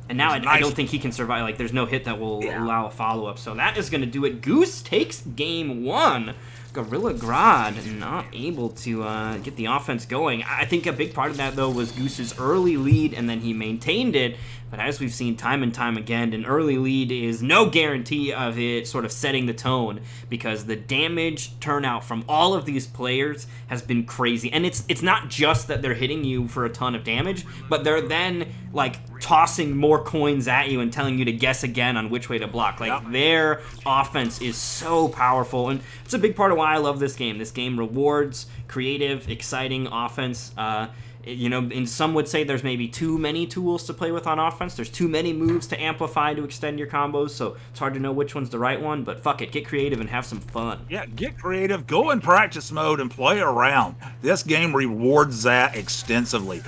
And now I don't think he can survive. Like, there's no hit that will allow a follow-up. So that is going to do it. Goose takes game one. Gorilla Grodd not able to get the offense going. I think a big part of that, though, was Goose's early lead, and then he maintained it. But as we've seen time and time again, an early lead is no guarantee of it sort of setting the tone, because the damage turnout from all of these players has been crazy. And it's not just that they're hitting you for a ton of damage, but they're then, like, tossing more coins at you and telling you to guess again on which way to block. Like, their offense is so powerful, and it's a big part of why I love this game. This game rewards creative, exciting offense. You know, and some would say there's maybe too many tools to play with on offense. There's too many moves to amplify to extend your combos, so it's hard to know which one's the right one, but fuck it, get creative and have some fun. Yeah, get creative, go in practice mode and play around. This game rewards that extensively.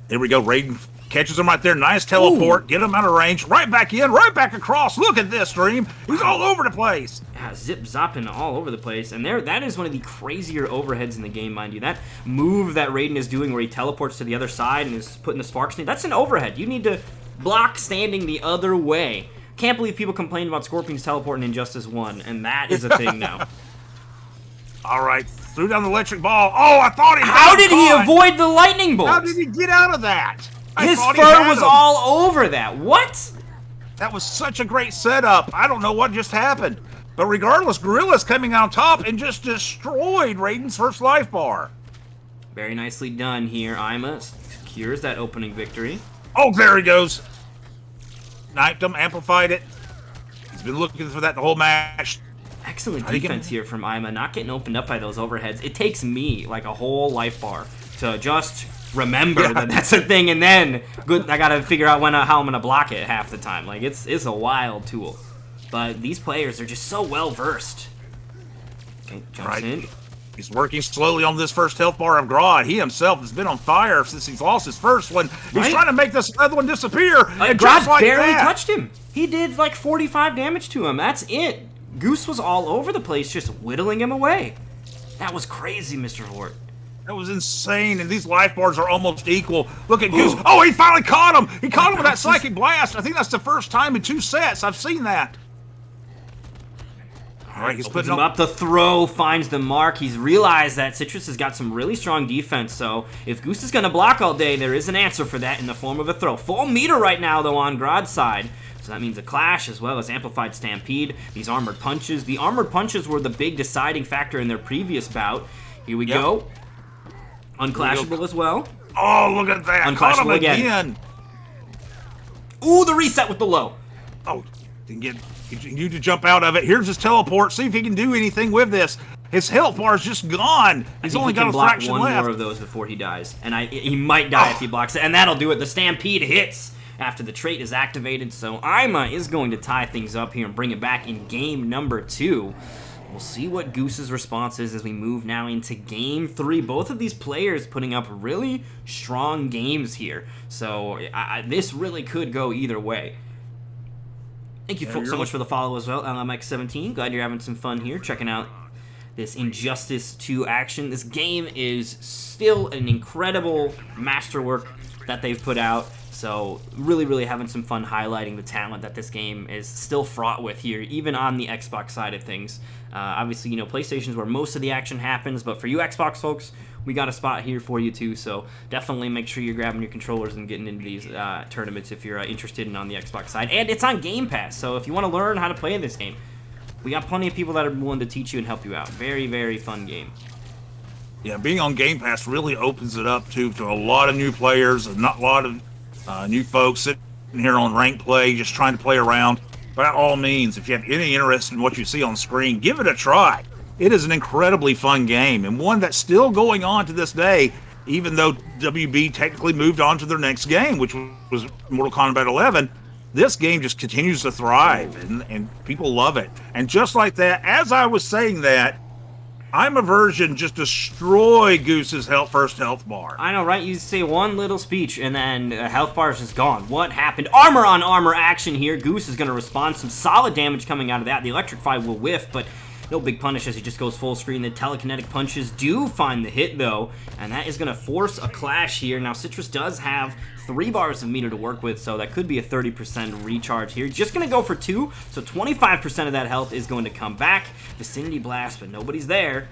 Here we go, Raiden catches him right there, nice teleport, get him out of range, right back in, right back across. Look at this, Dream. He's all over the place. Yeah, zip-zopping all over the place, and that is one of the crazier overheads in the game, mind you. That move that Raiden is doing where he teleports to the other side and is putting the sparks in, that's an overhead. You need to block standing the other way. Can't believe people complain about Scorpion's teleporting in Injustice 1, and that is a thing now. All right, threw down the electric ball. Oh, I thought he How did he avoid the lightning bolt? How did he get out of that? His fur was all over that. What? That was such a great setup. I don't know what just happened. But regardless, Gorilla's coming on top and just destroyed Raiden's first life bar. Very nicely done here. Ima secures that opening victory. Oh, there he goes. Sniped him, amplified it. He's been looking for that the whole match. Excellent defense here from Ima. Not getting opened up by those overheads. It takes me like a whole life bar to just remember that that's a thing, and then I gotta figure out how I'm gonna block it half the time. Like, it's a wild tool, but these players are just so well versed. Okay, jumps in. He's working slowly on this first health bar of Grodd. He himself has been on fire since he's lost his first one. He's trying to make this other one disappear. And Grodd like barely touched him. He did like 45 damage to him. That's it. Goose was all over the place, just whittling him away. That was crazy, Mr. Vort. That was insane, and these life bars are almost equal. Look at Goose. Oh, he finally caught him. He caught him with that psychic blast. I think that's the first time in 2 sets I've seen that. All right, he's putting him up. The throw finds the mark. He's realized that Citrus has got some really strong defense, so if Goose is going to block all day, there is an answer for that in the form of a throw. Full meter right now, though, on Grodd's side. So that means a clash as well as amplified stampede. These armored punches. The armored punches were the big deciding factor in their previous bout. Here we go. Unclashable as well. Oh, look at that. Unclashable again. Ooh, the reset with the low. Oh, didn't get you to jump out of it. Here's his teleport. See if he can do anything with this. His health bar is just gone. He's only got a fraction left. One more of those before he dies. And he might die if he blocks it. And that'll do it. The stampede hits after the trait is activated. So Ima is going to tie things up here and bring it back in game number 2. We'll see what Goose's response is as we move now into Game 3. Both of these players putting up really strong games here. So this really could go either way. Thank you so much for the follow as well, LMX17. Glad you're having some fun here, checking out this Injustice 2 action. This game is still an incredible masterwork that they've put out. So really, really having some fun highlighting the talent that this game is still fraught with here, even on the Xbox side of things. Obviously, you know, PlayStation's where most of the action happens, but for you Xbox folks, we got a spot here for you too. So definitely make sure you're grabbing your controllers and getting into these tournaments if you're interested in on the Xbox side. And it's on Game Pass, so if you want to learn how to play this game, we got plenty of people that are willing to teach you and help you out. Very, very fun game. Yeah, being on Game Pass really opens it up to a lot of new players, and not a lot of new folks sitting here on ranked play, just trying to play around. By all means, if you have any interest in what you see on screen, give it a try. It is an incredibly fun game, and one that's still going on to this day, even though WB technically moved on to their next game, which was Mortal Kombat 11. This game just continues to thrive, and people love it. And just like that, as I was saying that, I'm a version just destroy Goose's first health bar. I know, right? You say one little speech, and then health bar is just gone. What happened? Armor on armor action here. Goose is going to respond. Some solid damage coming out of that. The Electrify will whiff, but no big punish as he just goes full screen. The telekinetic punches do find the hit, though, and that is going to force a clash here. Now, Citrus does have 3 bars of meter to work with, so that could be a 30% recharge here. Just going to go for 2, so 25% of that health is going to come back. Vicinity Blast, but nobody's there.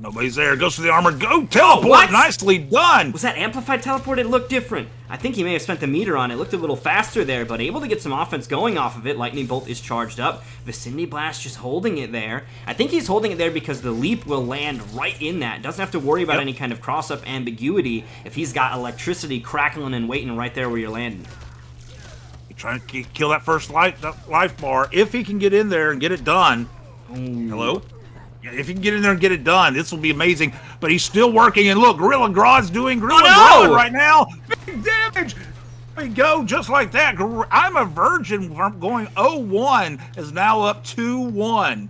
Nobody's there. Goes for the armor. Go teleport. Nicely done. Was that amplified teleport? It looked different. I think he may have spent the meter on it. Looked a little faster there, but able to get some offense going off of it. Lightning Bolt is charged up. Vicinity Blast just holding it there. I think he's holding it there because the leap will land right in that. Doesn't have to worry about any kind of cross-up ambiguity if he's got electricity crackling and waiting right there where you're landing. Trying to kill that first life bar. If he can get in there and get it done. Ooh. Hello? If he can get in there and get it done, this will be amazing. But he's still working, and look, Gorilla Grodd's doing Gorilla Grodd right now. Big damage. There we go, just like that. I'm a virgin from going 0-1 is now up 2-1.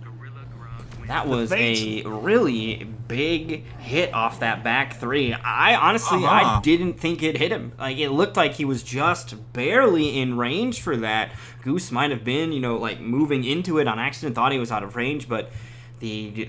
That was a really big hit off that back 3. I honestly, I didn't think it hit him. Like, it looked like he was just barely in range for that. Goose might have been, you know, like moving into it on accident, thought he was out of range, but the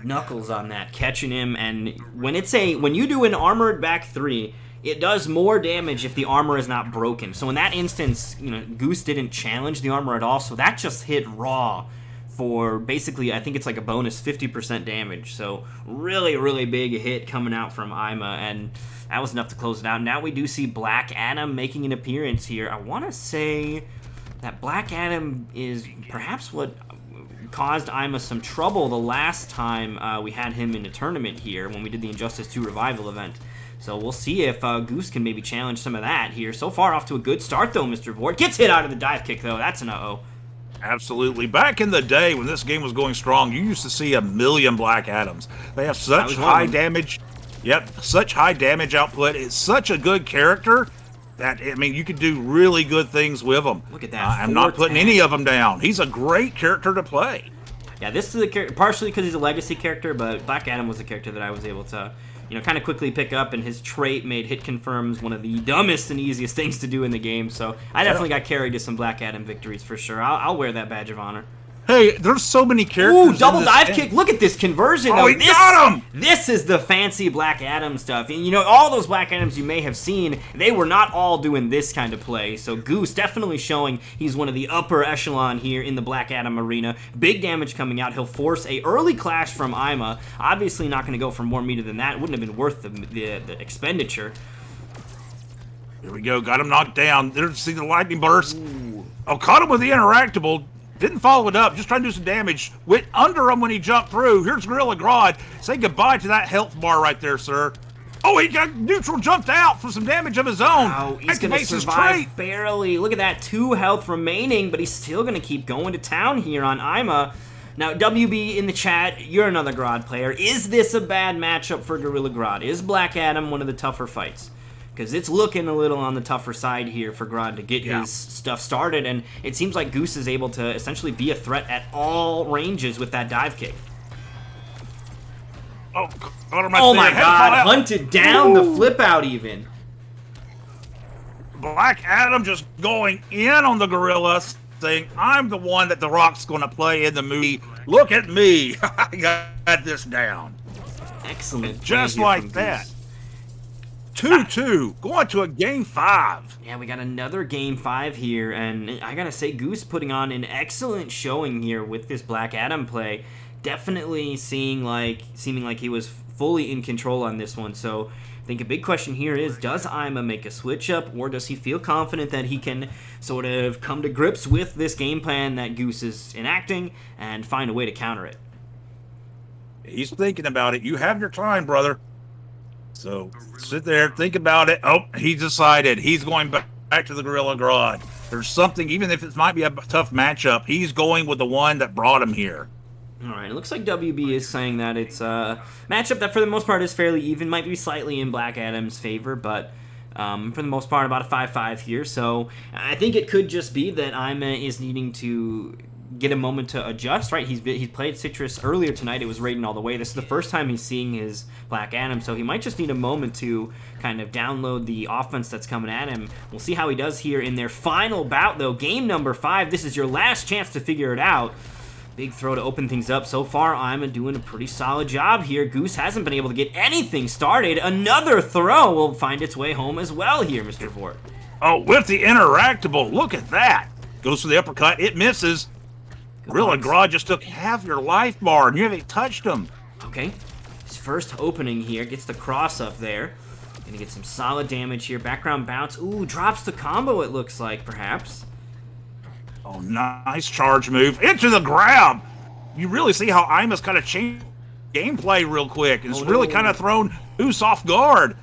knuckles on that catching him. And when you do an armored back 3, it does more damage if the armor is not broken. So in that instance, you know, Goose didn't challenge the armor at all, so that just hit raw for basically, I think it's like a bonus 50% damage. So really, really big hit coming out from Ima, and that was enough to close it out. Now we do see Black Adam making an appearance here. I want to say that Black Adam is perhaps what caused Ima some trouble the last time we had him in a tournament here when we did the Injustice 2 Revival event. So we'll see if Goose can maybe challenge some of that here. So far off to a good start, though, Mr. Vort. Gets hit out of the dive kick, though. That's an uh-oh. Absolutely. Back in the day when this game was going strong, you used to see a million Black Adams. They have such high damage. Yep, such high damage output. It's such a good character that, I mean, you could do really good things with him. Look at that. I'm not putting any of them down. He's a great character to play. Yeah, this is a character, partially because he's a legacy character, but Black Adam was a character that I was able to, you know, kind of quickly pick up, and his trait made hit confirms one of the dumbest and easiest things to do in the game. So I definitely got carried to some Black Adam victories for sure. I'll wear that badge of honor. Hey, there's so many characters. Ooh, double dive kick. Look at this conversion. Oh, he got him! This is the fancy Black Adam stuff. And, you know, all those Black Adams you may have seen, they were not all doing this kind of play. So Goose definitely showing he's one of the upper echelon here in the Black Adam arena. Big damage coming out. He'll force a early clash from Ima. Obviously not going to go for more meter than that. It wouldn't have been worth the expenditure. Here we go. Got him knocked down. There's see the lightning burst. Ooh. Oh, caught him with the interactable. Didn't follow it up, just trying to do some damage. Went under him when he jumped through. Here's Gorilla Grodd. Say goodbye to that health bar right there, sir. Oh, he got neutral jumped out for some damage of his own. Oh, he's going to survive barely. Look at that, 2 health remaining, but he's still going to keep going to town here on Ima. Now, WB in the chat, you're another Grodd player. Is this a bad matchup for Gorilla Grodd? Is Black Adam one of the tougher fights? Because it's looking a little on the tougher side here for Grodd to get his stuff started, and it seems like Goose is able to essentially be a threat at all ranges with that dive kick. Oh, my God, hunted down the flip out even. Black Adam just going in on the Gorillas. everything. I'm the one that The Rock's going to play in the movie. Look at me. I got this down. Excellent. And just like that. 2-2, going to a Game 5. Yeah, we got another Game 5 here, and I gotta say, Goose putting on an excellent showing here with this Black Adam play. Definitely seeming like he was fully in control on this one, so I think a big question here is, does Ima make a switch up, or does he feel confident that he can sort of come to grips with this game plan that Goose is enacting and find a way to counter it? He's thinking about it. You have your time, brother. So sit there, think about it. Oh, he decided he's going back to the Gorilla Grodd. There's something, even if it might be a tough matchup, he's going with the one that brought him here. All right, it looks like WB is saying that it's a matchup that for the most part is fairly even, might be slightly in Black Adam's favor, but for the most part about a 5-5 here. So I think it could just be that Ima is needing to get a moment to adjust, right? He played Citrus earlier tonight. It was Raiden all the way. This is the first time he's seeing his Black Adam, so he might just need a moment to kind of download the offense that's coming at him. We'll see how he does here in their final bout, though. Game number 5. This is your last chance to figure it out. Big throw to open things up. So far, Ima doing a pretty solid job here. Goose hasn't been able to get anything started. Another throw will find its way home as well here, Mr. Fort. Oh, with the interactable. Look at that. Goes for the uppercut. It misses. Gorilla Grodd just took half your life bar, and you haven't touched him. Okay. His first opening here. Gets the cross up there. Gonna get some solid damage here. Background bounce. Ooh, drops the combo, it looks like, perhaps. Oh, nice charge move. Into the grab. You really see how Ima's kind of changed gameplay real quick. It's really kind of thrown Goose off guard.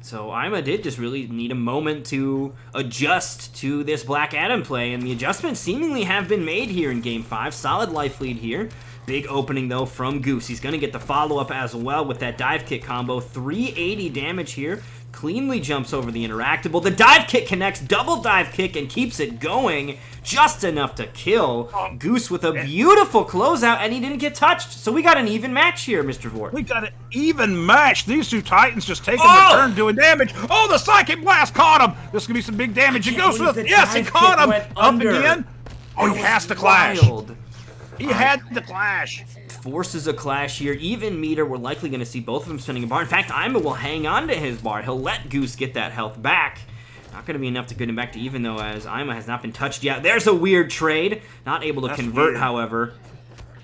So Ima did just really need a moment to adjust to this Black Adam play, and the adjustments seemingly have been made here in Game 5. Solid life lead here. Big opening, though, from Goose. He's going to get the follow-up as well with that dive kick combo. 380 damage here. Cleanly jumps over the interactable. The dive kick connects, double dive kick, and keeps it going. Just enough to kill. Goose with a beautiful closeout, and he didn't get touched. So we got an even match here, Mr. Vort. We got an even match. These two Titans just taking their turn doing damage. Oh, the Psychic Blast caught him. This could be some big damage. It goes with, yes, he caught him. Up again. Oh, he has to clash. He had to clash. Forces a clash here. Even meter, we're likely going to see both of them spinning a bar. In fact, Ima will hang on to his bar. He'll let Goose get that health back. Not going to be enough to get him back to even, though, as Ima has not been touched yet. There's a weird trade. Not able to convert, however.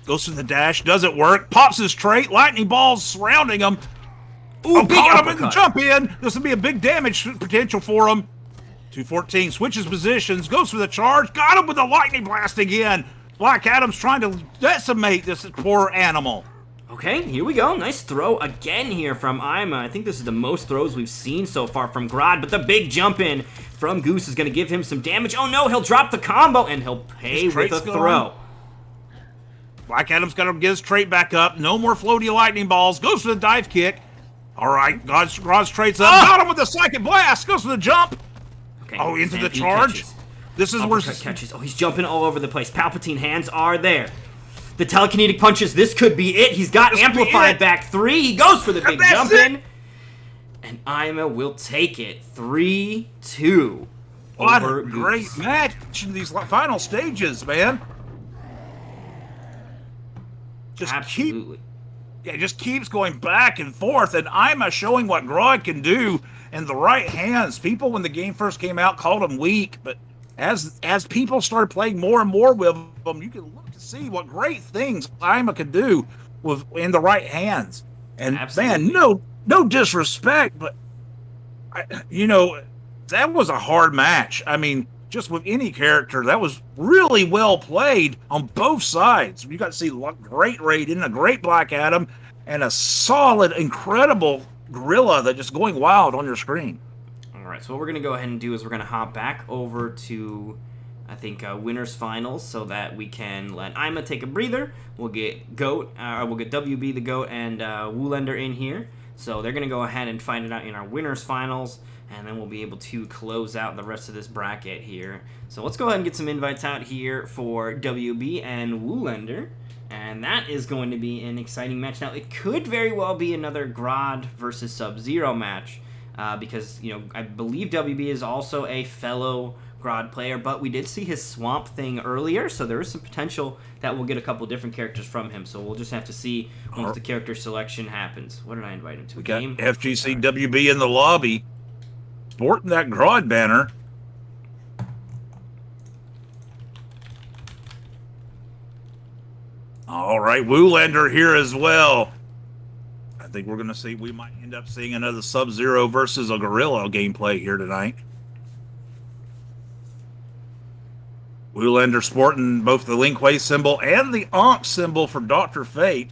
Goes to the dash. Doesn't work. Pops his trait. Lightning balls surrounding him. Ooh, big caught him uppercut. and jump in. This will be a big damage potential for him. 214 switches positions. Goes for the charge. Got him with the lightning blast again. Black Adam's trying to decimate this poor animal. Okay, here we go. Nice throw again here from Ima. I think this is the most throws we've seen so far from Grodd, but the big jump in from Goose is going to give him some damage. Oh no, he'll drop the combo, and he'll pay with a throw. Black Adam's got to get his trait back up. No more floaty lightning balls. Goes for the dive kick. All right, Grodd's trait's up. Got him with the Psychic Blast. Goes for the jump. Okay, oh, into the charge. This is where catches. Oh, he's jumping all over the place. Palpatine hands are there. The telekinetic punches. This could be it. He's got amplified back 3. He goes for the big jump in. And Ima will take it 3-2. What a great match in these final stages, man. Absolutely. It just keeps going back and forth, and Ima showing what Grodd can do in the right hands. People, when the game first came out, called him weak, but as people started playing more and more with them, you can look to see what great things Ima could do in the right hands. And man, no disrespect, but that was a hard match. I mean, just with any character, that was really well played on both sides. You got to see great Raiden, a great Black Adam, and a solid, incredible gorilla that just going wild on your screen. All right, so what we're going to go ahead and do is we're going to hop back over to, I think, winners finals, so that we can let Ima take a breather. We'll get we'll get WB the GOAT and Woolander in here. So they're going to go ahead and find it out in our winners finals, and then we'll be able to close out the rest of this bracket here. So let's go ahead and get some invites out here for WB and Woolander. And that is going to be an exciting match. Now, it could very well be another Grodd versus Sub-Zero match. Because, I believe WB is also a fellow Grodd player, but we did see his Swamp Thing earlier, so there is some potential that we'll get a couple different characters from him. So we'll just have to see once the character selection happens. What did I invite him to? We got FGC WB in the lobby, sporting that Grodd banner. All right, Woolander here as well. I think we're going to see, we might end up seeing another Sub-Zero versus a Gorilla gameplay here tonight. Woolander sporting both the Lin Kuei symbol and the Ankh symbol for Dr. Fate.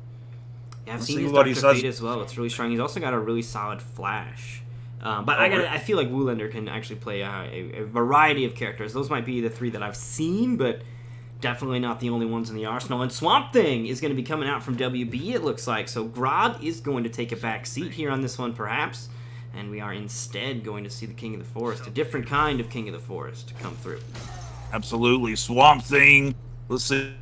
Yeah, I've seen his Dr. Fate as well. It's really strong. He's also got a really solid flash. But I feel like Woolander can actually play a variety of characters. Those might be the 3 that I've seen, but definitely not the only ones in the arsenal. And Swamp Thing is going to be coming out from WB, it looks like. So Grodd is going to take a back seat here on this one, perhaps. And we are instead going to see the King of the Forest, a different kind of King of the Forest, come through. Absolutely. Swamp Thing. Let's see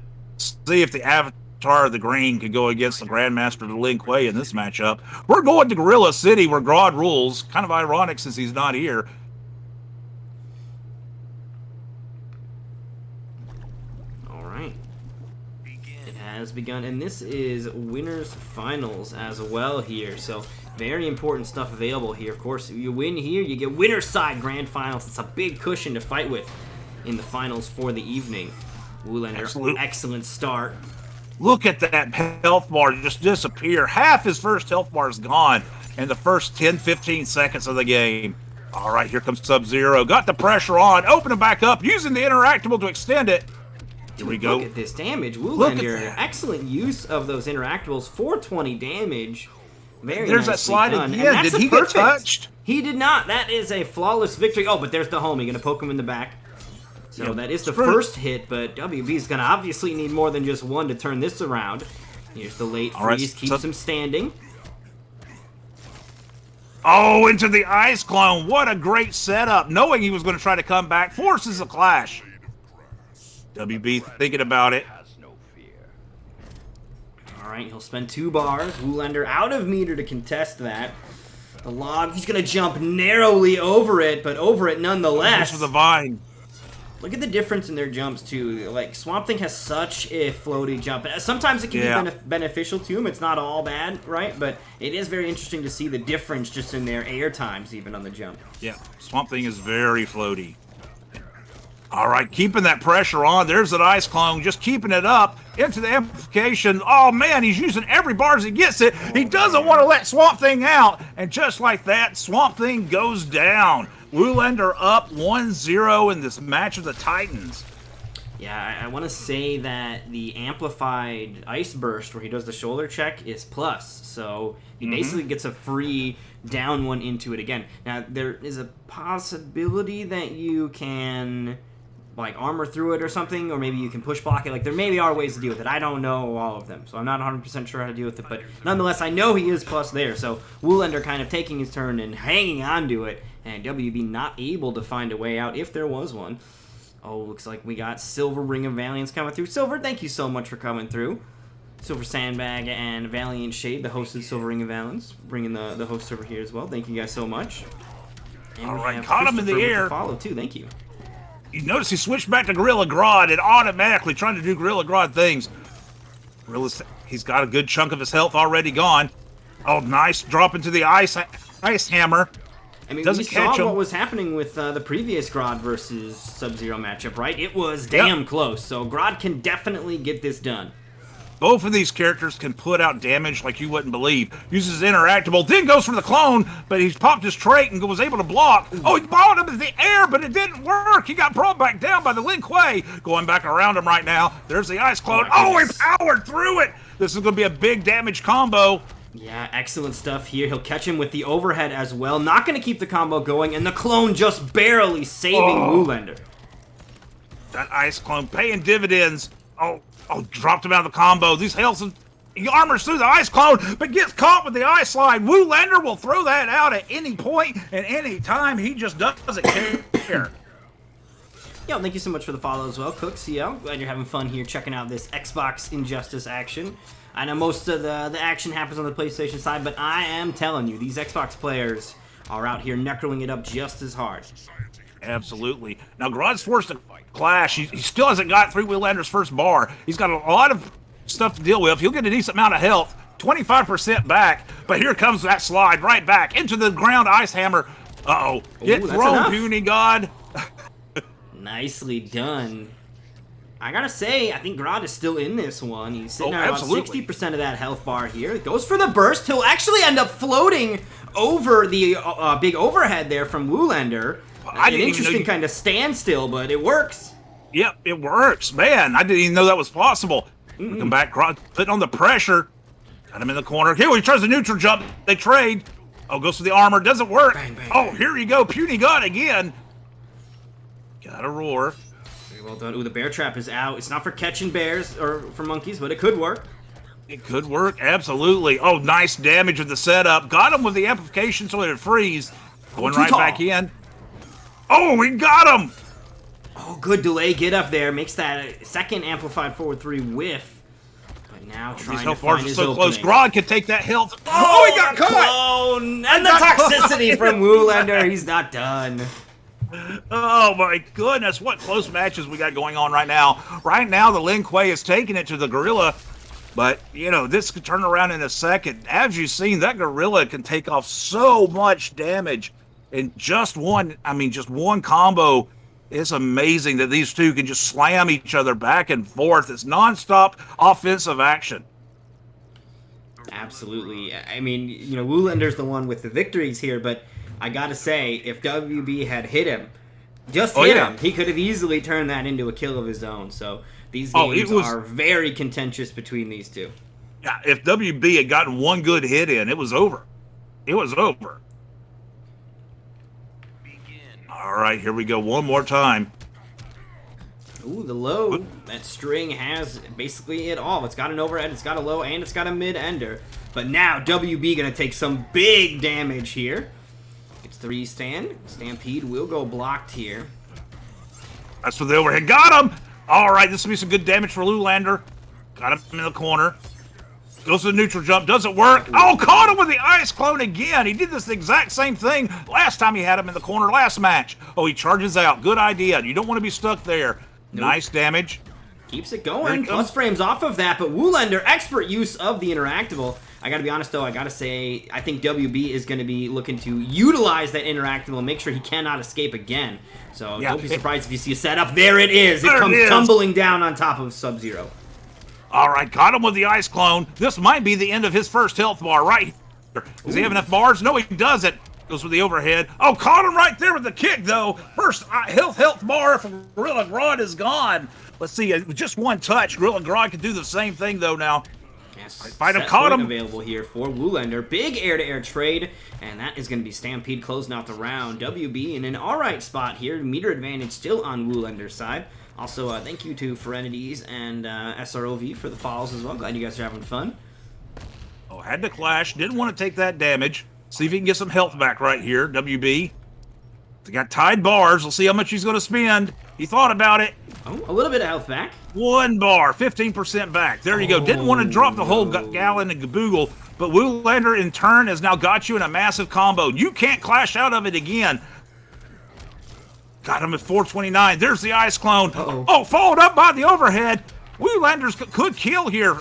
if the Avatar of the Green could go against the Grandmaster of the Lin Kuei in this matchup. We're going to Gorilla City where Grodd rules. Kind of ironic since he's not here. All right. It has begun, and this is winners finals as well here. So very important stuff available here. Of course, you win here, you get winner's side grand finals. It's a big cushion to fight with in the finals for the evening. Woolander, excellent start. Look at that health bar just disappear. Half his first health bar is gone in the first 10-15 seconds of the game. All right, here comes Sub-Zero. Got the pressure on. Open him back up. Using the interactable to extend it. Here we go. Look at this damage. Woolander, excellent use of those interactables. 420 damage. Very There's that slide again. Did he get touched? He did not. That is a flawless victory. Oh, but there's the homie. Going to poke him in the back. So that is the first hit, but WB's going to obviously need more than just one to turn this around. Here's the late freeze, keeps him standing. Oh, into the ice clone. What a great setup. Knowing he was going to try to come back, forces a clash. WB thinking about it. All right, he'll spend 2 bars. Woolander out of meter to contest that. The log, he's going to jump narrowly over it, but over it nonetheless. For the vine. Look at the difference in their jumps, too. Like, Swamp Thing has such a floaty jump. Sometimes it can be beneficial to him. It's not all bad, right? But it is very interesting to see the difference just in their air times, even on the jump. Yeah, Swamp Thing is very floaty. All right, keeping that pressure on. There's that ice clone, just keeping it up into the amplification. Oh, man, he's using every bar as he gets it. He doesn't want to let Swamp Thing out. And just like that, Swamp Thing goes down. Woolander up 1-0 in this match of the Titans. Yeah, I want to say that the amplified ice burst where he does the shoulder check is plus. So he basically gets a free down one into it again. Now, there is a possibility that you can like armor through it or something, or maybe you can push block it. Like, there maybe are ways to deal with it. I don't know all of them, so I'm not 100% sure how to deal with it. But nonetheless, I know he is plus there. So Woolander kind of taking his turn and hanging on to it. And WB not able to find a way out if there was one. Oh, looks like we got Silver Ring of Valiance coming through. Silver, thank you so much for coming through. Silver Sandbag and Valiant Shade, the host of Silver Ring of Valiance, bringing the host over here as well. Thank you guys so much. And all right, caught him in the air. Follow too. Thank you. You notice he switched back to Gorilla Grodd and automatically trying to do Gorilla Grodd things. He's got a good chunk of his health already gone. Oh, nice drop into the ice hammer. I mean, we saw what was happening with the previous Grodd versus Sub-Zero matchup, right? It was damn close, so Grodd can definitely get this done. Both of these characters can put out damage like you wouldn't believe. Uses interactable, then goes for the clone, but he's popped his trait and was able to block. Oh, he balled him in the air, but it didn't work. He got brought back down by the Lin Kuei. Going back around him right now. There's the ice clone. Oh, he powered through it. This is going to be a big damage combo. Yeah, excellent stuff here. He'll catch him with the overhead as well. Not going to keep the combo going, and the clone just barely saving Woolander. That ice clone paying dividends. Oh, dropped him out of the combo. These health, he armors through the ice clone, but gets caught with the ice slide. Woolander will throw that out at any point and any time. He just doesn't care. Yo, thank you so much for the follow as well, Cook CL. Glad you're having fun here checking out this Xbox Injustice action. I know most of the action happens on the PlayStation side, but I am telling you, these Xbox players are out here knuckling it up just as hard. Absolutely. Now, Grodd's forced to clash. He still hasn't got through Woolander's first bar. He's got a lot of stuff to deal with. He'll get a decent amount of health, 25% back, but here comes that slide right back into the ground ice hammer. Uh-oh. Get thrown, puny God. Nicely done. I gotta say, I think Grodd is still in this one. He's sitting at about 60% of that health bar here. Goes for the burst. He'll actually end up floating over the big overhead there from Woolander. An interesting kind of standstill, but it works. Yep, it works. Man, I didn't even know that was possible. Come back, Grodd, putting on the pressure. Got him in the corner. Here, he tries the neutral jump. They trade. Oh, goes for the armor. Doesn't work. Bang, bang, oh, bang. Here you go. Puny God again. Got a roar. Very well done. Ooh, the bear trap is out. It's not for catching bears or for monkeys, but it could work. It could work, absolutely. Oh, nice damage of the setup. Got him with the amplification so it'd freeze. Going right back in. Oh, we got him! Oh, good delay. Get up there. Makes that second amplified forward 3 whiff. But now trying to find his opening. Close. Grodd can take that health. Oh, he got caught! And the toxicity from Woolander. He's not done. Oh my goodness, what close matches we got going on right now. Right now, the Lin Kuei is taking it to the Gorilla. But, you know, this could turn around in a second. As you've seen, that Gorilla can take off so much damage in just one combo. It's amazing that these two can just slam each other back and forth. It's nonstop offensive action. Absolutely. I mean, you know, Woolander's the one with the victories here, but I gotta say, if WB had hit him, hit him, he could have easily turned that into a kill of his own. So these games are very contentious between these two. Yeah, if WB had gotten one good hit in, it was over. It was over. All right, here we go one more time. Ooh, the low. That string has basically it all. It's got an overhead, it's got a low, and it's got a mid-ender. But now WB going to take some big damage here. It's the restand. Stampede will go blocked here. That's for the overhead. Got him! All right, this will be some good damage for Woolander. Got him in the corner. Goes to the neutral jump. Doesn't work. Oh, caught him with the ice clone again. He did this exact same thing last time he had him in the corner last match. Oh, he charges out. Good idea. You don't want to be stuck there. Nope. Nice damage. Keeps it going. Plus frames off of that, but Woolander, expert use of the interactable. I gotta be honest though, I gotta say, I think WB is gonna be looking to utilize that interactable and make sure he cannot escape again. So don't be surprised if you see a setup. There it is. It comes tumbling down on top of Sub-Zero. All right, got him with the ice clone. This might be the end of his first health bar right here. Does he have enough bars? No, he doesn't. Goes with the overhead. Oh, caught him right there with the kick, though. First health bar for Gorilla Grodd is gone. Let's see, just one touch. Gorilla Grodd can do the same thing, though, now. Yes, fight him, caught him. Available here for Woolander. Big air-to-air trade, and that is going to be Stampede closing out the round. WB in an all-right spot here. Meter advantage still on Woolander's side. Also, thank you to Ferenities and SROV for the follows as well. Glad you guys are having fun. Oh, had to clash. Didn't want to take that damage. See if he can get some health back right here, WB. They got tied bars. We'll see how much he's going to spend. He thought about it. Oh, a little bit of health back. One bar, 15% back. There you go. Didn't want to drop the whole gallon and Gaboogle, but Woolander in turn has now got you in a massive combo. You can't clash out of it again. Got him at 429. There's the ice clone. Oh, followed up by the overhead. Woolanders could kill here.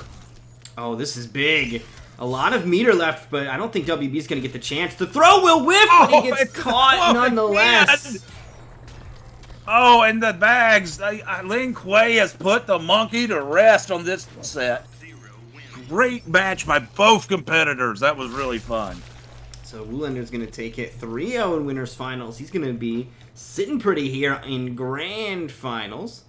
Oh, this is big. A lot of meter left, but I don't think WB's going to get the chance. The throw will whiff, but he gets caught nonetheless. Oh, and the bags. Lin Kuei has put the monkey to rest on this set. Great match by both competitors. That was really fun. So Woolander's going to take it 3-0 in winners finals. He's going to be sitting pretty here in grand finals.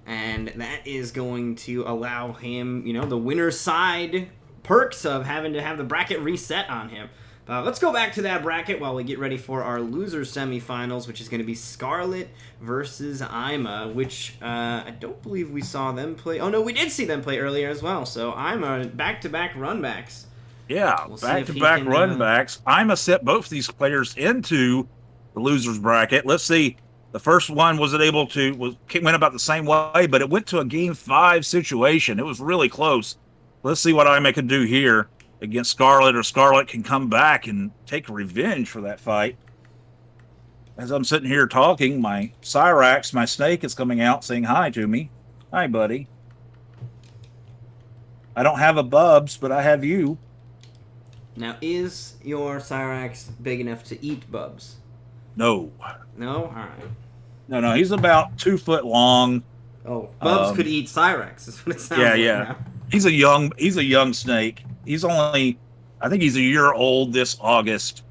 And that is going to allow him, you know, the winner's side perks of having to have the bracket reset on him. Let's go back to that bracket while we get ready for our losers semifinals, which is going to be Scarlett versus Ima, which I don't believe we saw them play. Oh, no, we did see them play earlier as well. So Ima, back-to-back runbacks. Yeah, back-to-back runbacks. Ima set both these players into the losers bracket. Let's see. The first one wasn't able to, went about the same way, but it went to a Game 5 situation. It was really close. Let's see what Ima can do here against Scarlett, or Scarlett can come back and take revenge for that fight. As I'm sitting here talking, my Cyrax, my snake, is coming out saying hi to me. Hi, buddy. I don't have a Bubs, but I have you. Now, is your Cyrax big enough to eat Bubs? No. No? Alright. No, he's about 2 foot long. Oh, Bubs could eat Cyrax, is what it sounds like now. He's a young snake. He's only, I think he's a year old this August.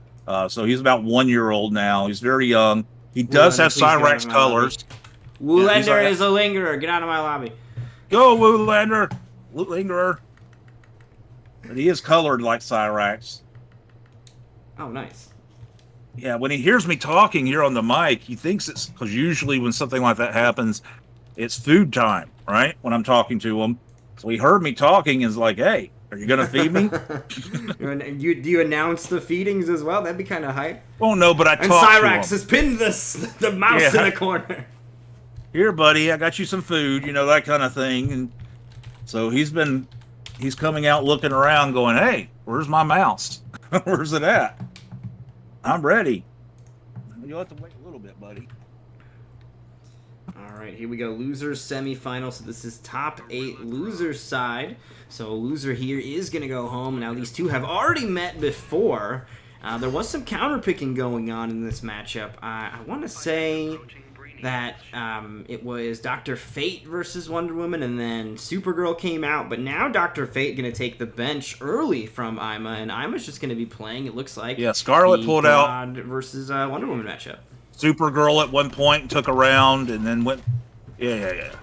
So he's about 1 year old now. He's very young. He does have Cyrax colors. Woolander is a lingerer. Get out of my lobby. Go, Woolander. Lingerer. But he is colored like Cyrax. Oh, nice. Yeah, when he hears me talking here on the mic, he thinks it's because usually when something like that happens, it's food time, right? When I'm talking to him. So he heard me talking and is like, hey, are you going to feed me? Do you announce the feedings as well? That'd be kind of hype. Oh, no, but I talk to him. And Cyrax has pinned the mouse in the corner. Here, buddy, I got you some food, that kind of thing. And so he's coming out looking around going, hey, where's my mouse? Where's it at? I'm ready. You'll have to wait a little bit, buddy. All right, here we go. Losers semifinal. So this is top 8 losers side. So a loser here is going to go home. Now these two have already met before. There was some counterpicking going on in this matchup. I want to say that it was Dr. Fate versus Wonder Woman, and then Supergirl came out. But now Dr. Fate going to take the bench early from Ima, and Ima's just going to be playing, it looks like. Yeah, Scarlett pulled out Grodd versus Wonder Woman matchup. Supergirl at one point took a round and then went. Yeah.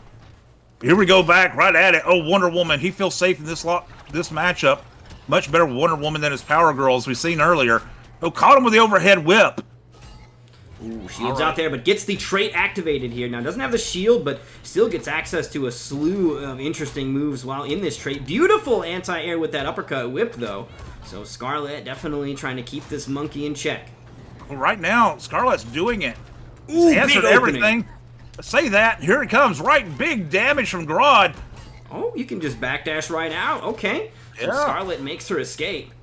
Here we go back right at it. Oh, Wonder Woman. He feels safe in this matchup. Much better Wonder Woman than his Power Girl, as we've seen earlier. Oh, caught him with the overhead whip. Ooh, shield's out there, but gets the trait activated here. Now, doesn't have the shield, but still gets access to a slew of interesting moves while in this trait. Beautiful anti-air with that uppercut whip, though. So Scarlett definitely trying to keep this monkey in check. Well, right now, Scarlett's doing it. Ooh, answered everything. Say that. Here it comes. Right, big damage from Grodd. Oh, you can just backdash right out. Okay. So Scarlett makes her escape.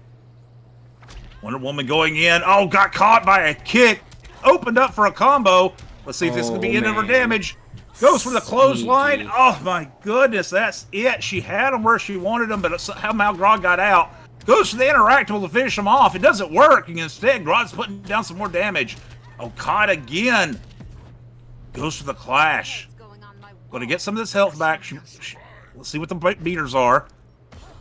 Wonder Woman going in. Oh, got caught by a kick. Opened up for a combo. Let's see if this is going to be end of her damage. Goes for the clothesline. Oh, my goodness. That's it. She had him where she wanted him, but somehow Grodd got out. Goes for the interactable to finish him off. It doesn't work. And instead, Grodd's putting down some more damage. Oh, caught again. Goes for the clash. Going to get some of this health back. Let's see what the beaters are.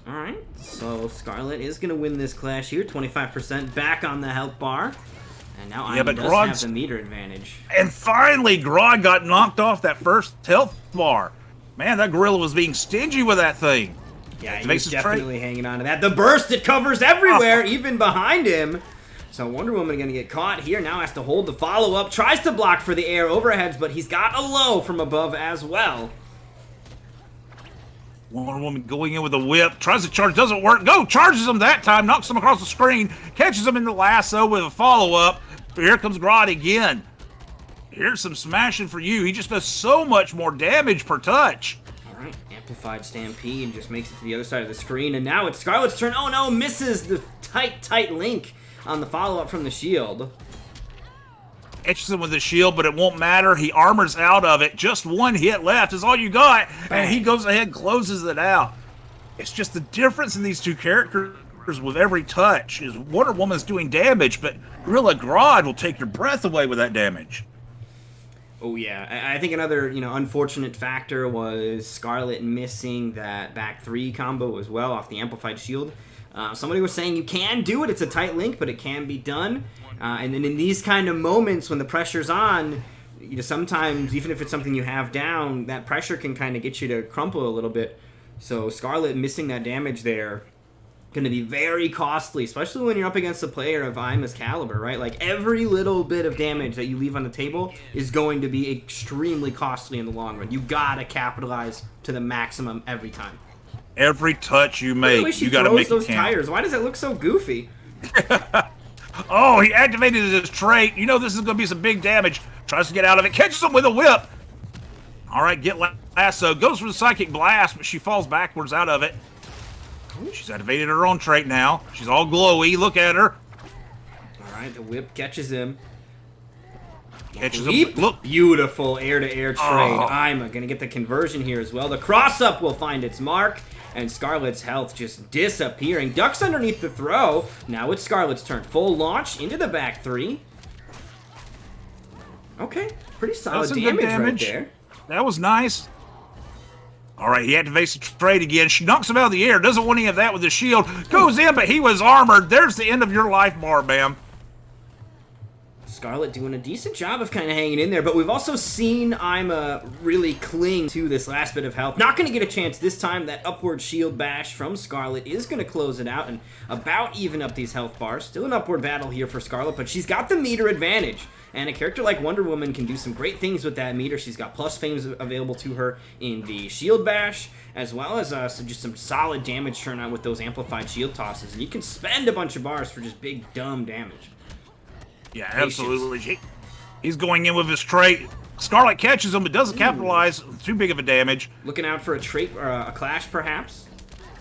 All right. So Scarlett is going to win this clash here. 25% back on the health bar. And now Ima does have the meter advantage. And finally, Grodd got knocked off that first health bar. Man, that gorilla was being stingy with that thing. Yeah, he's definitely hanging on to that. The burst, it covers everywhere, even behind him. So Wonder Woman going to get caught here. Now has to hold the follow-up. Tries to block for the air overheads, but he's got a low from above as well. Wonder Woman going in with a whip. Tries to charge. Doesn't work. Go! Charges him that time. Knocks him across the screen. Catches him in the lasso with a follow-up. Here comes Grodd again. Here's some smashing for you. He just does so much more damage per touch. All right. Amplified Stampede and just makes it to the other side of the screen. And now it's Scarlett's turn. Oh, no. Misses the tight link on the follow-up from the shield. Catches him with the shield, but it won't matter. He armors out of it. Just one hit left is all you got. And he goes ahead and closes it out. It's just the difference in these two characters with every touch is Wonder Woman's doing damage, but Gorilla Grodd will take your breath away with that damage. Oh, yeah. I think another, unfortunate factor was Scarlett missing that back 3 combo as well off the Amplified Shield. Somebody was saying you can do it. It's a tight link, but it can be done. And then in these kind of moments when the pressure's on, sometimes, even if it's something you have down, that pressure can kind of get you to crumple a little bit. So Scarlett missing that damage there, going to be very costly, especially when you're up against a player of Ima's caliber, right? Like, every little bit of damage that you leave on the table is going to be extremely costly in the long run. You got to capitalize to the maximum every time. Every touch you make, you got to make it count. Those tires. Why does it look so goofy? Oh, he activated his trait. This is going to be some big damage. Tries to get out of it. Catches him with a whip. All right, get lasso. Goes for the Psychic Blast, but she falls backwards out of it. She's activated her own trait now. She's all glowy. Look at her. All right, the whip catches him. Catches Leap. him. Look. Beautiful air-to-air trade. I'm going to get the conversion here as well. The cross-up will find its mark. And Scarlett's health just disappearing. Ducks underneath the throw. Now it's Scarlett's turn. Full launch into the back three. Okay, pretty solid damage right there. That was nice. All right, he activates the trade again. She knocks him out of the air. Doesn't want any of that with the shield. Goes in, but he was armored. There's the end of your life bar, ma'am. Scarlett doing a decent job of kind of hanging in there, but we've also seen Ima really cling to this last bit of health. Not going to get a chance this time. That upward shield bash from Scarlett is going to close it out and about even up these health bars. Still an upward battle here for Scarlett, but she's got the meter advantage. And a character like Wonder Woman can do some great things with that meter. She's got plus frames available to her in the shield bash, as well as just some solid damage turnout with those amplified shield tosses. And you can spend a bunch of bars for just big, dumb damage. Yeah, absolutely. He's going in with his trait. Scarlett catches him, but doesn't capitalize. Too big of a damage. Looking out for a trait or a clash, perhaps.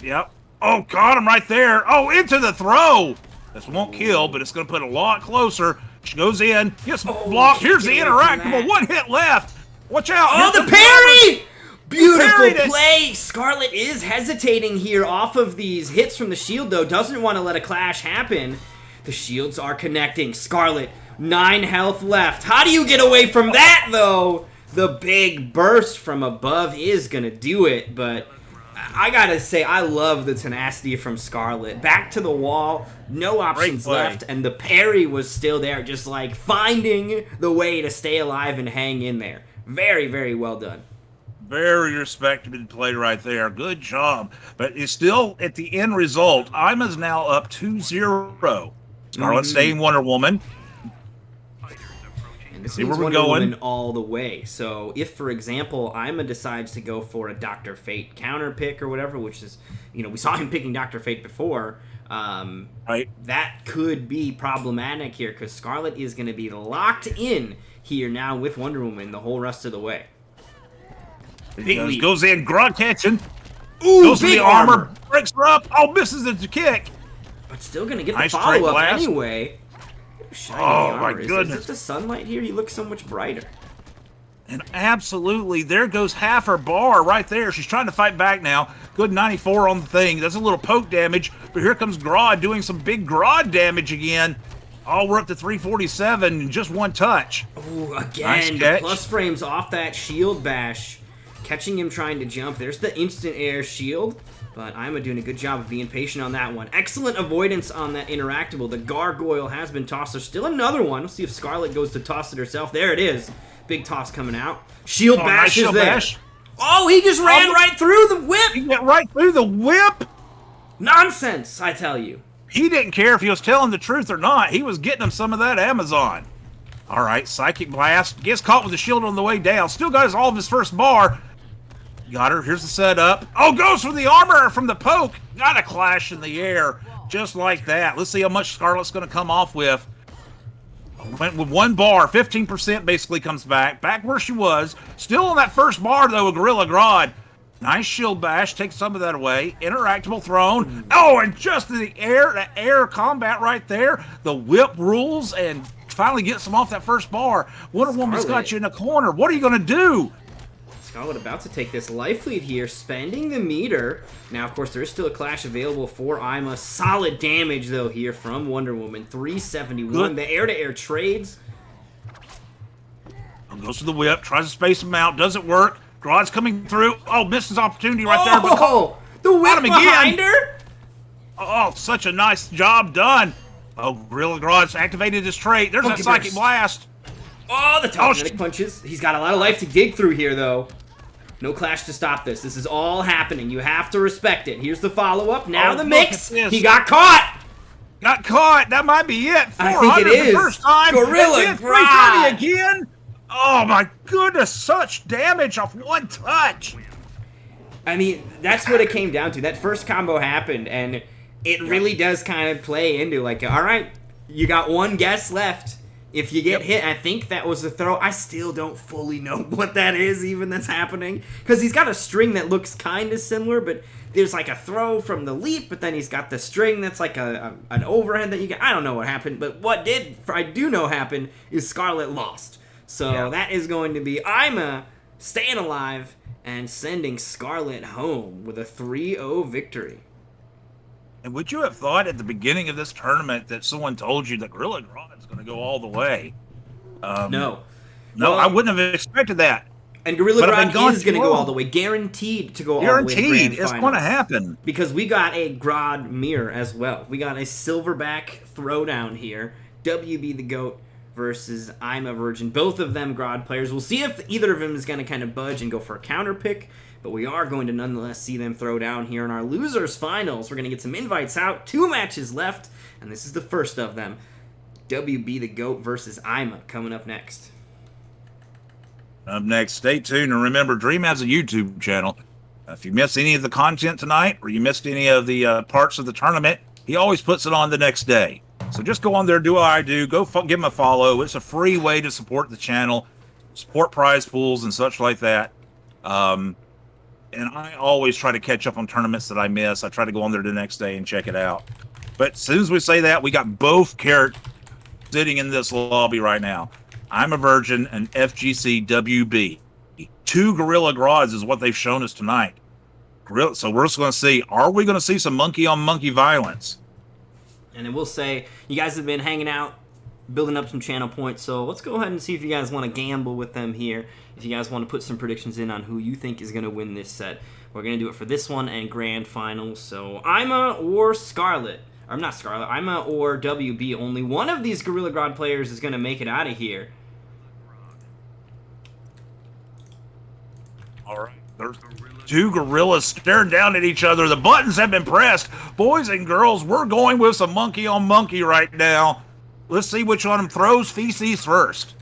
Yep. Oh, caught him right there. Oh, into the throw. This won't kill, but it's going to put a lot closer. She goes in, gets blocked. Here's the interactable. One hit left. Watch out. Oh, the parry! Beautiful play. Scarlett is hesitating here off of these hits from the shield, though. Doesn't want to let a clash happen. The shields are connecting. Scarlett, 9 health left. How do you get away from that, though? The big burst from above is going to do it, but I gotta say, I love the tenacity from Scarlett. Back to the wall, no options left, and the parry was still there, just like finding the way to stay alive and hang in there. Very, very well done. Very respectable play right there. Good job. But it's still, at the end result, Ima's now up 2-0. Scarlett staying Wonder Woman. And this means Wonder Woman all the way. So if, for example, Ima decides to go for a Dr. Fate counter pick or whatever, which is, you know, we saw him picking Dr. Fate before, right, that could be problematic here because Scarlett is going to be locked in here now with Wonder Woman the whole rest of the way. Goes in, Grodd catching. Ooh, goes to the armor, breaks her up. Oh, misses the kick. But still going to get the follow-up anyway. Oh, my goodness. Is it the sunlight here? He looks so much brighter. And absolutely, there goes half her bar right there. She's trying to fight back now. Good 94 on the thing. That's a little poke damage, but here comes Grodd doing some big Grodd damage again. Oh, we're up to 347 in just one touch. Oh, again, nice plus frames off that shield bash. Catching him trying to jump. There's the instant air shield. But Ima doing a good job of being patient on that one. Excellent avoidance on that interactable. The gargoyle has been tossed. There's still another one. Let's see if Scarlett goes to toss it herself. There it is. Big toss coming out. Shield bash is there. Oh, he just ran right through the whip. He went right through the whip. Nonsense, I tell you. He didn't care if he was telling the truth or not. He was getting him some of that Amazon. All right, Psychic Blast. Gets caught with the shield on the way down. Still got all of his first bar. Got her. Here's the setup. Oh, goes for the armor from the poke. Got a clash in the air. Just like that. Let's see how much Scarlett's going to come off with. Went with 1 bar. 15% basically comes back. Back where she was. Still on that first bar, though, a Gorilla Grodd. Nice shield bash. Takes some of that away. Interactable thrown. Oh, and just the air combat right there. The whip rules and finally gets him off that first bar. Wonder Woman's got you in a corner. What are you going to do? Scarlett about to take this life lead here, spending the meter. Now, of course, there is still a clash available for Ima. Solid damage, though, here from Wonder Woman. 371. Good. The air-to-air trades. Goes to the whip, tries to space him out, doesn't work. Grodd's coming through. Oh, misses opportunity right there. Oh, the whip behind her. Oh, such a nice job done. Oh, Gorilla Grodd's activated his trait. There's that Psychic Blast. Oh, the telekinetic punches. He's got a lot of life to dig through here, though. No clash to stop this. This is all happening. You have to respect it. Here's the follow-up. Now the mix. He got caught. Got caught. That might be it. I think it is. The first time. Gorilla Grodd. Again. Oh, my goodness. Such damage off one touch. I mean, that's what it came down to. That first combo happened, and it really does kind of play into, like, all right, you got one guess left. If you get hit, I think that was the throw. I still don't fully know what that is even that's happening. Because he's got a string that looks kind of similar, but there's like a throw from the leap, but then he's got the string that's like an overhead that you get. I don't know what happened, but what I do know happened is Scarlett lost. So that is going to be Ima staying alive and sending Scarlett home with a 3-0 victory. And would you have thought at the beginning of this tournament that someone told you that Gorilla Grodd is going to go all the way? No. No, Well, I wouldn't have expected that. And Gorilla Grodd is going to go all the way. Guaranteed to go all the way to grand finals. It's going to happen. Because we got a Grodd mirror as well. We got a silverback throwdown here. WB the GOAT versus I'm a Virgin. Both of them Grodd players. We'll see if either of them is going to kind of budge and go for a counter pick. But we are going to nonetheless see them throw down here in our losers finals. We're going to get some invites out. 2 matches left. And this is the first of them. WB the GOAT versus Ima coming up next. Up next, stay tuned. And remember, Dream has a YouTube channel. If you missed any of the content tonight or you missed any of the parts of the tournament, he always puts it on the next day. So just go on there, do what I do. Go give him a follow. It's a free way to support the channel, support prize pools and such like that. And I always try to catch up on tournaments that I miss. I try to go on there the next day and check it out. But as soon as we say that, we got both characters sitting in this lobby right now. I'm a Virgin and FGC WB. 2 Gorilla Grodds is what they've shown us tonight. So we're just going to see, are we going to see some monkey-on-monkey violence? And I will say, you guys have been hanging out, building up some channel points, so let's go ahead and see if you guys want to gamble with them here. If you guys want to put some predictions in on who you think is going to win this set. We're going to do it for this one and grand finals. So Ima or Scarlett. Or not Scarlett, Ima or WB. Only one of these Gorilla Grodd players is going to make it out of here. All right, there's 2 gorillas staring down at each other. The buttons have been pressed. Boys and girls, we're going with some monkey-on-monkey right now. Let's see which one of them throws feces first.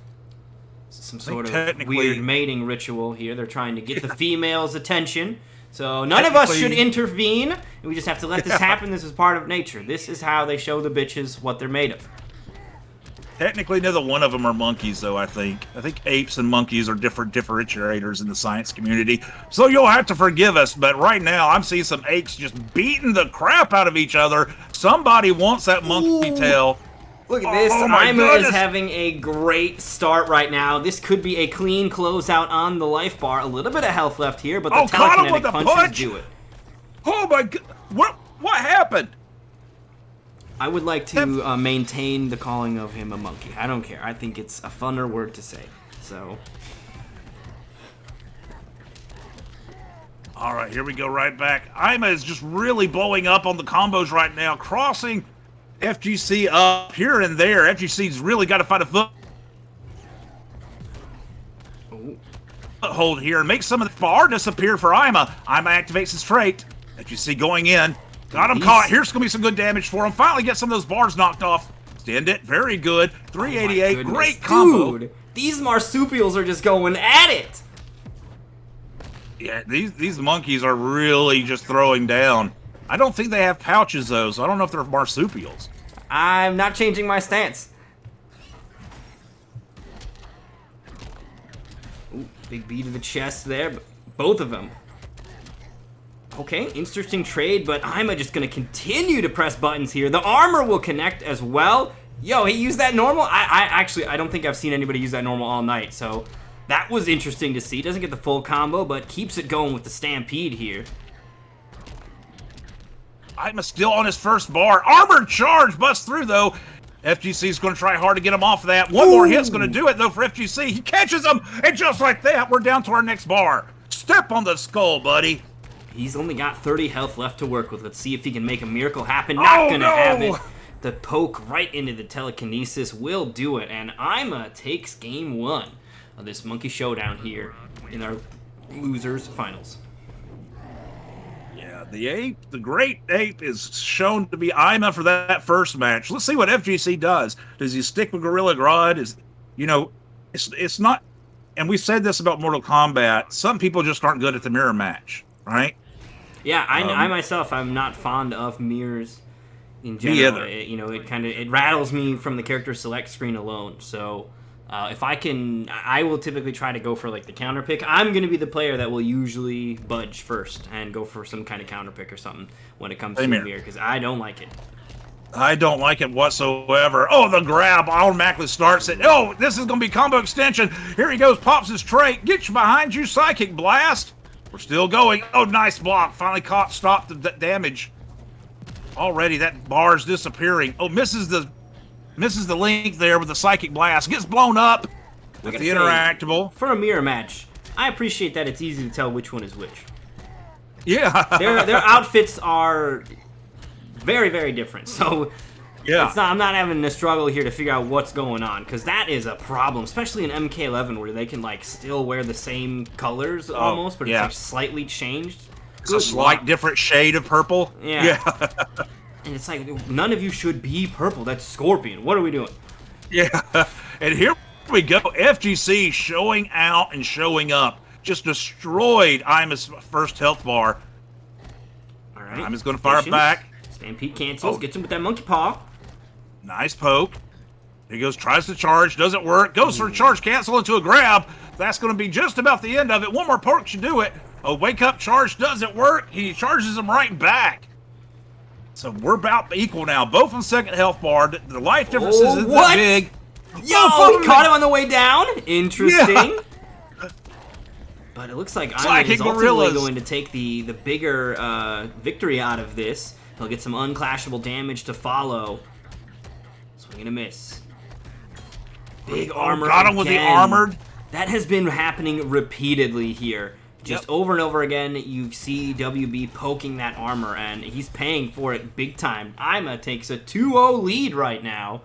Some sort of weird mating ritual here. They're trying to get the female's attention. So none of us should intervene. We just have to let this happen. This is part of nature. This is how they show the bitches what they're made of. Technically, neither one of them are monkeys, though, I think. I think apes and monkeys are different differentiators in the science community. So you'll have to forgive us, but right now I'm seeing some apes just beating the crap out of each other. Somebody wants that monkey tail. Look at this. Ima is having a great start right now. This could be a clean closeout on the life bar. A little bit of health left here, but the telekinetic punches do it. Oh my god. What happened? I would like to maintain the calling of him a monkey. I don't care. I think it's a funner word to say. So. All right, here we go right back. Ima is just really blowing up on the combos right now, crossing FGC up here and there. FGC's really got to find a foothold here and make some of the bar disappear for Ima. Ima activates his trait. FGC going in. Got him caught. Here's going to be some good damage for him. Finally get some of those bars knocked off. Stand it. Very good. 388. Great combo. Dude, these marsupials are just going at it. Yeah, these monkeys are really just throwing down. I don't think they have pouches, though, so I don't know if they're marsupials. I'm not changing my stance. Ooh, big B to the chest there. But both of them. Okay, interesting trade, but Ima just going to continue to press buttons here. The armor will connect as well. Yo, he used that normal? I don't think I've seen anybody use that normal all night, so that was interesting to see. Doesn't get the full combo, but keeps it going with the stampede here. Ima still on his first bar. Armored charge busts through, though. FGC's going to try hard to get him off that. One more hit's going to do it, though, for FGC. He catches him, and just like that, we're down to our next bar. Step on the skull, buddy. He's only got 30 health left to work with. Let's see if he can make a miracle happen. Not going to have it. The poke right into the telekinesis will do it, and Ima takes game 1 of this monkey showdown here in our losers finals. Yeah, the great ape is shown to be Ima for that first match. Let's see what FGC does. Does he stick with Gorilla Grodd? It's not, and we said this about Mortal Kombat, some people just aren't good at the mirror match, right? Yeah, I myself, I'm not fond of mirrors in general. It rattles me from the character select screen alone. So if I will typically try to go for like the counter pick. I'm going to be the player that will usually budge first and go for some kind of counter pick or something when it comes to the mirror because I don't like it. I don't like it whatsoever. Oh, the grab automatically starts it. Oh, this is going to be combo extension. Here he goes, pops his trait. Get you behind you, Psychic Blast. We're still going. Oh, nice block. Finally caught, stopped the damage. Already that bar's disappearing. Oh, misses the link there with the Psychic Blast. Gets blown up with the interactable. For a mirror match, I appreciate that it's easy to tell which one is which. Yeah. Their outfits are very, very different. So yeah, I'm not having a struggle here to figure out what's going on, because that is a problem, especially in MK11 where they can like still wear the same colors almost, but it's like slightly changed. It's a slight different shade of purple. Yeah. And it's like, none of you should be purple. That's Scorpion. What are we doing? Yeah. And here we go. FGC showing out and showing up. Just destroyed Ima's first health bar. All right. Ima's going to fire back. Stampede cancels. Gets him with that monkey paw. Nice poke. He goes, tries to charge. Doesn't work. Goes for a charge cancel into a grab. That's going to be just about the end of it. One more poke should do it. A wake up charge doesn't work. He charges him right back. So we're about equal now. Both on second health bar. The life difference isn't that big. Yo, he caught him on the way down. Interesting. Yeah. But it looks like Ima is ultimately going to take the bigger victory out of this. He'll get some unclashable damage to follow. Swing and a miss. Big armor. Got him with the armored. That has been happening repeatedly here. Just over and over again, you see WB poking that armor, and he's paying for it big time. Ima takes a 2-0 lead right now.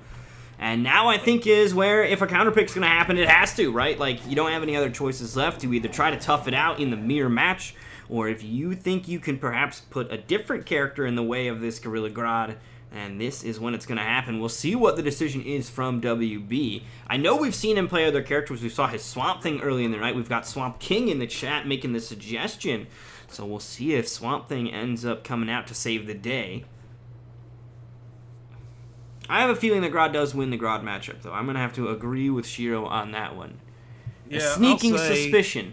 And now I think is where, if a counterpick's going to happen, it has to, right? Like, you don't have any other choices left. You either try to tough it out in the mirror match, or if you think you can perhaps put a different character in the way of this Gorilla Grodd, and this is when it's going to happen. We'll see what the decision is from WB. I know we've seen him play other characters. We saw his Swamp Thing early in the night. We've got Swamp King in the chat making the suggestion. So we'll see if Swamp Thing ends up coming out to save the day. I have a feeling that Grodd does win the Grodd matchup, though. I'm going to have to agree with Shiro on that one. Yeah, a sneaking suspicion.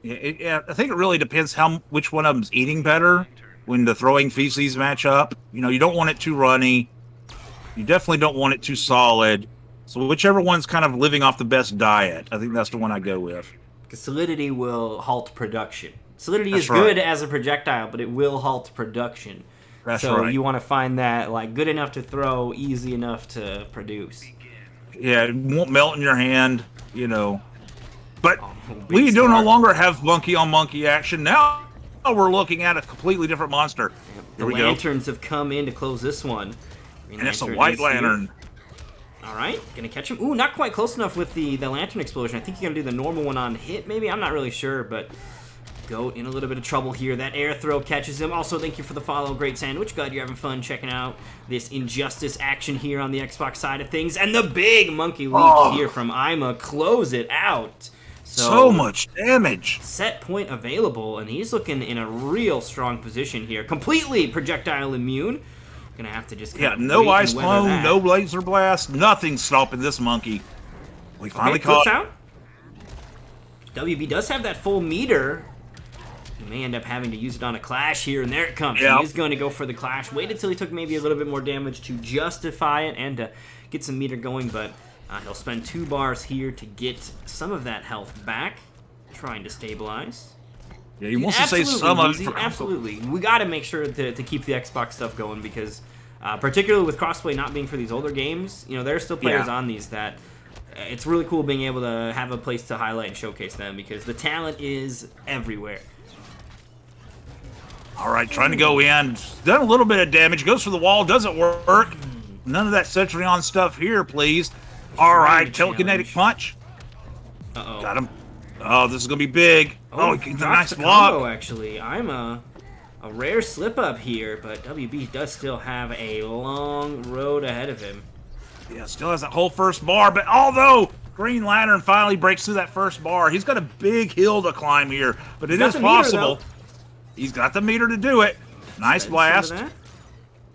Yeah, I think it really depends which one of them's eating better when the throwing feces match up. You know, you don't want it too runny. You definitely don't want it too solid. So whichever one's kind of living off the best diet, I think that's the one I go with. Because solidity will halt production. Solidity is good as a projectile, but it will halt production. That's so right. You want to find that like good enough to throw, easy enough to produce. Yeah, it won't melt in your hand, you know. But we do no longer have monkey on monkey action. Now we're looking at a completely different monster. The lanterns have come in to close this one. And it's a white lantern. All right, gonna catch him. Ooh, not quite close enough with the lantern explosion. I think you're gonna do the normal one on hit, maybe. I'm not really sure, but Goat in a little bit of trouble here. That air throw catches him. Also, thank you for the follow. Great sandwich. Glad you're having fun checking out this Injustice action here on the Xbox side of things. And the big monkey leap here from Ima. Close it out. So much damage. Set point available, and he's looking in a real strong position here. Completely projectile immune. Gonna have to just no ice clone, no laser blast, nothing stopping this monkey. We finally caught out. WB does have that full meter. He may end up having to use it on a clash here, and there it comes. Yep. He is going to go for the clash. Waited till he took maybe a little bit more damage to justify it and to get some meter going, but he'll spend 2 bars here to get some of that health back, trying to stabilize. Yeah, he wants to say some of it. Absolutely. We got to make sure to keep the Xbox stuff going because, particularly with crossplay not being for these older games, you know, there are still players on these that it's really cool being able to have a place to highlight and showcase them because the talent is everywhere. All right, trying to go in. Done a little bit of damage. Goes for the wall. Doesn't work. None of that Centurion stuff here, please. All right, telekinetic punch. Uh-oh. Got him. Oh, this is going to be big. Oh, he gets a nice block. Actually, I'm a rare slip-up here, but WB does still have a long road ahead of him. Yeah, still has that whole first bar, but although Green Lantern finally breaks through that first bar, he's got a big hill to climb here, but it is possible. He's got the meter to do it. Nice blast.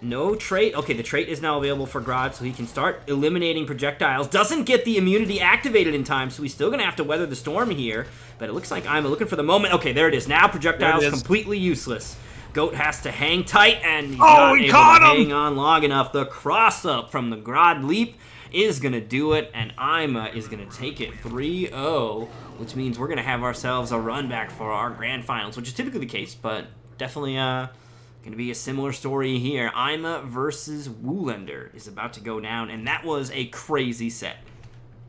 No trait. Okay, the trait is now available for Grodd, so he can start eliminating projectiles. Doesn't get the immunity activated in time, so he's still going to have to weather the storm here. But it looks like I'm looking for the moment. Okay, there it is. Now projectiles completely useless. Goat has to hang tight, and he's Oh, not he able caught to him! hang on long enough. The cross-up from the Grodd leap is going to do it, and Ima is going to take it 3-0, which means we're going to have ourselves a run back for our grand finals, which is typically the case, but definitely going to be a similar story here. Ima versus Woolander is about to go down, and that was a crazy set.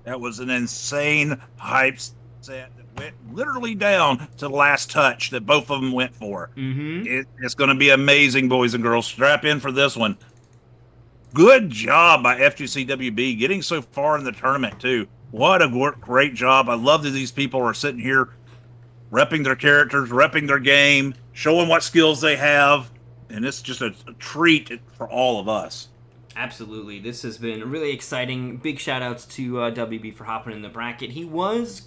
That was an insane hype set that went literally down to the last touch that both of them went for. It's going to be amazing, boys and girls. Strap in for this one. Good job by FGCWB getting so far in the tournament, too. What a great job. I love that these people are sitting here repping their characters, repping their game, showing what skills they have, and it's just a treat for all of us. Absolutely. This has been really exciting. Big shout-outs to WB for hopping in the bracket. He was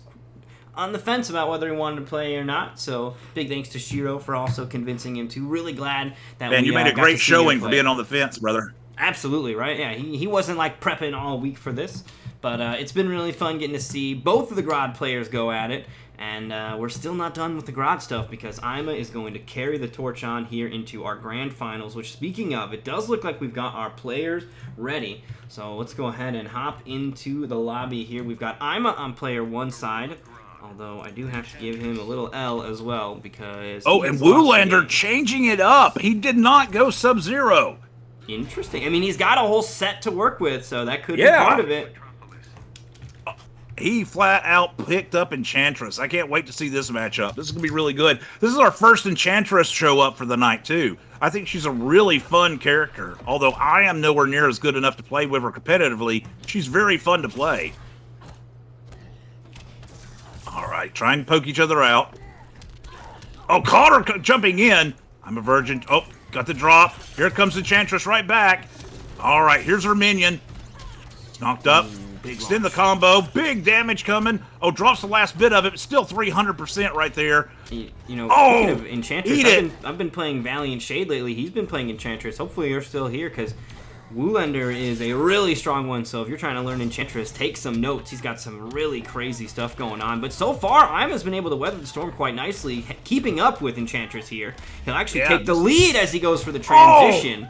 on the fence about whether he wanted to play or not, so big thanks to Shiro for also convincing him to. Really glad that Man, you made a great showing for being on the fence, brother. Absolutely, right? Yeah, he wasn't like prepping all week for this, but it's been really fun getting to see both of the Grodd players go at it, and we're still not done with the Grodd stuff because Ima is going to carry the torch on here into our grand finals, which, speaking of, it does look like we've got our players ready. So let's go ahead and hop into the lobby here. We've got Ima on player one side, although I do have to give him a little L as well because... Oh, and Woolander changing it up. He did not go Sub-Zero. Interesting. I mean, he's got a whole set to work with, so that could be part of it. He flat out picked up Enchantress. I can't wait to see this matchup. This is going to be really good. This is our first Enchantress show up for the night, too. I think she's a really fun character. Although I am nowhere near as good enough to play with her competitively, she's very fun to play. All right, trying to poke each other out. Oh, caught her jumping in. I'm a virgin. Oh, got the drop. Here comes Enchantress right back. All right, here's her minion. Knocked up. Extend the combo. Big damage coming. Oh, drops the last bit of it. Still 300% right there. You know, speaking of Enchantress, I've been playing Valiant Shade lately. He's been playing Enchantress. Hopefully you're still here because Woolander is a really strong one. So if you're trying to learn Enchantress, take some notes. He's got some really crazy stuff going on. But so far, Ima's been able to weather the storm quite nicely, keeping up with Enchantress here. He'll actually take the lead as he goes for the transition.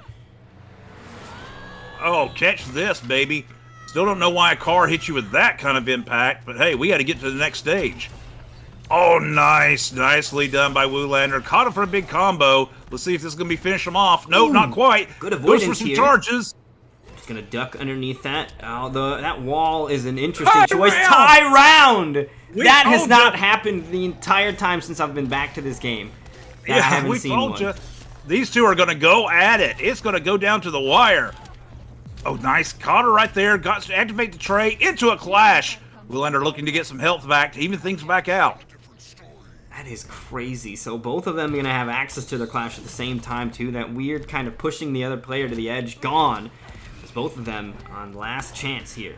Oh, catch this, baby. Still don't know why a car hit you with that kind of impact, but hey, we got to get to the next stage. Oh, nice. Nicely done by Woolander. Caught him for a big combo. Let's see if this is going to be finish him off. No, not quite. Good avoidance Goes for some here. Charges. Just going to duck underneath that. That wall is an interesting choice. Tie round! That has not happened the entire time since I've been back to this game. I haven't seen one. You. These two are going to go at it. It's going to go down to the wire. Oh, nice. Caught her right there. Got to activate the tray into a clash. Woolander looking to get some health back to even things back out. That is crazy. So both of them are going to have access to their clash at the same time, too. That weird kind of pushing the other player to the edge gone. It's both of them on last chance here.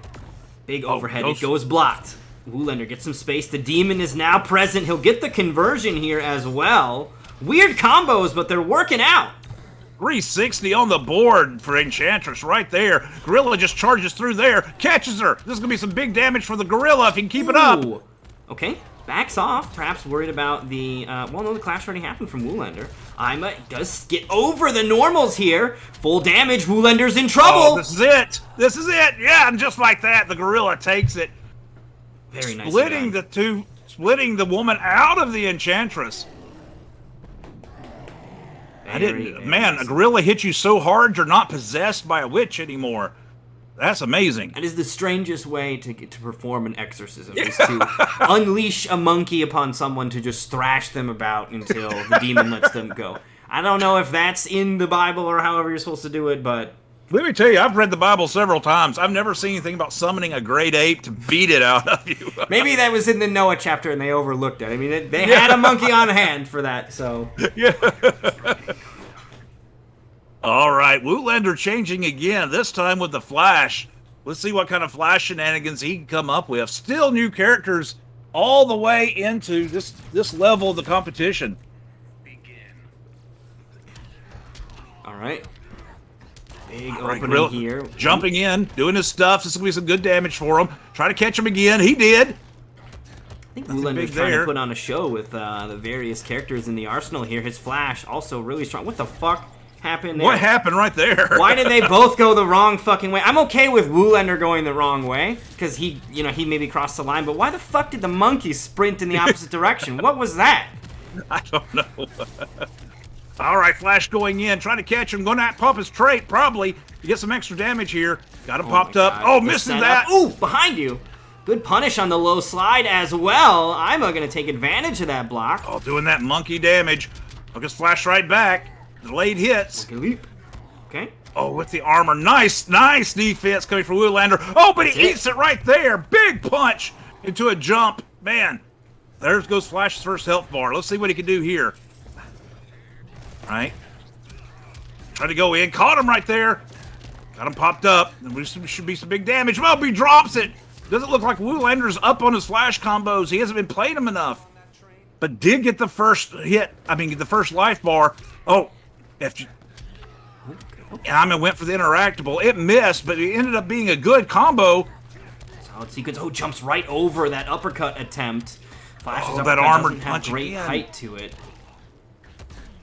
Big overhead. It goes blocked. Woolander gets some space. The demon is now present. He'll get the conversion here as well. Weird combos, but they're working out. 360 on the board for Enchantress right there. Gorilla just charges through there, catches her. This is going to be some big damage for the Gorilla if he can keep it up. Okay, backs off, perhaps worried about the, well, no, the clash already happened from Woolander. Ima does get over the normals here. Full damage, Woolander's in trouble. Oh, this is it. This is it. Yeah, and just like that, the Gorilla takes it. Very nice. Splitting the woman out of the Enchantress. Man, a gorilla hits you so hard you're not possessed by a witch anymore. That's amazing. That is the strangest way to perform an exorcism, is to unleash a monkey upon someone to just thrash them about until the demon lets them go. I don't know if that's in the Bible or however you're supposed to do it, but... Let me tell you, I've read the Bible several times. I've never seen anything about summoning a great ape to beat it out of you. Maybe that was in the Noah chapter and they overlooked it. I mean, they had a monkey on hand for that, so... Yeah. All right, Woolander changing again, this time with the Flash. Let's see what kind of Flash shenanigans he can come up with. Still new characters all the way into this level of the competition. All right. Big opening here. Jumping in, doing his stuff. This is going to be some good damage for him. Try to catch him again. He did. I think Nothing Woolander's big trying there. to put on a show with the various characters in the arsenal here. His Flash also really strong. What the fuck happened there? What happened right there? Why did they both go the wrong fucking way? I'm okay with Woolander going the wrong way, because he maybe crossed the line, but why the fuck did the monkey sprint in the opposite direction? What was that? I don't know. All right, Flash going in, trying to catch him, going to pop his trait, probably, to get some extra damage here. Got him popped up. God. Oh, The missing setup. that. Ooh, behind you. Good punish on the low slide as well. I'm going to take advantage of that block. Oh, doing that monkey damage. Look, his Flash right back. Delayed hits. Leap. Okay. Oh, with the armor. Nice defense coming from Woolander. Oh, but he eats it right there. Big punch into a jump. Man, there goes Flash's first health bar. Let's see what he can do here. All right. Trying to go in. Caught him right there. Got him popped up. There should be some big damage. Well, he drops it. Doesn't look like Woolander's up on his Flash combos. He hasn't been playing them enough. But did get the first hit. I mean, the first life bar. Oh, I went for the interactable. It missed, but it ended up being a good combo. Solid sequence. Oh, jumps right over that uppercut attempt. Flash's that uppercut armored doesn't have punch great again. height to it.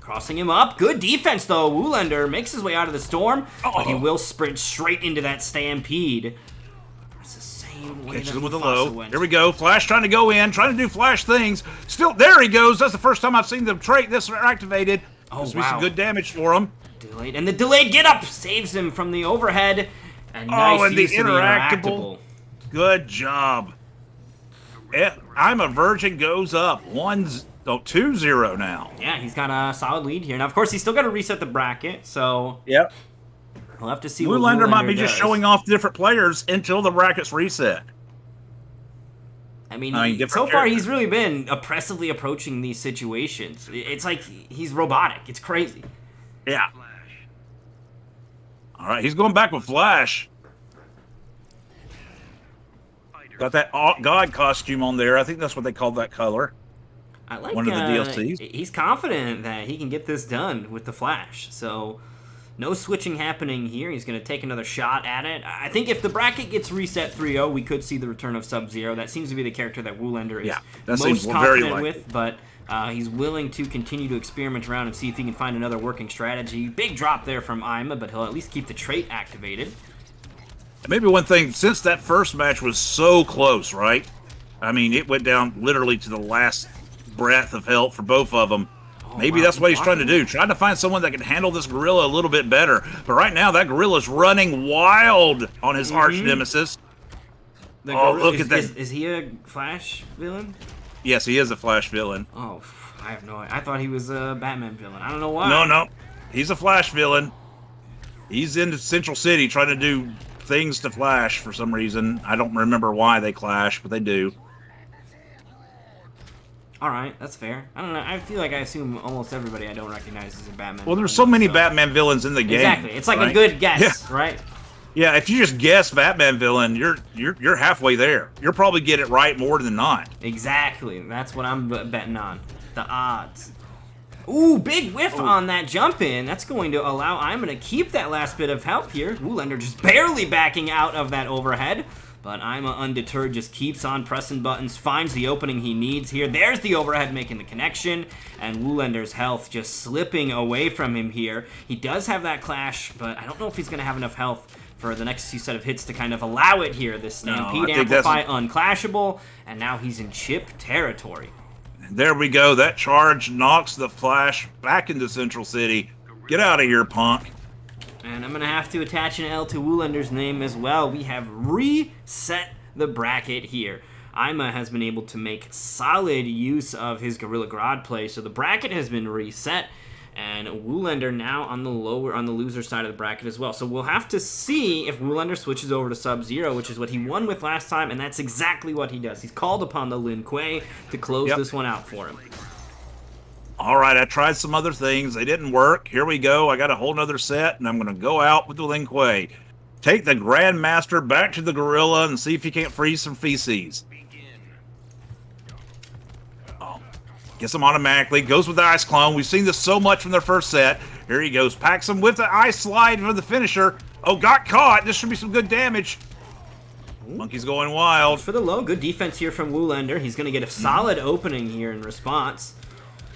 Crossing him up. Good defense, though. Woolander makes his way out of the storm, but he will sprint straight into that stampede. That's the same way Catches that him with a Mufasa low. went. Here we go. Flash trying to go in, trying to do Flash things. Still, there he goes. That's the first time I've seen the trait this activated. Oh, This will be wow. some good damage for him. Delayed, and the delayed get up saves him from the overhead. And nice and the use of the interactable. Good job. I'm a Virgin goes up. 2-0 now. Yeah, he's got a solid lead here. Now, of course, he's still got to reset the bracket, so Yep. we'll have to see what Woolander might be Woolander just does. showing off different players until the bracket's reset. I mean, different so far characters. he's really been oppressively approaching these situations. It's like he's robotic. It's crazy. Yeah. All right, he's going back with Flash. Got that God costume on there. I think that's what they call that color. I like One of the DLCs. He's confident that he can get this done with the Flash. So no switching happening here. He's going to take another shot at it. I think if the bracket gets reset 3-0, we could see the return of Sub-Zero. That seems to be the character that Woolander is that seems most very confident likely. with, but he's willing to continue to experiment around and see if he can find another working strategy. Big drop there from Ima, but he'll at least keep the trait activated. Maybe one thing, since that first match was so close, right? I mean, it went down literally to the last breath of health for both of them. Maybe wow, that's what he's trying to do. Trying to find someone that can handle this gorilla a little bit better. But right now, that gorilla's running wild on his arch nemesis. Look at that. Is he a Flash villain? Yes, he is a Flash villain. Oh, I have no idea. I thought he was a Batman villain. I don't know why. No. He's a Flash villain. He's in Central City trying to do things to Flash for some reason. I don't remember why they clash, but they do. All right, that's fair. I don't know. I feel like I assume almost everybody I don't recognize is a Batman. Well, there's so villain, many Batman villains in the game. Exactly. It's like right? a good guess, right? Yeah, if you just guess Batman villain, you're halfway there. You'll probably get it right more than not. Exactly. That's what I'm betting on. The odds. Ooh, big whiff on that jump in. That's going to allow Ima to keep that last bit of health here. Woolander just barely backing out of that overhead. But Ima, undeterred, just keeps on pressing buttons, finds the opening he needs here. There's the overhead making the connection, and Woolander's health just slipping away from him here. He does have that clash, but I don't know if he's going to have enough health for the next few set of hits to kind of allow it here. This Stampede Amplify unclashable, and now he's in chip territory. There we go. That charge knocks the Flash back into Central City. Get out of here, punk. And I'm going to have to attach an L to Woolander's name as well. We have reset the bracket here. Ima has been able to make solid use of his Gorilla Grodd play, so the bracket has been reset, and Woolander now on the loser side of the bracket as well. So we'll have to see if Woolander switches over to Sub-Zero, which is what he won with last time, and that's exactly what he does. He's called upon the Lin Kuei to close this one out for him. All right, I tried some other things. They didn't work. Here we go. I got a whole nother set, and I'm going to go out with the Lin Kuei. Take the Grandmaster back to the gorilla and see if he can't freeze some feces. Oh, gets him automatically. Goes with the Ice Clone. We've seen this so much from their first set. Here he goes. Packs him with the Ice Slide for the finisher. Oh, got caught. This should be some good damage. Monkey's going wild. For the low, good defense here from Woolander. He's going to get a solid opening here in response.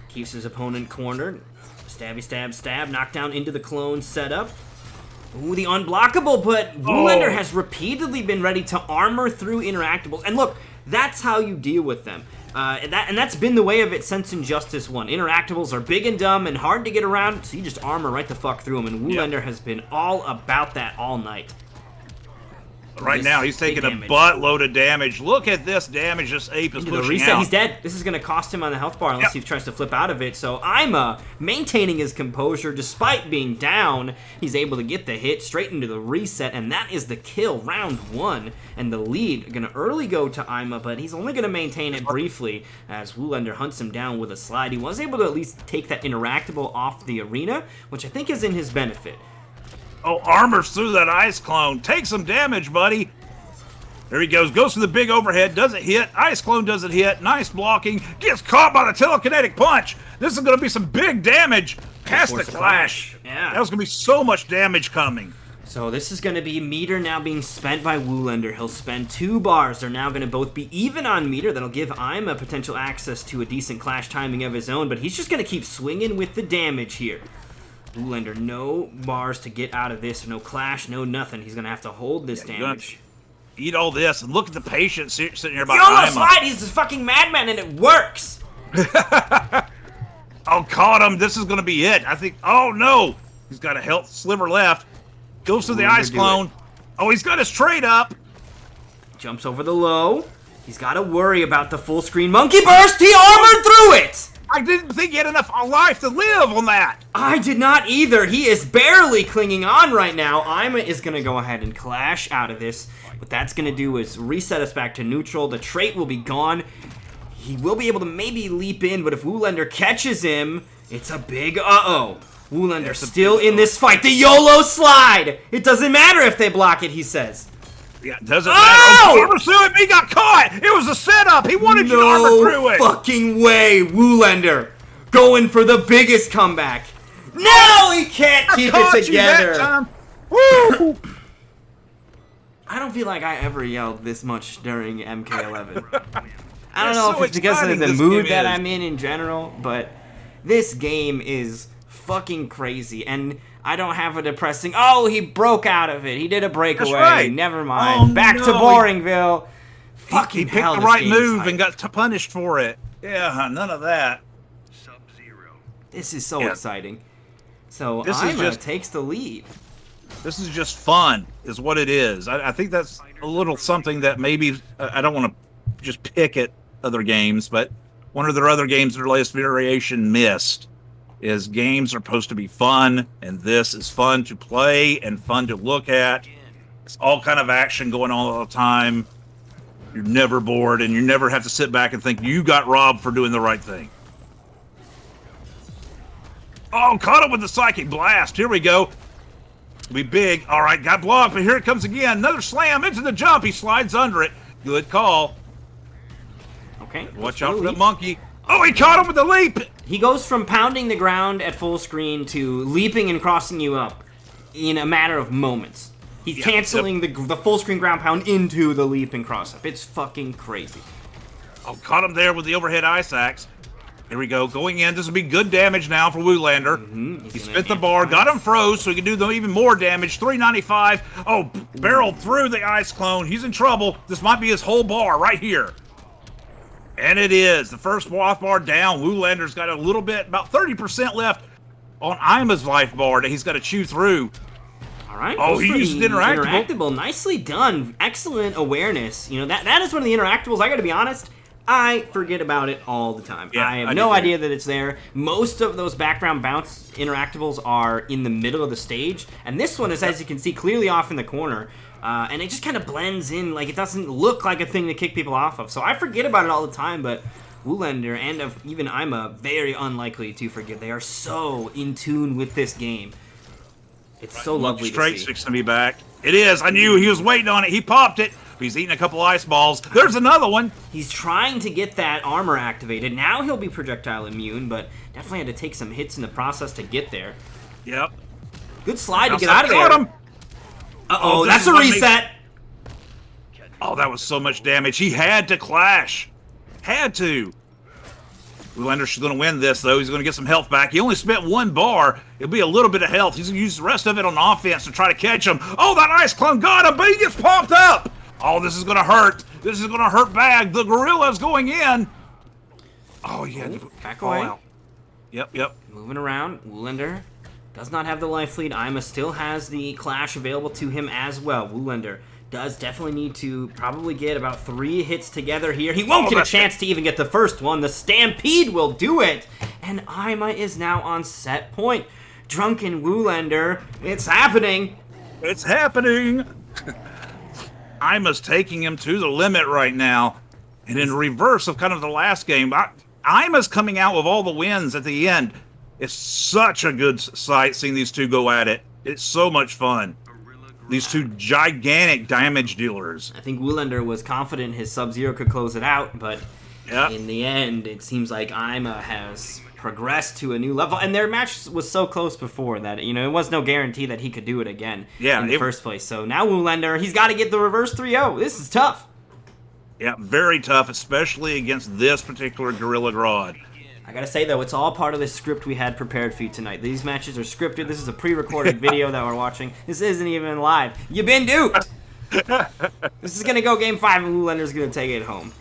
Keeps his opponent cornered. Stabby, stab, stab. Knockdown into the clone setup. Ooh, the unblockable, but Woolander has repeatedly been ready to armor through interactables. And look, that's how you deal with them. And that's been the way of it since Injustice 1. Interactables are big and dumb and hard to get around, so you just armor right the fuck through them. And Woolander has been all about that all night. Right now, he's taking a buttload of damage. Look at this damage this ape is pushing out. He's dead. This is going to cost him on the health bar unless he tries to flip out of it. So Ima, maintaining his composure despite being down, he's able to get the hit straight into the reset, and that is the kill, round 1. And the lead going to early go to Ima, but he's only going to maintain it briefly as Woolander hunts him down with a slide. He was able to at least take that interactable off the arena, which I think is in his benefit. Oh, armors through that ice clone. Take some damage, buddy. There he goes. Goes for the big overhead. Doesn't hit. Ice clone doesn't hit. Nice blocking. Gets caught by the telekinetic punch. This is going to be some big damage. Past the clash. Yeah. That was going to be so much damage coming. So this is going to be meter now being spent by Woolander. He'll spend 2 bars. They're now going to both be even on meter. That'll give Ima potential access to a decent clash timing of his own, but he's just going to keep swinging with the damage here. Woolander, no bars to get out of this, no clash, no nothing. He's going to have to hold this damage. Eat all this, and look at the patient sitting here by YOLO slide, he's a fucking madman, and it works! Oh, caught him. This is going to be it. I think, oh no! He's got a health sliver left. Goes to the ice clone. Oh, he's got his trade up. Jumps over the low. He's got to worry about the full screen monkey burst. He armored through it! I didn't think he had enough life to live on that. I did not either. He is barely clinging on right now. Ima is going to go ahead and clash out of this. What that's going to do is reset us back to neutral. The trait will be gone. He will be able to maybe leap in, but if Woolander catches him, it's a big uh-oh. Woolander still in this fight. The YOLO slide. It doesn't matter if they block it, he says. Yeah, it doesn't matter. Oh! Armor through it. He got caught. It was a setup. He wanted you to armor through it. No fucking way. Woolander going for the biggest comeback. No, he can't keep it together. Woo! I don't feel like I ever yelled this much during MK11. I don't know if it's because of the mood that I'm in general, but this game is fucking crazy, and I don't have a depressing, oh, he broke out of it. He did a breakaway. That's right. Never mind. Oh, back to Boringville. He picked the right move and got punished for it. Yeah, none of that. This is so exciting. So Ima takes the lead. This is just fun, is what it is. I think that's a little something that maybe, I don't want to just pick at other games, but one of their other games, their latest variation, missed. Is games are supposed to be fun, and this is fun to play and fun to look at. It's all kind of action going on all the time. You're never bored, and you never have to sit back and think you got robbed for doing the right thing. Oh, caught him with the psychic blast. Here we go. Be big. All right, got blocked, but here it comes again. Another slam into the jump. He slides under it. Good call. Okay. Watch out for the monkey. Oh, he caught him with the leap. He goes from pounding the ground at full screen to leaping and crossing you up in a matter of moments. He's canceling the full screen ground pound into the leap and cross up. It's fucking crazy. Oh, caught him there with the overhead ice axe. Here we go, going in. This will be good damage now for Woolander. He spit the bar, got him froze, so he can do even more damage. 395. Oh, barreled through the ice clone. He's in trouble. This might be his whole bar right here. And it is. The first life bar down. Woolander's got a little bit, about 30% left on Ima's life bar that he's got to chew through. All right. Oh, he used interactable. Nicely done. Excellent awareness. You know, that is one of the interactables. I got to be honest. I forget about it all the time. Yeah, I have no idea that it's there. Most of those background bounce interactables are in the middle of the stage, and this one is, as you can see, clearly off in the corner. And it just kind of blends in, like it doesn't look like a thing to kick people off of. So I forget about it all the time, but Woolander and even Ima, very unlikely to forget. They are so in tune with this game. It's so lovely to see. Straight six to be back. It is. I knew he was waiting on it. He popped it. He's eating a couple ice balls. There's another one. He's trying to get that armor activated. Now he'll be projectile immune, but definitely had to take some hits in the process to get there. Yep. Good slide to get out of there. Him. Uh-oh, that's a reset. Oh, Oh, that was so much damage. He had to clash. Had to. Woolander's going to win this, though. He's going to get some health back. He only spent 1 bar. It'll be a little bit of health. He's going to use the rest of it on offense to try to catch him. Oh, that ice clone got him, but he gets popped up. Oh, this is going to hurt. This is going to hurt bad. The gorilla's going in. Oh, yeah. Back away. Out. Yep. Moving around. Woolander does not have the life lead. Ima still has the clash available to him as well. Woolander does definitely need to probably get about 3 hits together here. He won't get a chance to even get the first one. The Stampede will do it. And Ima is now on set point. Drunken Woolander. It's happening. It's happening. Ima's taking him to the limit right now. And in reverse of kind of the last game, Ima's coming out with all the wins at the end. It's such a good sight seeing these two go at it. It's so much fun. These two gigantic damage dealers. I think Woolander was confident his Sub-Zero could close it out, but in the end, it seems like Ima has progressed to a new level. And their match was so close before that, it was no guarantee that he could do it again in the first place. So now Woolander, he's got to get the reverse 3-0. This is tough. Yeah, very tough, especially against this particular Gorilla Grodd. I gotta say, though, it's all part of the script we had prepared for you tonight. These matches are scripted. This is a pre-recorded video that we're watching. This isn't even live. You've been duped! This is gonna go game 5, and Woolander's gonna take it home.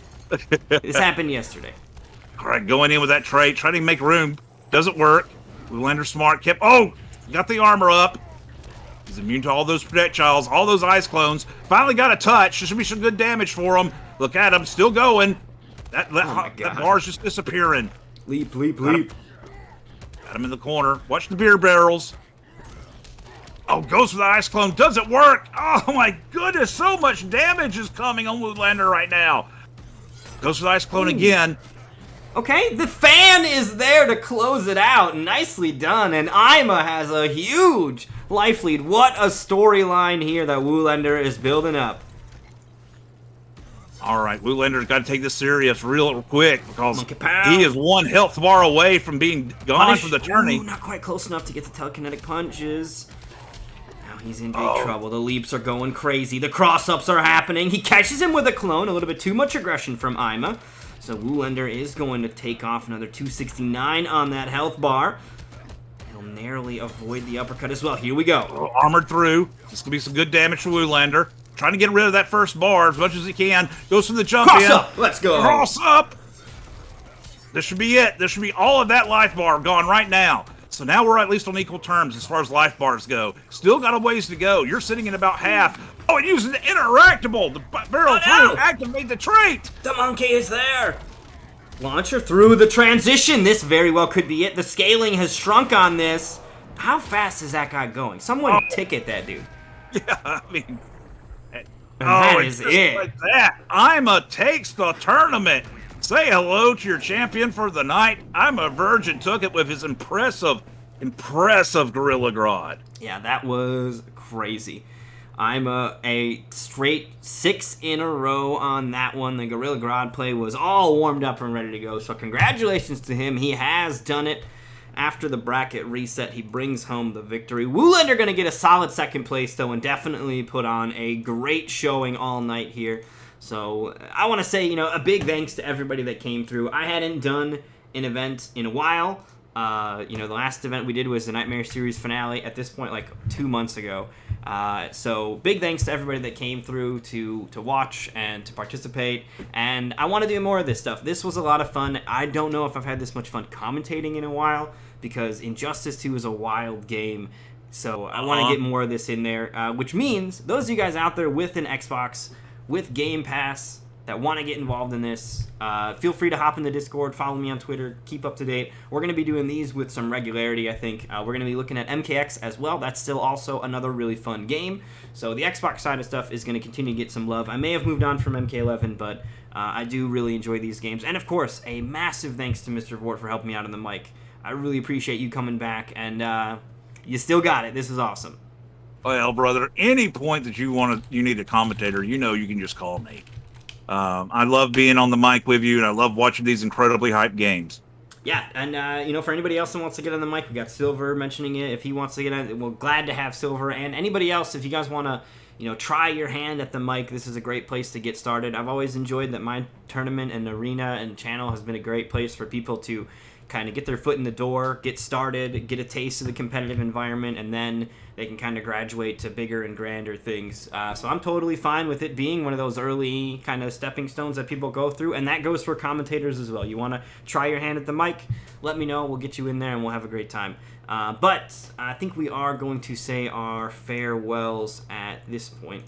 This happened yesterday. All right, going in with that trade, trying to make room. Doesn't work. Woolander smart. Got the armor up. He's immune to all those projectiles, all those ice clones. Finally got a touch. There should be some good damage for him. Look at him, still going. That bar's just disappearing. Leap. Got him in the corner. Watch the beer barrels. Oh, goes for the ice clone. Doesn't work. Oh, my goodness. So much damage is coming on Woolander right now. Goes for the ice clone again. Okay, the fan is there to close it out. Nicely done. And Ima has a huge life lead. What a storyline here that Woolander is building up. All right, Woolander's got to take this serious real quick because he is 1 health bar away from being gone from the tourney. Ooh, not quite close enough to get the telekinetic punches. Now he's in big trouble. The leaps are going crazy. The cross-ups are happening. He catches him with a clone. A little bit too much aggression from Ima. So Woolander is going to take off another 269 on that health bar. He'll narrowly avoid the uppercut as well. Here we go. Armored through. This could be some good damage for Woolander. Trying to get rid of that first bar as much as he can. Goes for the jump in. Cross up! Let's go! Cross up! This should be it. This should be all of that life bar gone right now. So now we're at least on equal terms as far as life bars go. Still got a ways to go. You're sitting at about half. Oh, it uses the interactable. The barrel through. Activate the trait. The monkey is there. Launcher through the transition. This very well could be it. The scaling has shrunk on this. How fast is that guy going? Someone ticket that dude. Yeah, I mean... And that is it. Like that. Ima takes the tournament. Say hello to your champion for the night. Ima Virgin took it with his impressive Gorilla Grodd. Yeah, that was crazy. Ima a straight 6 in a row on that one. The Gorilla Grodd play was all warmed up and ready to go. So congratulations to him. He has done it. After the bracket reset, he brings home the victory. Woolander going to get a solid second place, though, and definitely put on a great showing all night here. So I want to say, a big thanks to everybody that came through. I hadn't done an event in a while. The last event we did was the Nightmare Series finale at this point, like 2 months ago. So big thanks to everybody that came through to watch and to participate. And I want to do more of this stuff. This was a lot of fun. I don't know if I've had this much fun commentating in a while because Injustice 2 is a wild game. So I want to get more of this in there, which means those of you guys out there with an Xbox, with Game Pass, that want to get involved in this, feel free to hop in the Discord, follow me on Twitter, keep up to date. We're going to be doing these with some regularity, I think. We're going to be looking at MKX as well. That's still also another really fun game. So the Xbox side of stuff is going to continue to get some love. I may have moved on from MK11, but I do really enjoy these games. And of course, a massive thanks to Mr. Vort for helping me out on the mic. I really appreciate you coming back, and you still got it. This is awesome. Well, brother, any point that you need a commentator, you can just call me. I love being on the mic with you, and I love watching these incredibly hyped games. Yeah, and for anybody else that wants to get on the mic, we got Silver mentioning it. If he wants to get on, we're glad to have Silver. And anybody else, if you guys want to try your hand at the mic. This is a great place to get started. I've always enjoyed that my tournament and arena and channel has been a great place for people to kind of get their foot in the door, get started, get a taste of the competitive environment, and then they can kind of graduate to bigger and grander things. So I'm totally fine with it being one of those early kind of stepping stones that people go through, and that goes for commentators as well. You want to try your hand at the mic, let me know. We'll get you in there, and we'll have a great time. But I think we are going to say our farewells at this point.